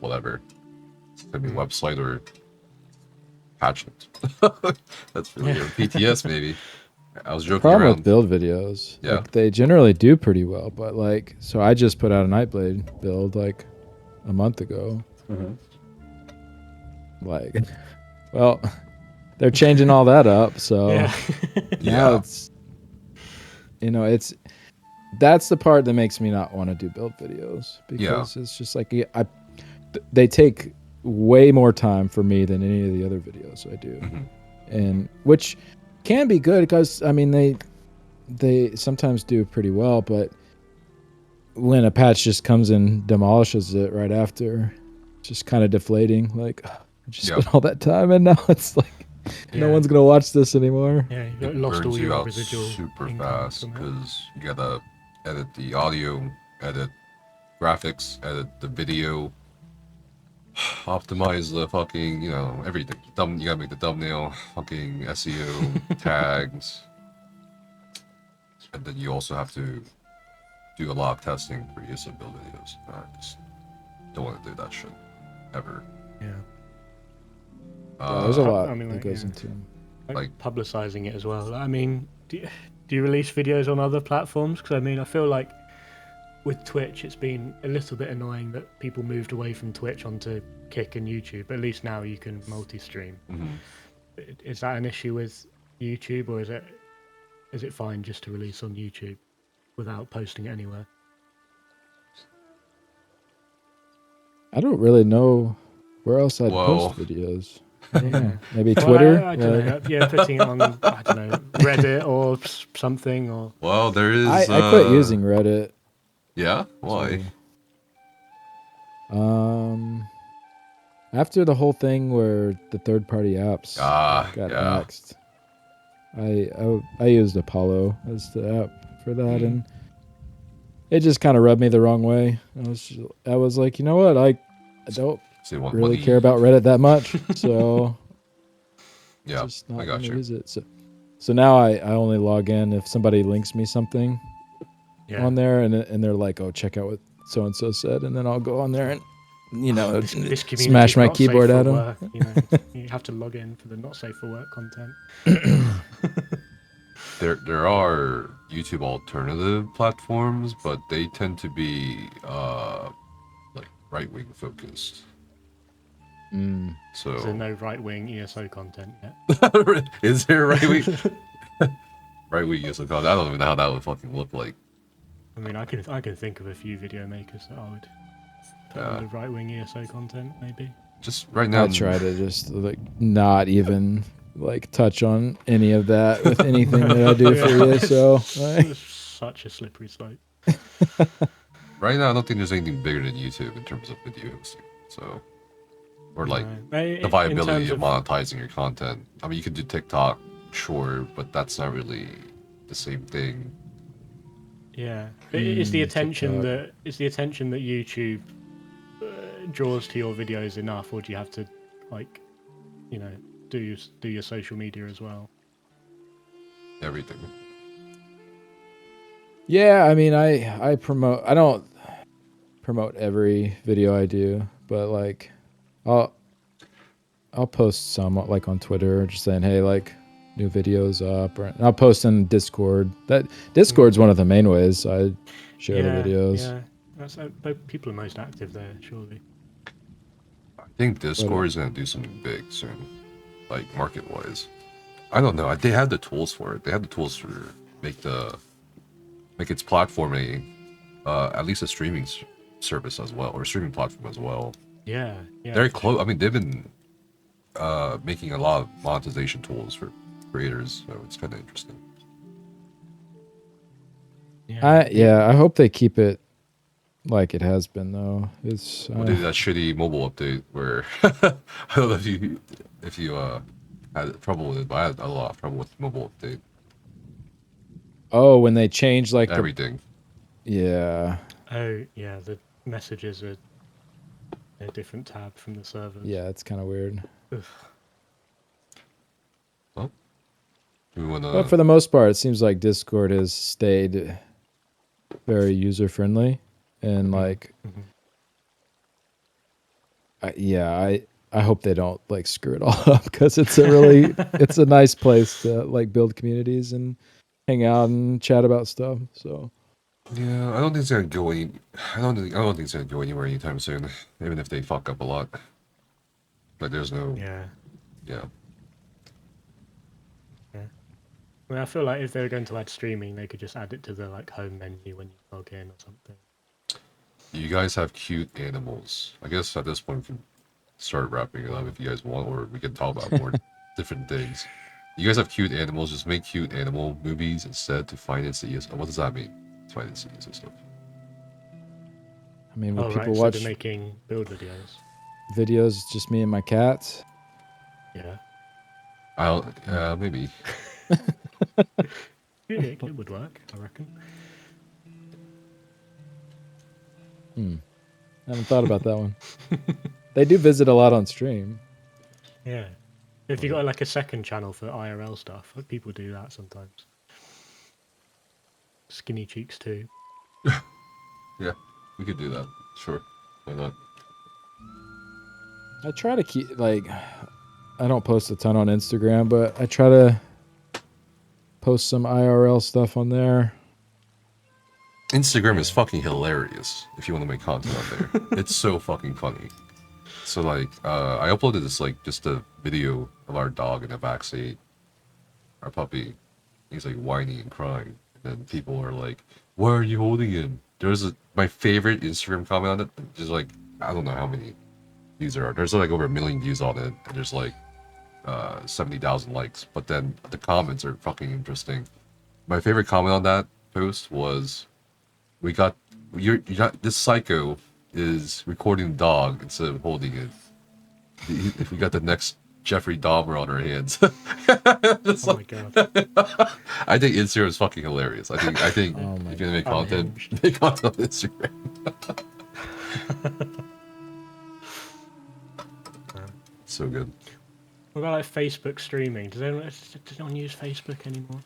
whatever. It's gonna be website or patch it. That's really good. PTS maybe. I was joking Problem around. with build videos, Yeah. like, they generally do pretty well, but like, so I just put out a Nightblade build like a month ago, Like, well, they're changing all that up, so Yeah. now it's, that's the part that makes me not want to do build videos, because it's just like they take way more time for me than any of the other videos I do, and which can be good because I mean they sometimes do pretty well, but when a patch just comes and demolishes it right after, it's just kind of deflating. Like, I just spent all that time and now it's like no one's gonna watch this anymore. Yeah, you It lost burns all you your out residual super income fast from it. because you gotta edit the audio, edit graphics, edit the video, optimize the fucking, everything. You gotta make the thumbnail, fucking SEO, tags, and then you also have to do a lot of testing for ESO build videos. I just don't want to do that shit ever. Yeah. There's a lot I mean, that like, goes into them. Like publicizing it as well. I mean, do you release videos on other platforms? Because I mean, I feel like with Twitch, it's been a little bit annoying that people moved away from Twitch onto Kick and YouTube. At least now you can multi-stream. Is that an issue with YouTube, or is it fine just to release on YouTube without posting it anywhere? I don't really know where else I'd post videos. I don't know. Maybe Twitter? Well, I don't know. Yeah, putting it on, I don't know, Reddit or something. Or Well, there is. I quit using Reddit. Yeah? Why? After the whole thing where the third-party apps got axed, I used Apollo as the app for that, and it just kind of rubbed me the wrong way. I was like, you know what, I don't really care about Reddit that much, so just not gonna use it. So now I only log in if somebody links me something on there, and they're like, oh, check out what so and so said, and then I'll go on there and this smash my keyboard at them. You have to log in for the not safe for work content. There are YouTube alternative platforms, but they tend to be like right-wing focused. So is there no right-wing ESO content yet? Is there right-wing right-wing ESO content? I don't even know how that would fucking look like. I mean, I can think of a few video makers that I would put under right-wing ESO content, maybe. Just right now, I try to just like not even like touch on any of that with anything that I do for ESO. It's such a slippery slope. Right now, I don't think there's anything bigger than YouTube in terms of videos. So, or like the viability of monetizing your content. I mean, you could do TikTok, sure, but that's not really the same thing. Yeah, it's the attention that YouTube draws to your videos enough, or do you have to like, do your social media as well? Everything. Yeah, I mean, I don't promote every video I do, but like, I'll post some like on Twitter, just saying, hey, like, new videos up, or I'll post in Discord. That Discord's one of the main ways I share the videos. Yeah, that's people are most active there, surely. I think Discord is gonna do something big soon, like market-wise. I don't know. They have the tools for it. They have the tools to make its platform at least a streaming service as well, or a streaming platform as well. Yeah. They're close. I mean, they've been making a lot of monetization tools for creators, so it's kind of interesting. I hope they keep it like it has been, though. It's They did that shitty mobile update where I don't know if you had trouble with it, but I had a lot of trouble with the mobile update. Oh, when they changed like everything. Yeah. Oh yeah, the messages are a different tab from the servers. Yeah, it's kind of weird. Well, but for the most part, it seems like Discord has stayed very user friendly, and like, I hope they don't like screw it all up, because it's it's a nice place to like build communities and hang out and chat about stuff. So yeah, I don't think it's gonna go I don't think it's gonna go anywhere anytime soon, even if they fuck up a lot. Like there's no Yeah. yeah. Yeah. I mean, I feel like if they were going to add streaming, they could just add it to the like home menu when you log in or something. You guys have cute animals. I guess at this point we can start wrapping it up if you guys want, or we can talk about more different things. You guys have cute animals. Just make cute animal movies instead to finance the ESO. What does that mean? To finance the ESO stuff. I mean, would Oh, right. people Instead watch of making build videos. videos just me and my cats? Yeah. I'll maybe. It would work, I reckon. I haven't thought about that one. They do visit a lot on stream. Yeah. If you got like a second channel for IRL stuff, like, people do that sometimes. Skinnycheeks too. Yeah, we could do that. Sure, why not? I try to keep, like, I don't post a ton on Instagram, but I try to post some IRL stuff on there. Instagram is fucking hilarious if you want to make content on there. It's so fucking funny. So like, I uploaded this like just a video of our dog in the backseat, our puppy. He's like whining and crying, and then people are like, "Why are you holding him?" There's my favorite Instagram comment on it. There's like I don't know how many views there are. There's like over 1 million views on it, and there's like 70,000 likes. But then the comments are fucking interesting. My favorite comment on that post was, "We got this psycho is recording the dog instead of holding it. If we got the next Jeffrey Dahmer on our hands." Oh my god. I think Instagram is fucking hilarious. I think if you're gonna make content, make content on Instagram. So good. What about like Facebook streaming? Does anyone use Facebook anymore?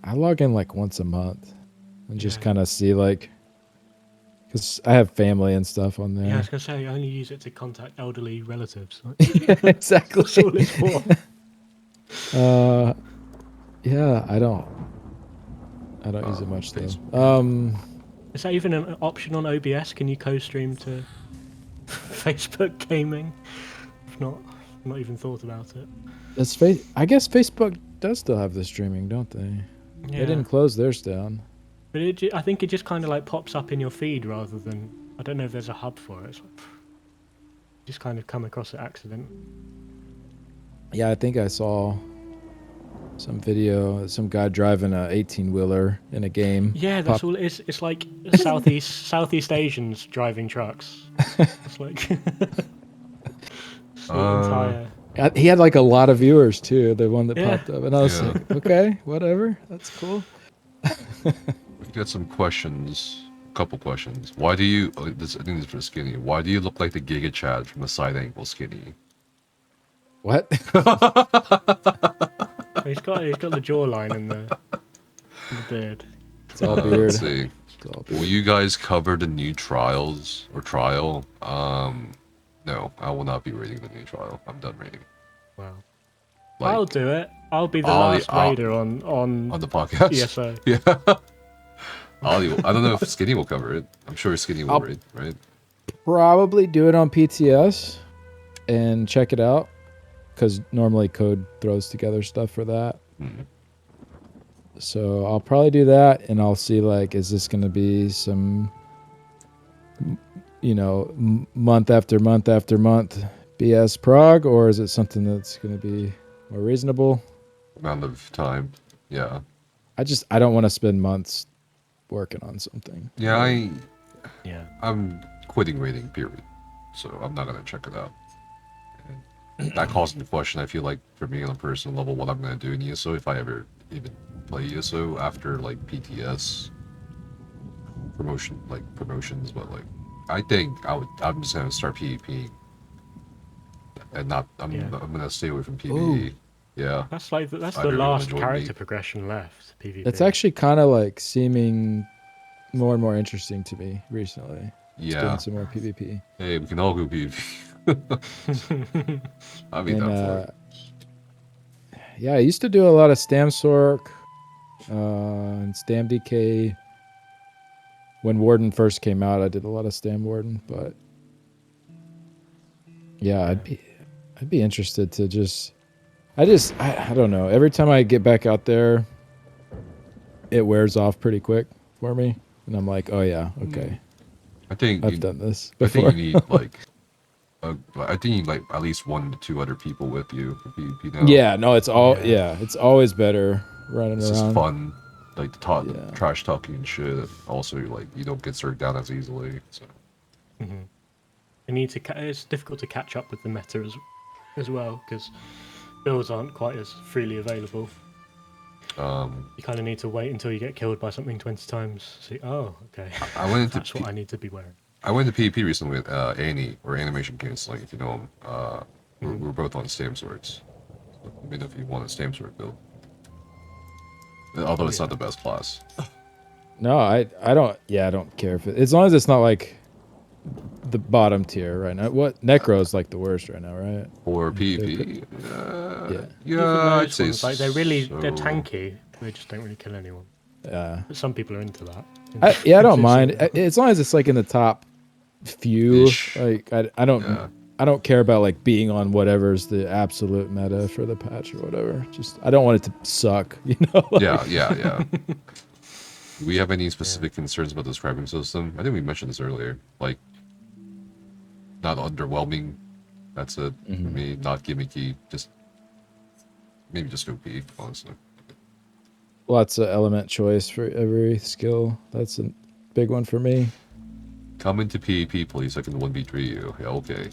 I log in like once a month and just Yeah. kind of see, like, because I have family and stuff on there. Yeah, I was gonna say I only use it to contact elderly relatives. Exactly. That's all it's for. Yeah, I don't use it much though. Is that even an option on OBS? Can you co-stream to Facebook gaming? If not, I've not even thought about it. I guess Facebook does still have the streaming, don't they? Yeah. They didn't close theirs down. But I think it just kind of like pops up in your feed rather than, I don't know if there's a hub for it. It's like, just kind of come across it accident. Yeah, I think I saw some video, some guy driving a 18-wheeler in a game. Yeah, that's all it is. It's like Southeast Asians driving trucks. It's like it's the entire. He had like a lot of viewers too, the one that Yeah. popped up, and I was Yeah. like, okay, whatever, that's cool. We got some questions. A couple questions. Why do you? I think this is for Skinny. Why do you look like the Giga Chad from a side angle, Skinny? What? He's got the jawline and the beard. It's all beard. Let's see. It's all Will beard. you guys cover the new trials or trial? No, I will not be rating the new trial. I'm done rating. Wow. Like, I'll do it. I'll be the I'll- last I'll- raider on on the podcast. ESO. Yeah. I don't know if Skinny will cover it. I'm sure Skinny will I'll- raid, right? Probably do it on PTS and check it out, because normally Code throws together stuff for that. Hmm. So I'll probably do that, and I'll see, like, is this going to be some, month after month after month BS prog, or is it something that's going to be more reasonable? Amount of time. Yeah. I don't want to spend months working on something. Yeah, Yeah. I'm quitting rating, period. So I'm not gonna check it out. And that calls into question, I feel like, for me on a personal level, what I'm gonna do in ESO if I ever even play ESO after like PTS promotions, but like I think I'm just gonna start PvP and not I'm gonna stay away from PvE. Ooh. Yeah. That's I the really last enjoyed character the- progression left. PvP. It's actually kind of like seeming more and more interesting to me recently. Just Yeah. doing some more PvP. Hey, we can all go PvP. I mean, And, that for it. yeah, I used to do a lot of Stam Sork and Stam DK. When Warden first came out, I did a lot of Stam Warden, but Yeah, I'd be interested to just. I don't know. Every time I get back out there, it wears off pretty quick for me, and I'm like, oh yeah, okay, I think I've done this I before. think you need like, I think you need like at least 1 to 2 other people with you for PvP now. Yeah, no, it's it's always better running It's around. just fun, like Yeah. trash talking and shit. Also, like you don't get served down as easily. So. You need to. It's difficult to catch up with the meta as well because builds aren't quite as freely available. You kind of need to wait until you get killed by something 20 times. See, oh, okay. I went into That's what I need to be wearing. I went to PvP recently with Annie, or Animation Canceling, if you know him. We're both on Stam Swords. So, I mean, if you want a Stam Sword build. Although it's not the best class. No, I don't. Yeah, I don't care if as long as it's not like the bottom tier right now. What Necro's like the worst right now, right? For PvP, Yeah. Even I'd those say ones, like they're tanky. They just don't really kill anyone. Yeah. But some people are into that. I don't mind as long as it's like in the top few. Ish. Like I don't care about like being on whatever's the absolute meta for the patch or whatever. Just I don't want it to suck, you know. Yeah. Do we have any specific concerns about the scribing system? I think we mentioned this earlier. Like, not underwhelming. That's it. For me, not gimmicky. Just maybe just OP, honestly. Lots of element choice for every skill. That's a big one for me. Come into PvP, please. I can 1v3 you. Yeah, okay.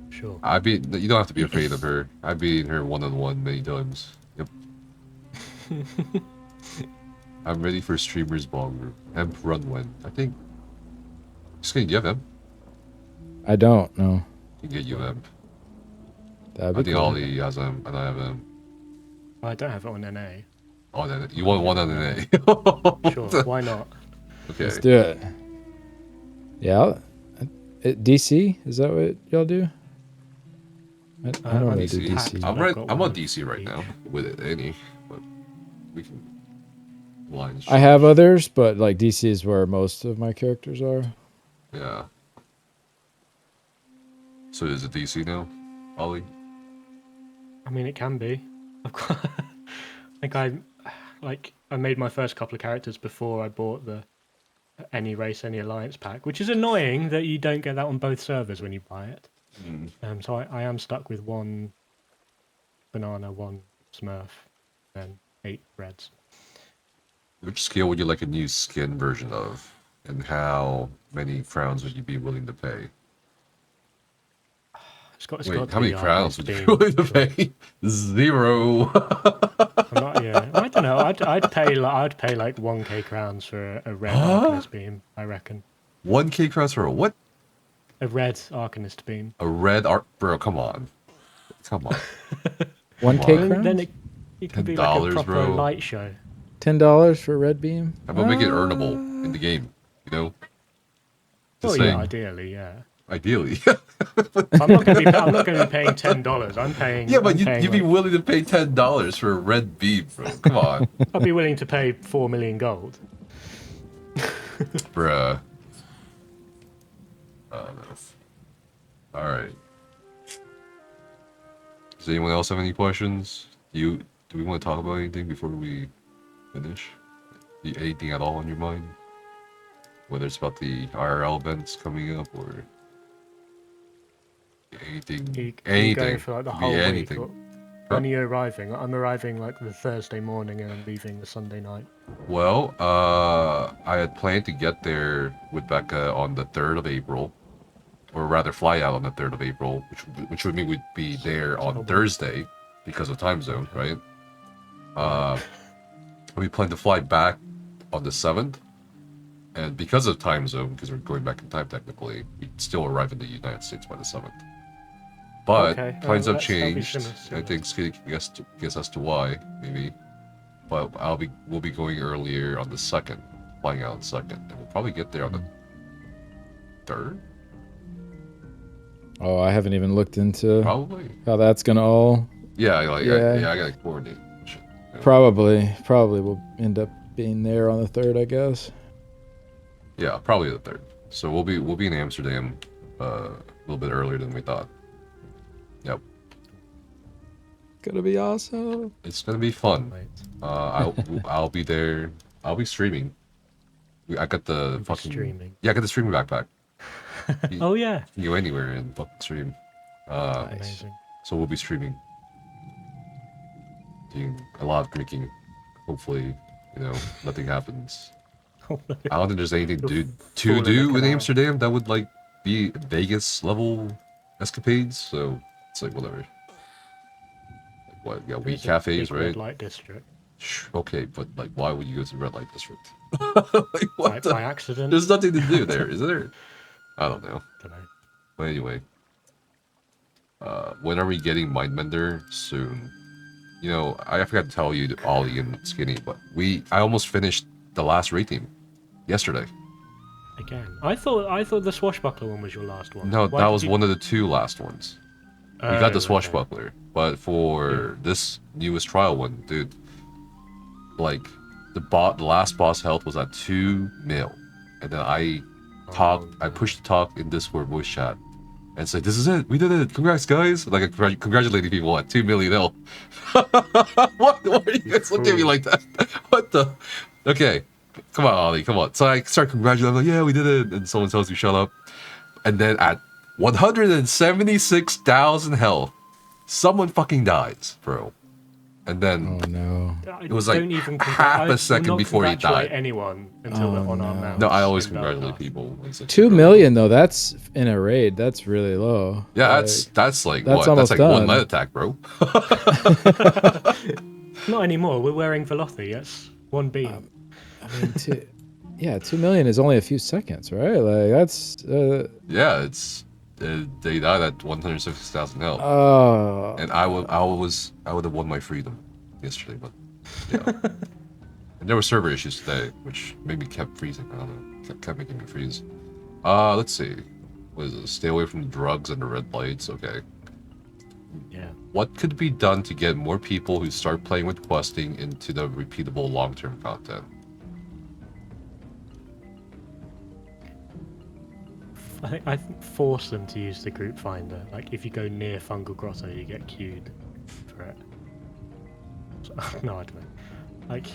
Sure. You don't have to be afraid of her. I've beaten her one-on-one many times. Yep. I'm ready for streamers ballroom. Emp run when? I think. Skinny, do you have Emp? I don't know. I can get you Emp. That'd I be think cool. Ollie has Emp, and I have Emp. I don't have it on NA. Oh, then you want one on an A. Sure, why not? Okay. Let's do it. Yeah. DC? Is that what y'all do? I don't really do DC. DC. I'm on DC right now with it, any, but we can lines. I have others, but like DC is where most of my characters are. Yeah. So is it DC now, Ollie? I mean, it can be. I've got, I made my first couple of characters before I bought the Any Race, Any Alliance pack, which is annoying that you don't get that on both servers when you buy it. So I am stuck with 1 banana, 1 Smurf, and 8 reds. Which skill would you like a new skin version of, and how many crowns would you be willing to pay? Wait, how many crowns would you be willing to pay? 0. I don't know. I'd pay like 1k crowns for a red Arcanist beam. I reckon. 1k crowns for a what? A red Arcanist beam. A red art, bro. Come on. 1K crowns? Then it could be like a proper bro. light show. $10 for red beam? How about make it earnable in the game? You know. Well, yeah, ideally, yeah. Ideally. I'm not going to be paying $10. I'm paying. Yeah, but you'd be willing to pay $10 for a red beam, bro. Come on. I'd be willing to pay 4 million gold. Bruh. Alright. Does anyone else have any questions? Do we want to talk about anything before we finish? Anything at all on your mind? Whether it's about the IRL events coming up or anything. You're going for like the whole anything. week. When are you arriving? I'm arriving like the Thursday morning and I'm leaving the Sunday night. Well, I had planned to get there with Becca on the 3rd of April. Or rather, fly out on the 3rd of April, which would mean we'd be there on Thursday because of time zone, right? We plan to fly back on the 7th. And because of time zone, because we're going back in time technically, we'd still arrive in the United States by the 7th. But plans have changed. I think Skinny can guess as to why, maybe. But we'll be going earlier on the 2nd, flying out on the 2nd, and we'll probably get there on the 3rd. Oh, I haven't even looked into Probably. how that's gonna all. I gotta coordinate. Shit, you know? Probably we'll end up being there on the 3rd, I guess. Yeah, probably the 3rd. So we'll be in Amsterdam a little bit earlier than we thought. Yep. Gonna be awesome. It's gonna be fun. Wait. I'll be there. I'll be streaming. I got the You'll be fucking streaming. Yeah, I got the streaming backpack. Oh yeah. You can go anywhere and fucking stream. Amazing. So we'll be streaming, doing a lot of drinking. Hopefully, nothing happens. I don't think there's anything to fall in the do in canal. Amsterdam that would like be Vegas level escapades. So it's like whatever. Like what? Yeah, weed There's a cafes, big red right? light district. Okay, but like, why would you go to the red light district? Like what? By accident. There's nothing to do there, is there? I don't know. Don't know. But anyway, when are we getting Mindbender? Soon. I forgot to tell you, Ollie and Skinny, but I almost finished the last raid team yesterday. Again, I thought the swashbuckler one was your last one. No, Why that did was you- one of the two last ones. We got Oh, the okay. swashbuckler, but for this newest trial one, dude, like the last boss health was at 2 mil, and then I pushed the talk in Discord voice chat, and said, "This is it, we did it, congrats guys!" Like congratulating people at 2 million health. What are you guys looking at me like that? What the? Okay, come on, Ollie, come on. So I start congratulating, I'm like, "Yeah, we did it," and someone tells me shut up, and then at 176,000 health, someone fucking dies, bro. And then Oh no. I it was like don't even half a I second will not before he congratulate died. anyone until they're on our no. mounts. No, I always in congratulate Belfast. people. It's like 2 million though. That's in a raid. That's really low. Yeah, Like, that's like that's what? That's almost like one done. light attack, bro. Not anymore. We're wearing Velothi. That's one beam. I mean, 2 million is only a few seconds, right? Like that's. Yeah, it's they died at 160,000 health, Oh. and I would have won my freedom yesterday, but yeah. And there were server issues today, which made me kept freezing. I don't know, kept making me freeze. Let's see. What is this? Stay away from the drugs and the red lights. Okay. Yeah. What could be done to get more people who start playing with questing into the repeatable long-term content? I think force them to use the group finder. Like if you go near Fungal Grotto, you get queued for it. So, no, I don't know. Like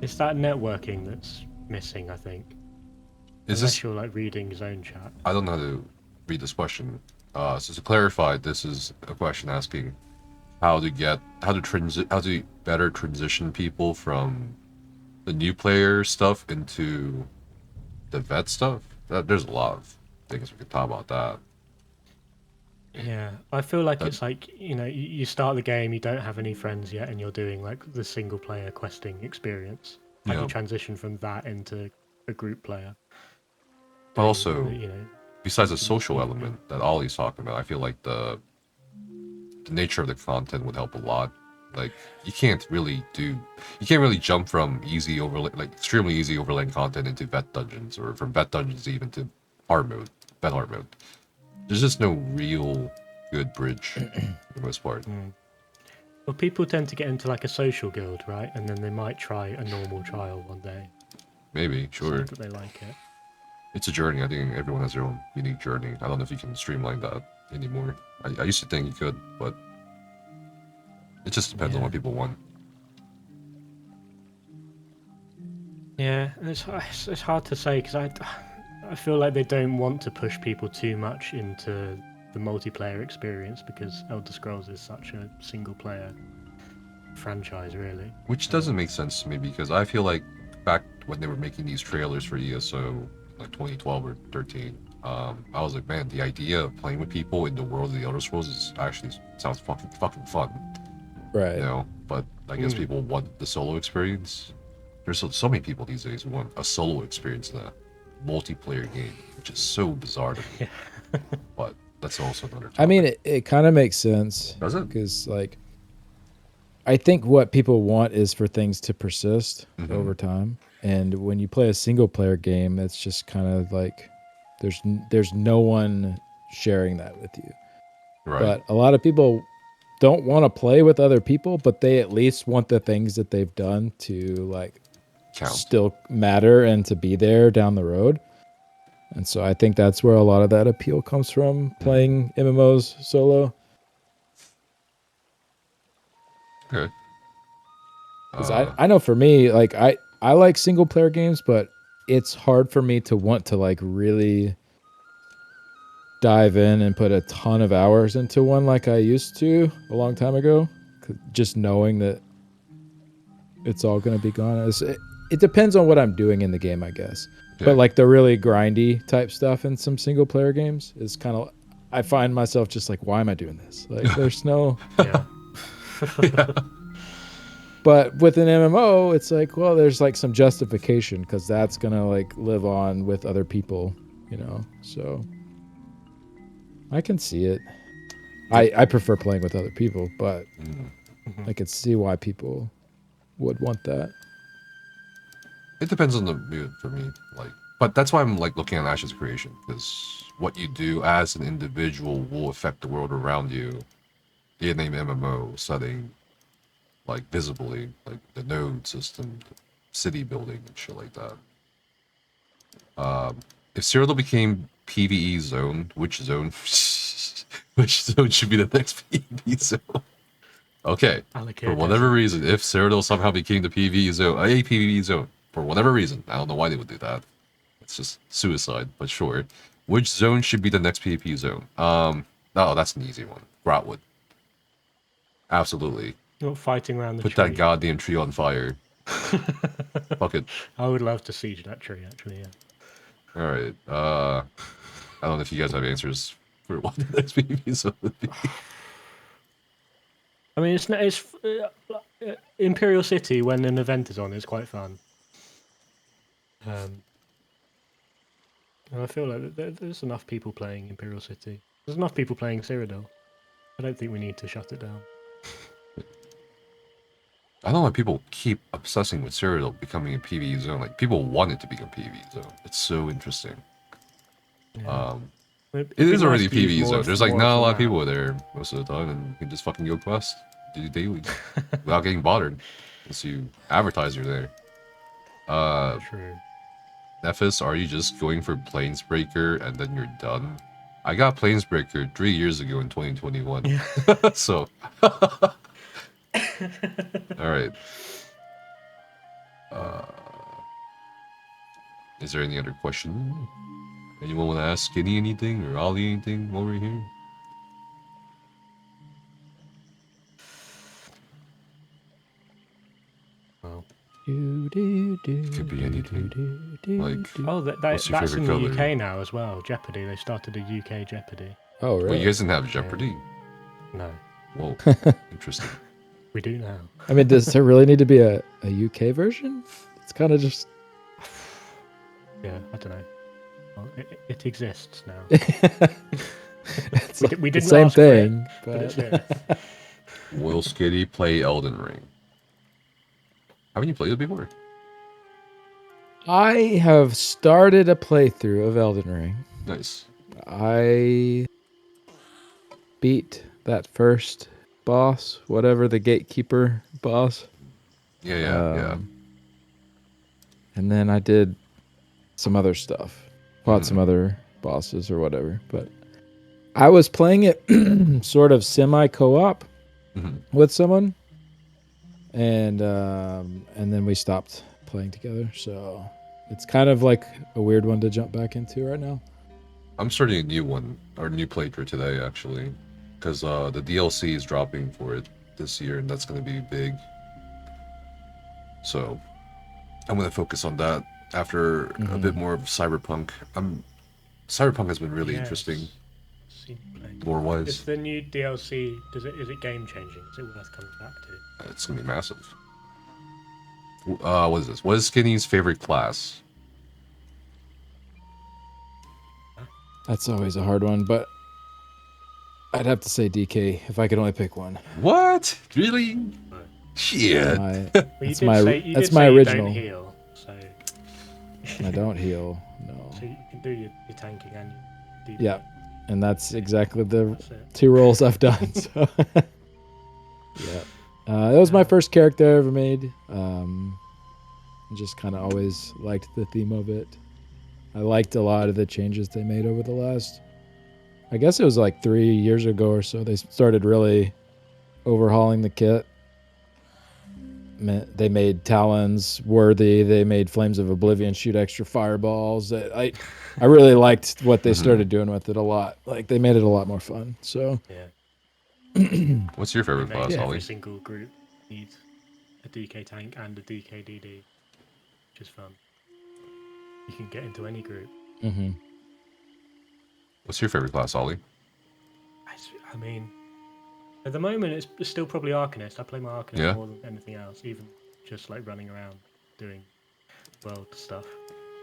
it's that networking that's missing. I think. Is Unless this? you're like reading zone chat. I don't know how to read this question. So to clarify, this is a question asking how to better transition people from the new player stuff into the vet stuff. There's a lot of things we could talk about that. Yeah, I feel like it's like, you start the game, you don't have any friends yet, and you're doing like the single player questing experience. How do Yeah. you transition from that into a group player? But also, You know, besides the social element that Ollie's talking about, I feel like the nature of the content would help a lot. Like you can't really jump from extremely easy overland content into vet dungeons, or from vet dungeons even to hard mode, vet hard mode. There's just no real good bridge for the most part. well, people tend to get into like a social guild, right? And then they might try a normal trial one day. Maybe, sure. So that they like it. It's a journey. I think everyone has their own unique journey. I don't know if you can streamline that anymore. I used to think you could, but it just depends on what people want. Yeah, and it's hard to say because I feel like they don't want to push people too much into the multiplayer experience because Elder Scrolls is such a single player franchise, really. Which doesn't make sense to me because I feel like back when they were making these trailers for ESO, like 2012 or 13, I was like, man, the idea of playing with people in the world of the Elder Scrolls sounds fucking fun, Right. But I guess people want the solo experience. There's so many people these days who want a solo experience in a multiplayer game, which is so bizarre to me. But that's also another topic. I mean, it kind of makes sense. Does it? Because, like, I think what people want is for things to persist over time. And when you play a single player game, it's just kind of like there's no one sharing that with you. Right. But a lot of people don't want to play with other people, but they at least want the things that they've done to like Count. still matter and to be there down the road. And so I think that's where a lot of that appeal comes from, playing MMOs solo. Okay. 'Cause I know for me, like I like single player games, but it's hard for me to want to like really dive in and put a ton of hours into one like I used to a long time ago. Just knowing that it's all going to be gone. It depends on what I'm doing in the game, I guess. Yeah. But like the really grindy type stuff in some single player games is kind of, I find myself just like, why am I doing this? Like there's no... Yeah. Yeah. But with an MMO, it's like, well, there's like some justification because that's going to like live on with other people, you know? So I can see it. I prefer playing with other people, but I could see why people would want that. It depends on the mood for me. Like, but that's why I'm like looking at Ash's creation, because what you do as an individual will affect the world around you in a MMO setting, like visibly, like the node system, the city building, and shit like that. If Cyrodiil became PvE zone, which zone? Which zone should be the next PvE zone? Okay, for whatever reason, if Cyrodiil somehow became the PvE zone, a PvE zone, for whatever reason, I don't know why they would do that. It's just suicide, but sure. Which zone should be the next PvP zone? Oh, that's an easy one. Grautwood. Absolutely. Not fighting around the Put tree. that goddamn tree on fire. Fuck it. I would love to siege that tree, actually, yeah. Alright, I don't know if you guys have answers for what the next PvP zone would be. I mean, it's Imperial City when an event is on is quite fun. And I feel like there's enough people playing Imperial City. There's enough people playing Cyrodiil. I don't think we need to shut it down. I don't know why people keep obsessing with Cyrodiil becoming a PvE zone. Like, people want it to become a PvE zone. It's so interesting. Yeah. It is already a PvE zone. There's like not a lot of now. people there most of the time, and you can just fucking go quest, do daily, without getting bothered. Unless you advertise you're there. True. Nephis, are you just going for Planesbreaker and then you're done? I got Planesbreaker 3 years ago in 2021. Yeah. So, alright. Is there any other question? Anyone want to ask Skinny anything or Ollie anything while we're here? Well, Could be anything. Like, oh, what's your that's in favorite the color? UK now as well. Jeopardy. They started a UK Jeopardy. Oh, well, really? you guys didn't have Jeopardy? No, Whoa, interesting. we do now. I mean, does there really need to be a UK version? It's kind of just... Yeah, I don't know. Well, it exists now. it's We the didn't same ask for it, thing. but it's But here. Will Skitty play Elden Ring? Haven't you played it before? I have started a playthrough of Elden Ring. Nice. I beat that first boss, whatever, the gatekeeper boss. Yeah. And then I did some other stuff. Fought some other bosses or whatever. But I was playing it sort of semi-co-op with someone. And then we stopped playing together. So it's kind of like a weird one to jump back into right now. I'm starting a new one, or new playthrough today, actually. Because the DLC is dropping for it this year, and that's going to be big. So I'm going to focus on that after a bit more of Cyberpunk. Cyberpunk has been really interesting, lore-wise. Is the new DLC, is it game changing? Is it worth coming back to? It's going to be massive. What is this? What is Skinny's favorite class? That's always a hard one, but I'd have to say DK if I could only pick one. What? Really? Shit. That's my original. You don't heal, so... I don't heal, no. So you can do your tanking and your DP. Yeah, and that's exactly the That's it. 2 roles I've done. So. Yeah. It was my first character I ever made. I just kind of always liked the theme of it. I liked a lot of the changes they made over the last. I guess it was like 3 years ago or so. They started really overhauling the kit. They made Talons worthy. They made Flames of Oblivion shoot extra fireballs. I really liked what they started doing with it a lot. Like they made it a lot more fun. So Yeah. What's your favorite class, Every Ollie? single group needs a DK tank and a DK DD, which is fun. You can get into any group. mm-hmm. What's your favorite class, Ollie? I mean, at the moment it's still probably Arcanist. I play my Arcanist more than anything else, even just like running around doing world stuff.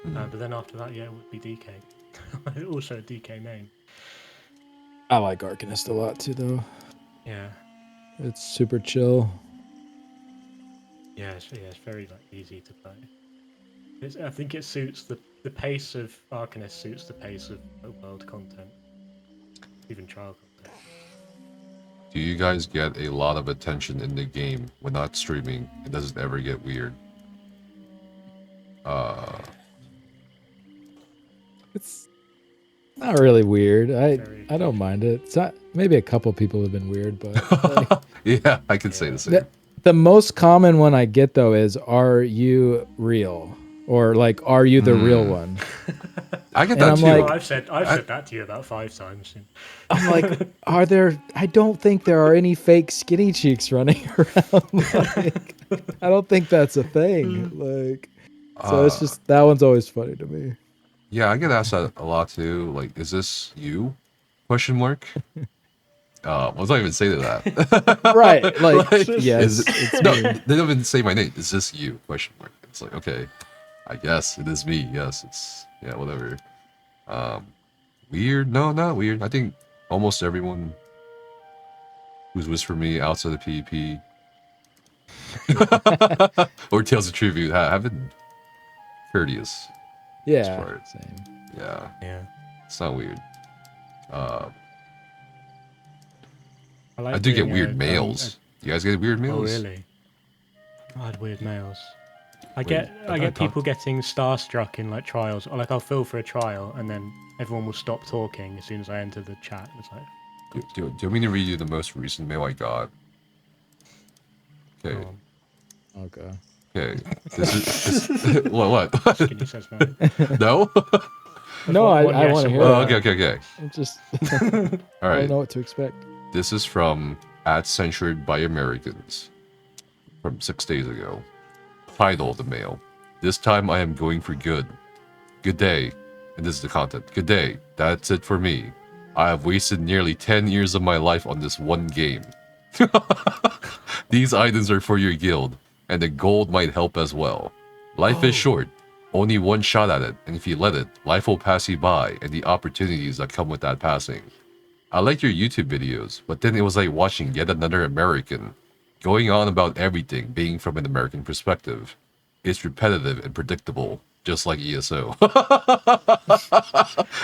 But then after that, yeah, it would be DK. Also a DK main. I like Arcanist a lot too, though. Yeah. It's super chill. Yeah, it's very like easy to play. I think it suits the pace of Arcanist suits the pace of world content, even trial content. Do you guys get a lot of attention in the game when not streaming? It doesn't ever get weird. It's not really weird. I don't mind it. It's not. Maybe a couple people have been weird, but like, Yeah, I can say the same. the most common one I get though is, "Are you real?" Or like, "Are you the real one?" I get And that I'm too. like- Well, I've said that to you about 5 times. I'm like, "Are there?" I don't think there are any fake Skinnycheeks running around. Like, I don't think that's a thing. Like, so it's just that one's always funny to me. Yeah, I get asked that a lot too. Like, is this you? Question mark. What do I even say to that? Right? Like, Like, yes, is it's no, me. they don't even say my name. Is this you? Question mark. It's like, okay, I guess it is me. Yes, it's whatever. Weird? No, not weird. I think almost everyone who's whispered me outside of PvP or Tales of Tribute have been courteous. Yeah, part. same. Yeah, Yeah. it's not weird. like I do get doing weird mails. You guys get weird Oh mails? really? I had weird mails. I Wait, get I thought- people getting starstruck in like trials, or like I'll fill for a trial and then everyone will stop talking as soon as I enter the chat. It's like, Do you want me to read you the most recent mail I got? Okay. oh, Okay. Okay. This is what? Skinny says no. No? No, One I yes want to and hear one that. Okay. I'm just All I don't right. know what to expect. This is from @censured by Americans from 6 days ago. Title of the mail. This time I am going for good. Good day. And this is the content. Good day. That's it for me. I have wasted nearly 10 years of my life on this one game. These items are for your guild, and the gold might help as well. Life is short. Only one shot at it, and if you let it, life will pass you by, and the opportunities that come with that passing. I like your YouTube videos, but then it was like watching yet another American, going on about everything being from an American perspective. It's repetitive and predictable, just like ESO.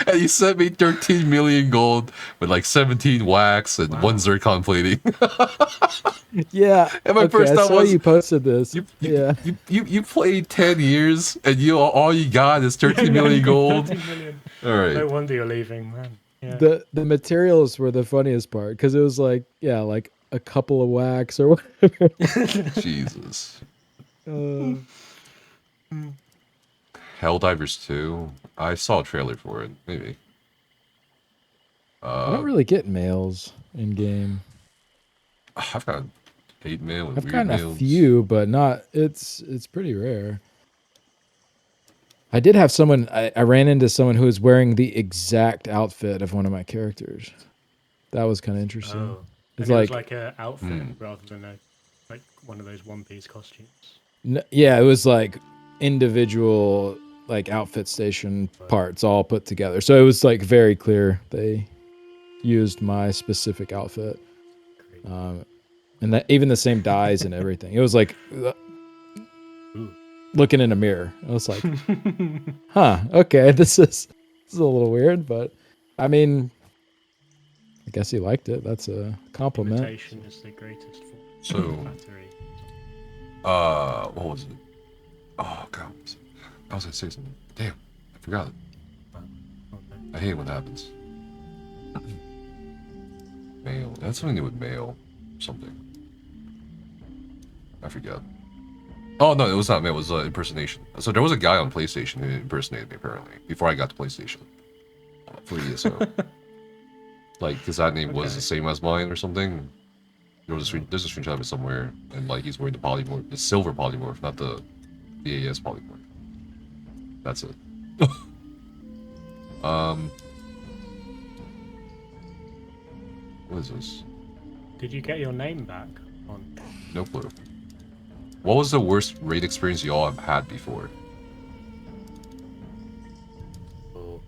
And he sent me 13 million gold with like 17 wax and one zircon plating. Yeah. And my okay, first I thought saw was, you posted this. Yeah. You played 10 years and all you got is 13 million gold. 13 million. All right. No wonder you're leaving, man. Yeah. The materials were the funniest part because it was like, yeah, like a couple of wax or whatever. Jesus. Uh, Helldivers 2. I saw a trailer for it. Maybe. I don't really get mails in game. I've got hate mail and I've weird gotten a mails. few, but not. It's pretty rare. I did have someone. I ran into someone who was wearing the exact outfit of one of my characters. That was kind of interesting. Oh. It's And it was like- like a outfit rather than like one of those One Piece costumes. Yeah, it was like individual like outfit station parts all put together. So it was like very clear they used my specific outfit. Great. And that even the same dyes and everything. It was like Ooh. looking in a mirror. I was like, huh, okay, this is a little weird, but I mean, I guess he liked it. That's a compliment. Imitation is the greatest form So, of flattery. what was it? Oh, God. I was going to say something. Damn, I forgot it. I hate when that happens. Mail. That's something to do with mail. Something. I forget. Oh, no, it was not mail. It was impersonation. So there was a guy on PlayStation who impersonated me, apparently, before I got to PlayStation. For ESO. Like, because that name was the same as mine or something. There's a screenshot of it somewhere, and like he's wearing the polymorph, the silver polymorph, not the AS polymorph. That's it. What is this? Did you get your name back on? No clue. What was the worst raid experience you all have had before? Oh,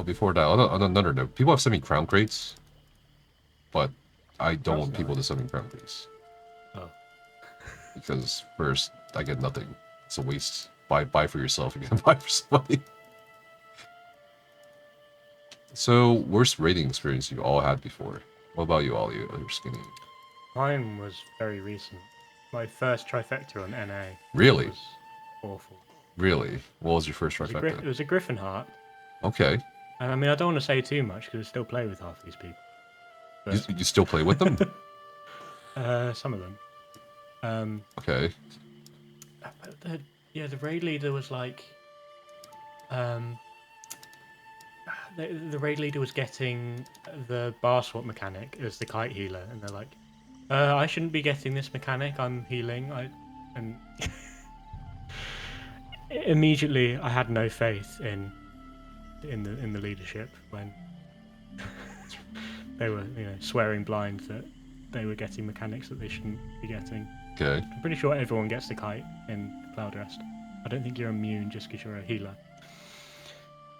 before that, on another note, people have sent me crown crates, but I don't want people to send me crown crates. Oh. Because first, I get nothing. It's a waste. Buy for yourself. You can buy for somebody. So, worst raiding experience you all had before? What about you, Ollie? You're skinny. Mine was very recent. My first trifecta on NA. Really? Was awful. Really? What was your first trifecta? It was a Griffin Heart. Okay. And I mean, I don't want to say too much because I still play with half these people. But, You still play with them? some of them. Okay. The raid leader was like, the raid leader was getting the bar swap mechanic as the kite healer, and they're like, I shouldn't be getting this mechanic. I'm healing. And immediately I had no faith in the leadership when they were swearing blind that they were getting mechanics that they shouldn't be getting. Okay. I'm pretty sure everyone gets the kite in Cloud Rest. I don't think you're immune just because you're a healer.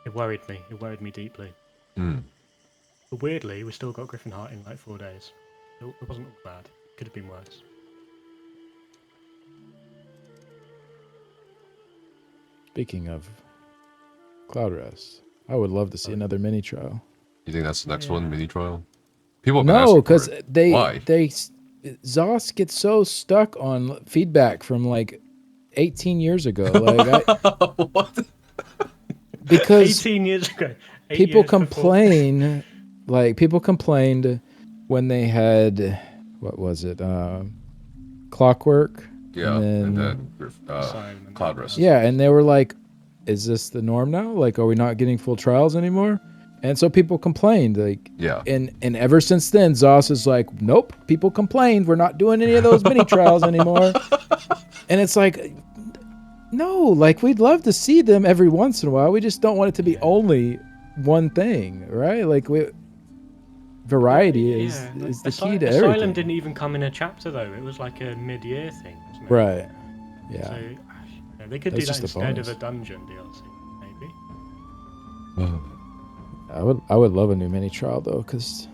It worried me. It worried me deeply. Mm. But weirdly, we still got Griffin Heart in like 4 days. It wasn't all bad. Could have been worse. Speaking of Cloud Rest, I would love to see another mini trial. You think that's the next one, mini trial? People have been No, asking for because it. Why? ZOS gets so stuck on feedback from like 18 years ago. Like, What? Because 18 years ago. people complain, like people complained when they had, what was it, Clockwork? Yeah, and then Cloud Rest. Yeah, and they were like, is this the norm now? Like, are we not getting full trials anymore? And so people complained, like, Yeah. And ever since then, ZOS is like, nope, people complained, we're not doing any of those mini trials anymore. And it's like, no, like, we'd love to see them every once in a while. We just don't want it to be only one thing, right? Like, variety is the key to everything. Asylum didn't even come in a chapter, though. It was like a mid-year thing, wasn't it? Right. Yeah. So they could That's do that just a instead bonus. of a dungeon DLC, maybe. I would love a new mini trial though, because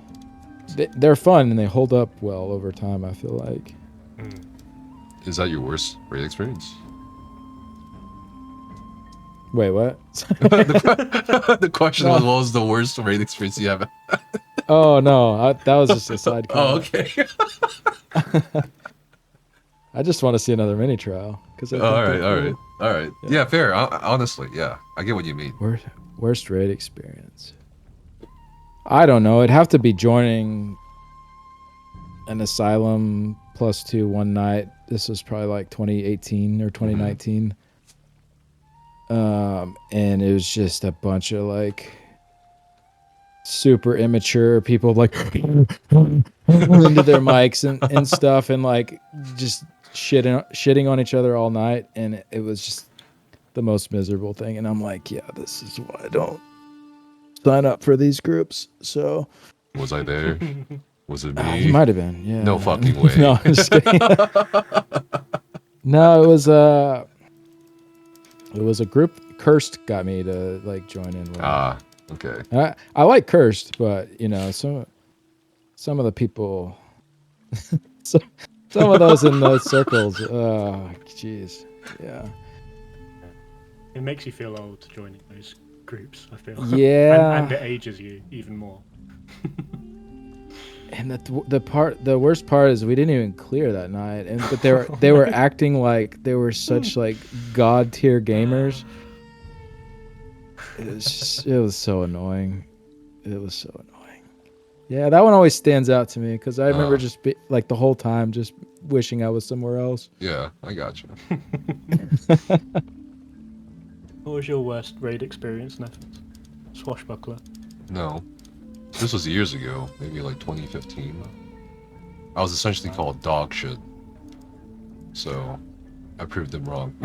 they're fun and they hold up well over time. I feel like. Is that your worst raid experience? Wait, what? The question was, what was the worst raid experience you have? Oh no, that was just a side comment. Oh, okay. I just want to see another mini trial because. All right. Yeah, fair. Honestly, yeah, I get what you mean. Worst raid experience. I don't know. It'd have to be joining an Asylum +2 one night. This was probably like 2018 or 2019. And it was just a bunch of like super immature people like into their mics and stuff, and like just shitting on each other all night, and it was just the most miserable thing. And I'm like, yeah, this is why I don't sign up for these groups. So Was I there? Was it me? you might have been. Yeah. No fucking way. No, I'm just kidding. No, it was a group. Cursed got me to like join in with. Okay. I like Cursed, but some of the people, some of those in those circles. Oh, jeez. Yeah. It makes you feel old to join those groups, I feel. Yeah. and it ages you even more. And the worst part is we didn't even clear that night, but they were acting like they were such like god tier gamers. It was so annoying. It was so annoying. Yeah, that one always stands out to me because I remember just like the whole time just wishing I was somewhere else. Yeah, I got you. What was your worst raid experience, Neffens? Swashbuckler. No, this was years ago, maybe like 2015. I was essentially called dog shit, so I proved them wrong.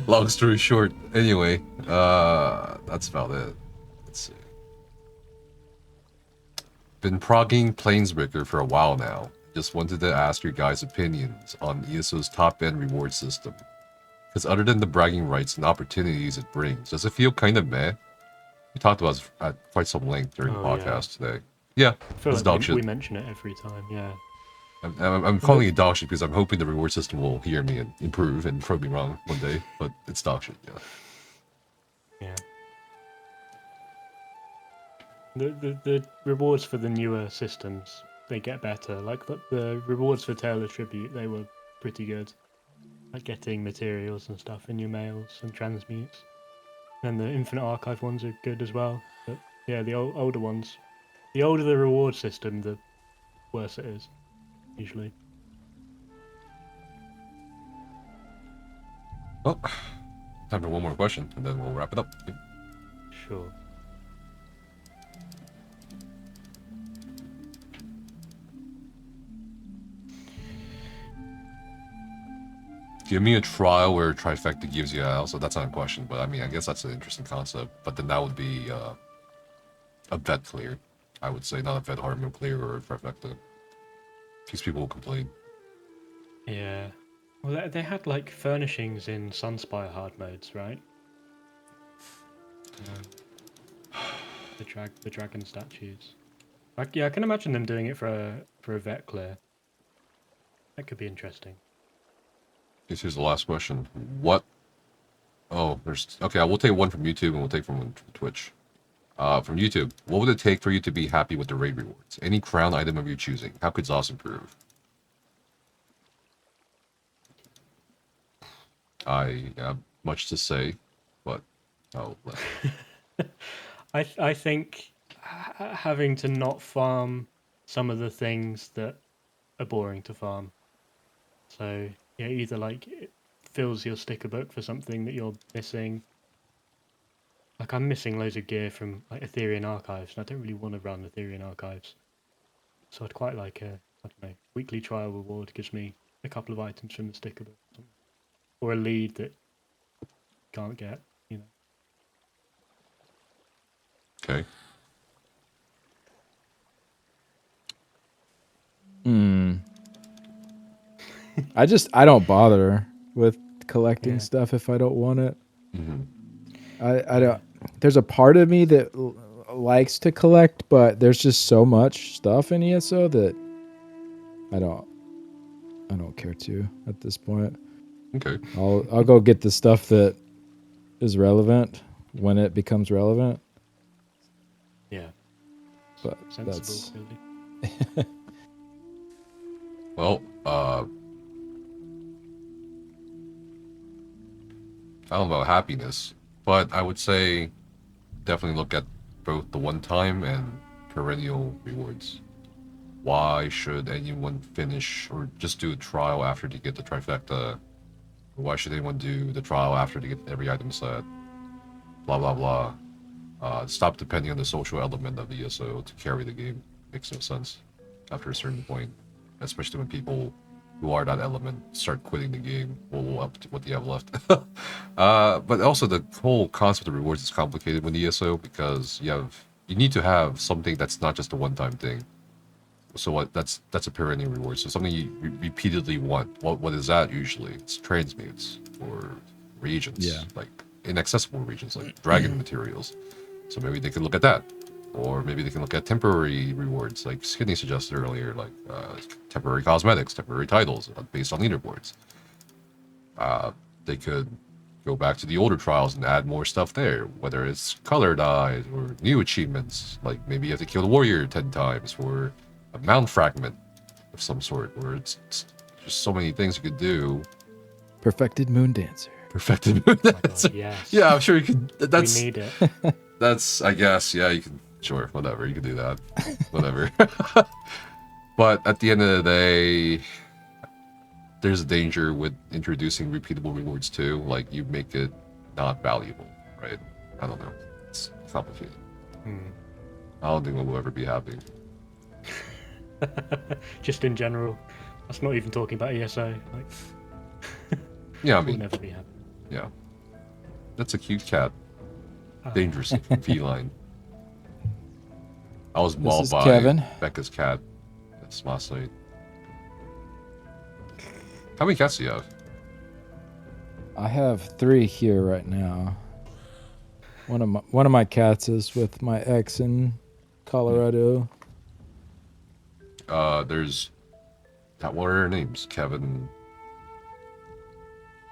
Long story short, anyway, that's about it. Let's see. Been progging Planesbreaker for a while now. Just wanted to ask your guys' opinions on ESO's top-end reward system. Because other than the bragging rights and opportunities it brings, does it feel kind of meh? We talked about it at quite some length during the podcast today. Yeah, I feel it's like dog shit. we mention it every time, yeah. I'm calling it dog shit because I'm hoping the reward system will hear me and improve and prove me wrong one day, but it's dog shit, yeah. Yeah. The rewards for the newer systems, they get better. Like the rewards for Tale of Tribute, they were pretty good. Like getting materials and stuff in your mails and transmutes. And the Infinite Archive ones are good as well. But yeah, the older ones, the older the reward system, the worse it is, usually. Well, time for one more question, and then we'll wrap it up. Sure. Give me a trial where Trifecta gives you a, so that's not a question, but I mean, I guess that's an interesting concept. But then that would be a vet clear, I would say, not a vet hard mode clear or a Trifecta. Because people will complain. Yeah. Well, they had like furnishings in Sunspire hard modes, right? The dragon statues. Yeah, I can imagine them doing it for a vet clear. That could be interesting. Here's the last question. What? Oh, there's okay. We'll take one from YouTube and we'll take from Twitch. From YouTube, what would it take for you to be happy with the raid rewards? Any crown item of your choosing. How could ZOS improve? I have much to say, but I'll let. I think having to not farm some of the things that are boring to farm. So yeah, either like it fills your sticker book for something that you're missing. Like I'm missing loads of gear from like Ethereum Archives, and I don't really want to run Ethereum Archives. So I'd quite like a, I don't know, weekly trial reward gives me a couple of items from the sticker book, or a lead that can't get, you know. Okay. I don't bother with collecting stuff if I don't want it. I don't. There's a part of me that likes to collect, but there's just so much stuff in ESO that I don't care to at this point. Okay. I'll go get the stuff that is relevant when it becomes relevant. Yeah. But Sensible, that's really. Well, I don't know about happiness, but I would say definitely look at both the one-time and perennial rewards. Why should anyone finish or just do a trial after to get the trifecta? Or why should anyone do the trial after to get every item set? Blah, blah, blah. Stop depending on the social element of the ESO to carry the game. Makes no sense after a certain point, especially when people who are that element start quitting the game. Well, up to what you have left. But also the whole concept of rewards is complicated with ESO because you need to have something that's not just a one-time thing. So that's a perennial reward. So something you repeatedly want. What is that usually? It's transmutes or regions, like inaccessible regions, like dragon materials. So maybe they can look at that, or maybe they can look at temporary rewards, like Skinny suggested earlier, like temporary cosmetics, temporary titles based on leaderboards. They could go back to the older trials and add more stuff there, whether it's color dyes or new achievements, like maybe you have to kill the warrior 10 times, or a mount fragment of some sort, or it's just so many things you could do. Perfected Moon Dancer. perfected moon. Oh my God, yes. Yeah, I'm sure you could. That's We need it. that's. I guess. Yeah, you can. Sure, whatever. You can do that. Whatever. But at the end of the day, there's a danger with introducing repeatable rewards too. Like you make it not valuable, right? I don't know. It's complicated. I don't think it will ever be happening. Just in general. That's not even talking about ESO. Like, Yeah, I it will mean, never be happening. yeah. That's a cute cat. Oh. Dangerous feline. I was This mauled is by Kevin. Becca's cat this last night. How many cats do you have? I have 3 here right now. One of my cats is with my ex in Colorado. There's what are their names? Kevin.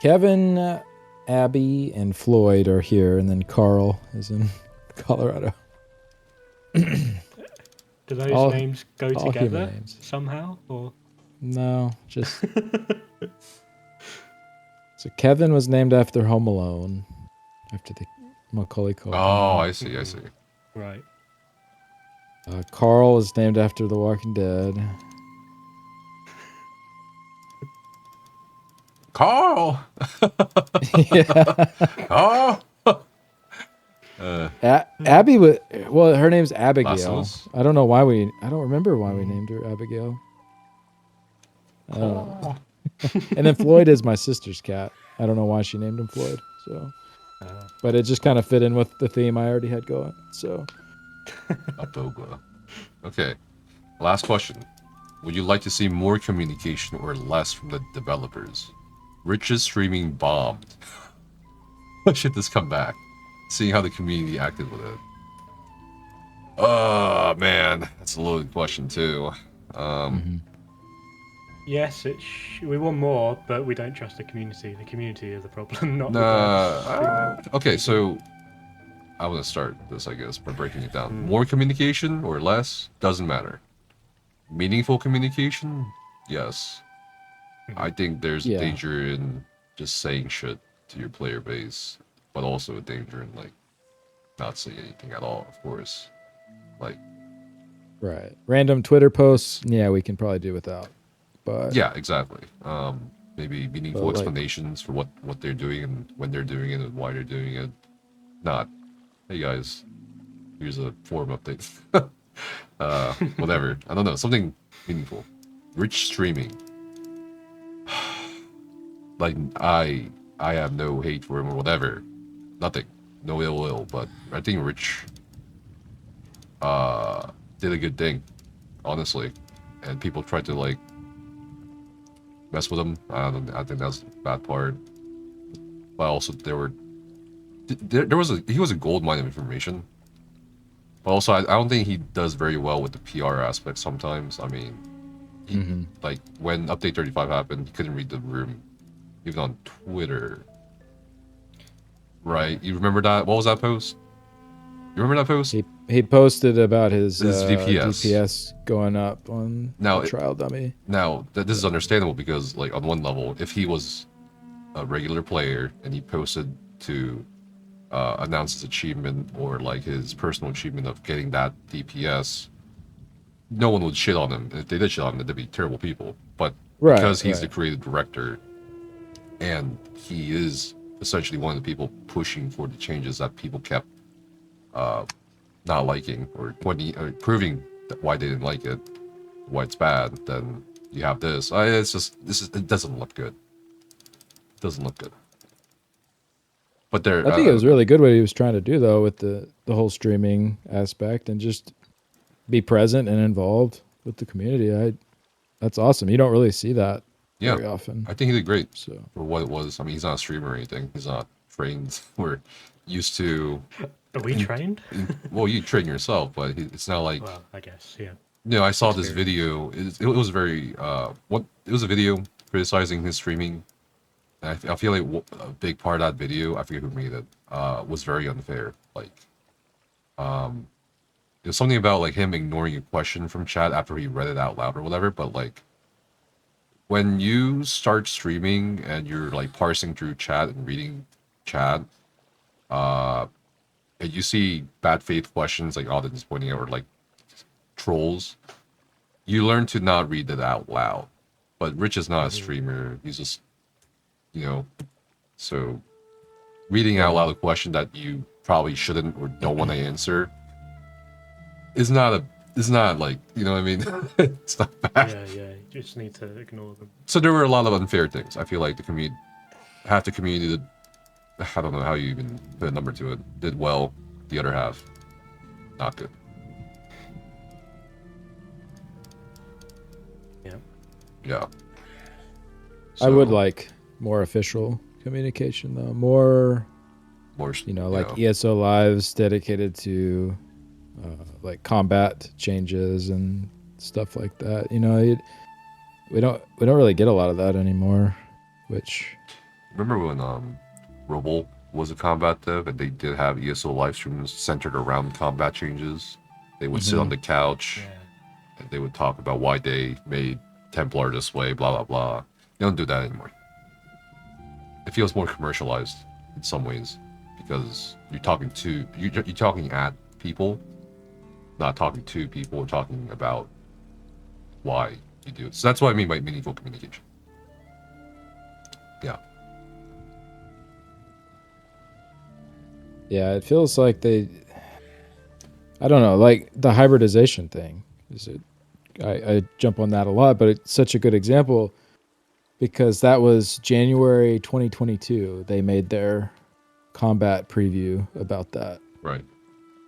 Kevin, Abby, and Floyd are here, and then Carl is in Colorado. Do those all- names go all human together names. somehow? Or No, just so Kevin was named after Home Alone, after the Macaulay Culkin. Oh, I see. right. Carl is named after The Walking Dead. Carl. Yeah. Carl. Abby was her name's Abigail. Lassos. I don't remember why we named her Abigail. And then Floyd is my sister's cat. I don't know why she named him Floyd. So, but it just kind of fit in with the theme I already had going. So, Aboga. Okay. Last question. Would you like to see more communication or less from the developers? Rich's streaming bombed. Should this come back? Seeing how the community acted with it. Oh man, that's a loaded question too. Yes, we want more, but we don't trust the community. The community is the problem, not Okay, so I want to start this, I guess, by breaking it down. More communication or less doesn't matter. Meaningful communication, yes. I think there's a danger in just saying shit to your player base, but also a danger in like not saying anything at all, of course. Like, right, random Twitter posts. Yeah, we can probably do without. But yeah, exactly. Maybe meaningful like, explanations for what they're doing and when they're doing it and why they're doing it. Not, hey guys, here's a forum update. Whatever. I don't know. Something meaningful. Rich streaming. Like I have no hate for him or whatever. Nothing. No ill will. But I think Rich did a good thing, honestly. And people tried to like mess with him. I think that's the bad part. But also there was a gold mine of information. But also I don't think he does very well with the PR aspect sometimes. I mean, like when update 35 happened, he couldn't read the room, even on Twitter. Right? You remember that? What was that post? You remember that post? He posted about his DPS going up on the trial dummy. Now, this is understandable because, like, on one level, if he was a regular player and he posted to announce his achievement or, like, his personal achievement of getting that DPS, no one would shit on him. And if they did shit on him, they'd be terrible people. But because he's the creative director and he is essentially one of the people pushing for the changes that people kept not liking or proving why they didn't like it, why it's bad, then you have this. It doesn't look good. It doesn't look good. But I think it was really good what he was trying to do though with the whole streaming aspect and just be present and involved with the community. That's awesome. You don't really see that very often. I think he did great for what it was. I mean, he's not a streamer or anything. He's not trained. We're used to. Are we trained? Well, you train yourself, but it's not like. Well, I guess, yeah. You know, I saw this video. It was very. It was a video criticizing his streaming. And I feel like a big part of that video, I forget who made it, was very unfair. Like, there's something about like him ignoring a question from chat after he read it out loud or whatever. But like, when you start streaming and you're like parsing through chat and reading chat, and you see bad faith questions like audience pointing out or like trolls, you learn to not read it out loud. But Rich is not a streamer. He's just, so reading out loud a question that you probably shouldn't or don't want to answer is not like, you know what I mean? It's not bad. Yeah. You just need to ignore them. So there were a lot of unfair things. I feel like the community did, I don't know how you even put a number to it, did well. The other half, not good. Yeah. I would like more official communication though. More, like ESO lives dedicated to like combat changes and stuff like that. We don't really get a lot of that anymore. Which remember when Roble was a combat dev and they did have ESO live streams centered around combat changes. They would sit on the couch and they would talk about why they made Templar this way, blah blah blah. They don't do that anymore. It feels more commercialized in some ways because you're talking at people, not talking to people, or talking about why you do it. So that's what I mean by meaningful communication. Yeah. Yeah, it feels like I don't know, like the hybridization thing. I jump on that a lot, but it's such a good example because that was January 2022. They made their combat preview about that. Right.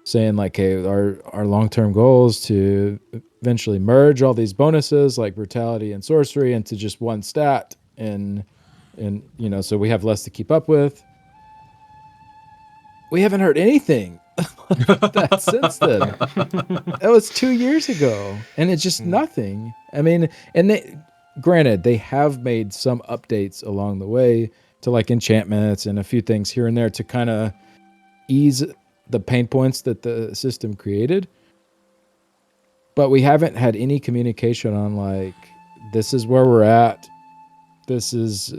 Saying like, hey, our long-term goal is to eventually merge all these bonuses like brutality and sorcery into just one stat, and so we have less to keep up with. We haven't heard anything like that since then. That was 2 years ago, and it's just nothing. I mean, and granted, they have made some updates along the way to like enchantments and a few things here and there to kind of ease the pain points that the system created. But we haven't had any communication on like, this is where we're at. This is,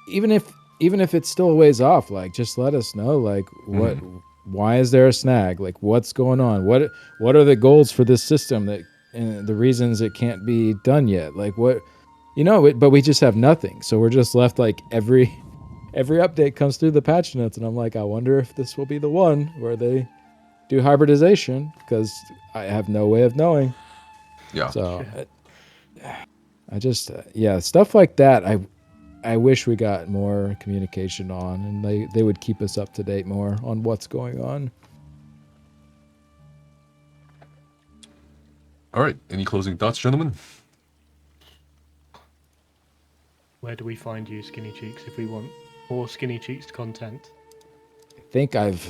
even if it's still a ways off, like just let us know, like why is there a snag? Like what's going on? What are the goals for this system that, and the reasons it can't be done yet? Like what, but we just have nothing. So we're just left like every update comes through the patch notes, and I'm like, I wonder if this will be the one where they do hybridization, because I have no way of knowing. Yeah. So I just stuff like that. I wish we got more communication on, and they would keep us up to date more on what's going on. All right. Any closing thoughts, gentlemen? Where do we find you, Skinnycheeks, if we want more Skinnycheeks content? I think I've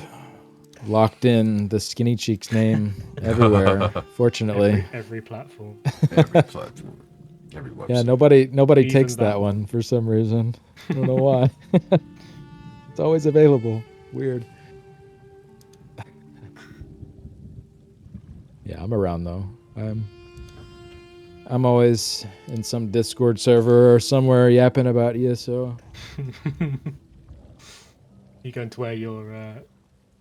locked in the Skinnycheeks name everywhere, fortunately. Every platform. Every platform. Every website. Yeah, nobody Even takes that that one for some reason. I don't know why. It's always available. Weird. Yeah, I'm around though. I'm always in some Discord server or somewhere yapping about ESO. You're going to wear your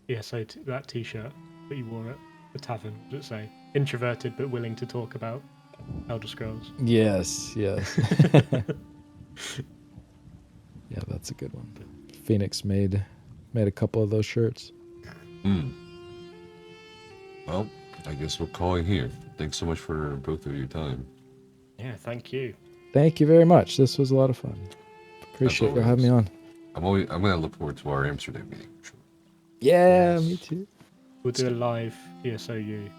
ESO that T-shirt that you wore at the tavern. Does it say introverted but willing to talk about Elder Scrolls? Yes. Yeah, that's a good one. Phoenix made a couple of those shirts. Well, I guess we'll call it here. Thanks so much for both of your time. Yeah, thank you. Thank you very much. This was a lot of fun. Appreciate you having me on. I'm gonna look forward to our Amsterdam meeting. Sure. Yeah, Yes. me too. We'll do a live ESOU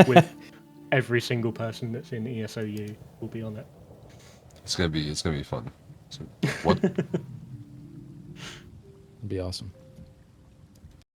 with every single person that's in ESOU will be on it. It's gonna be fun. So, what? It'd be awesome.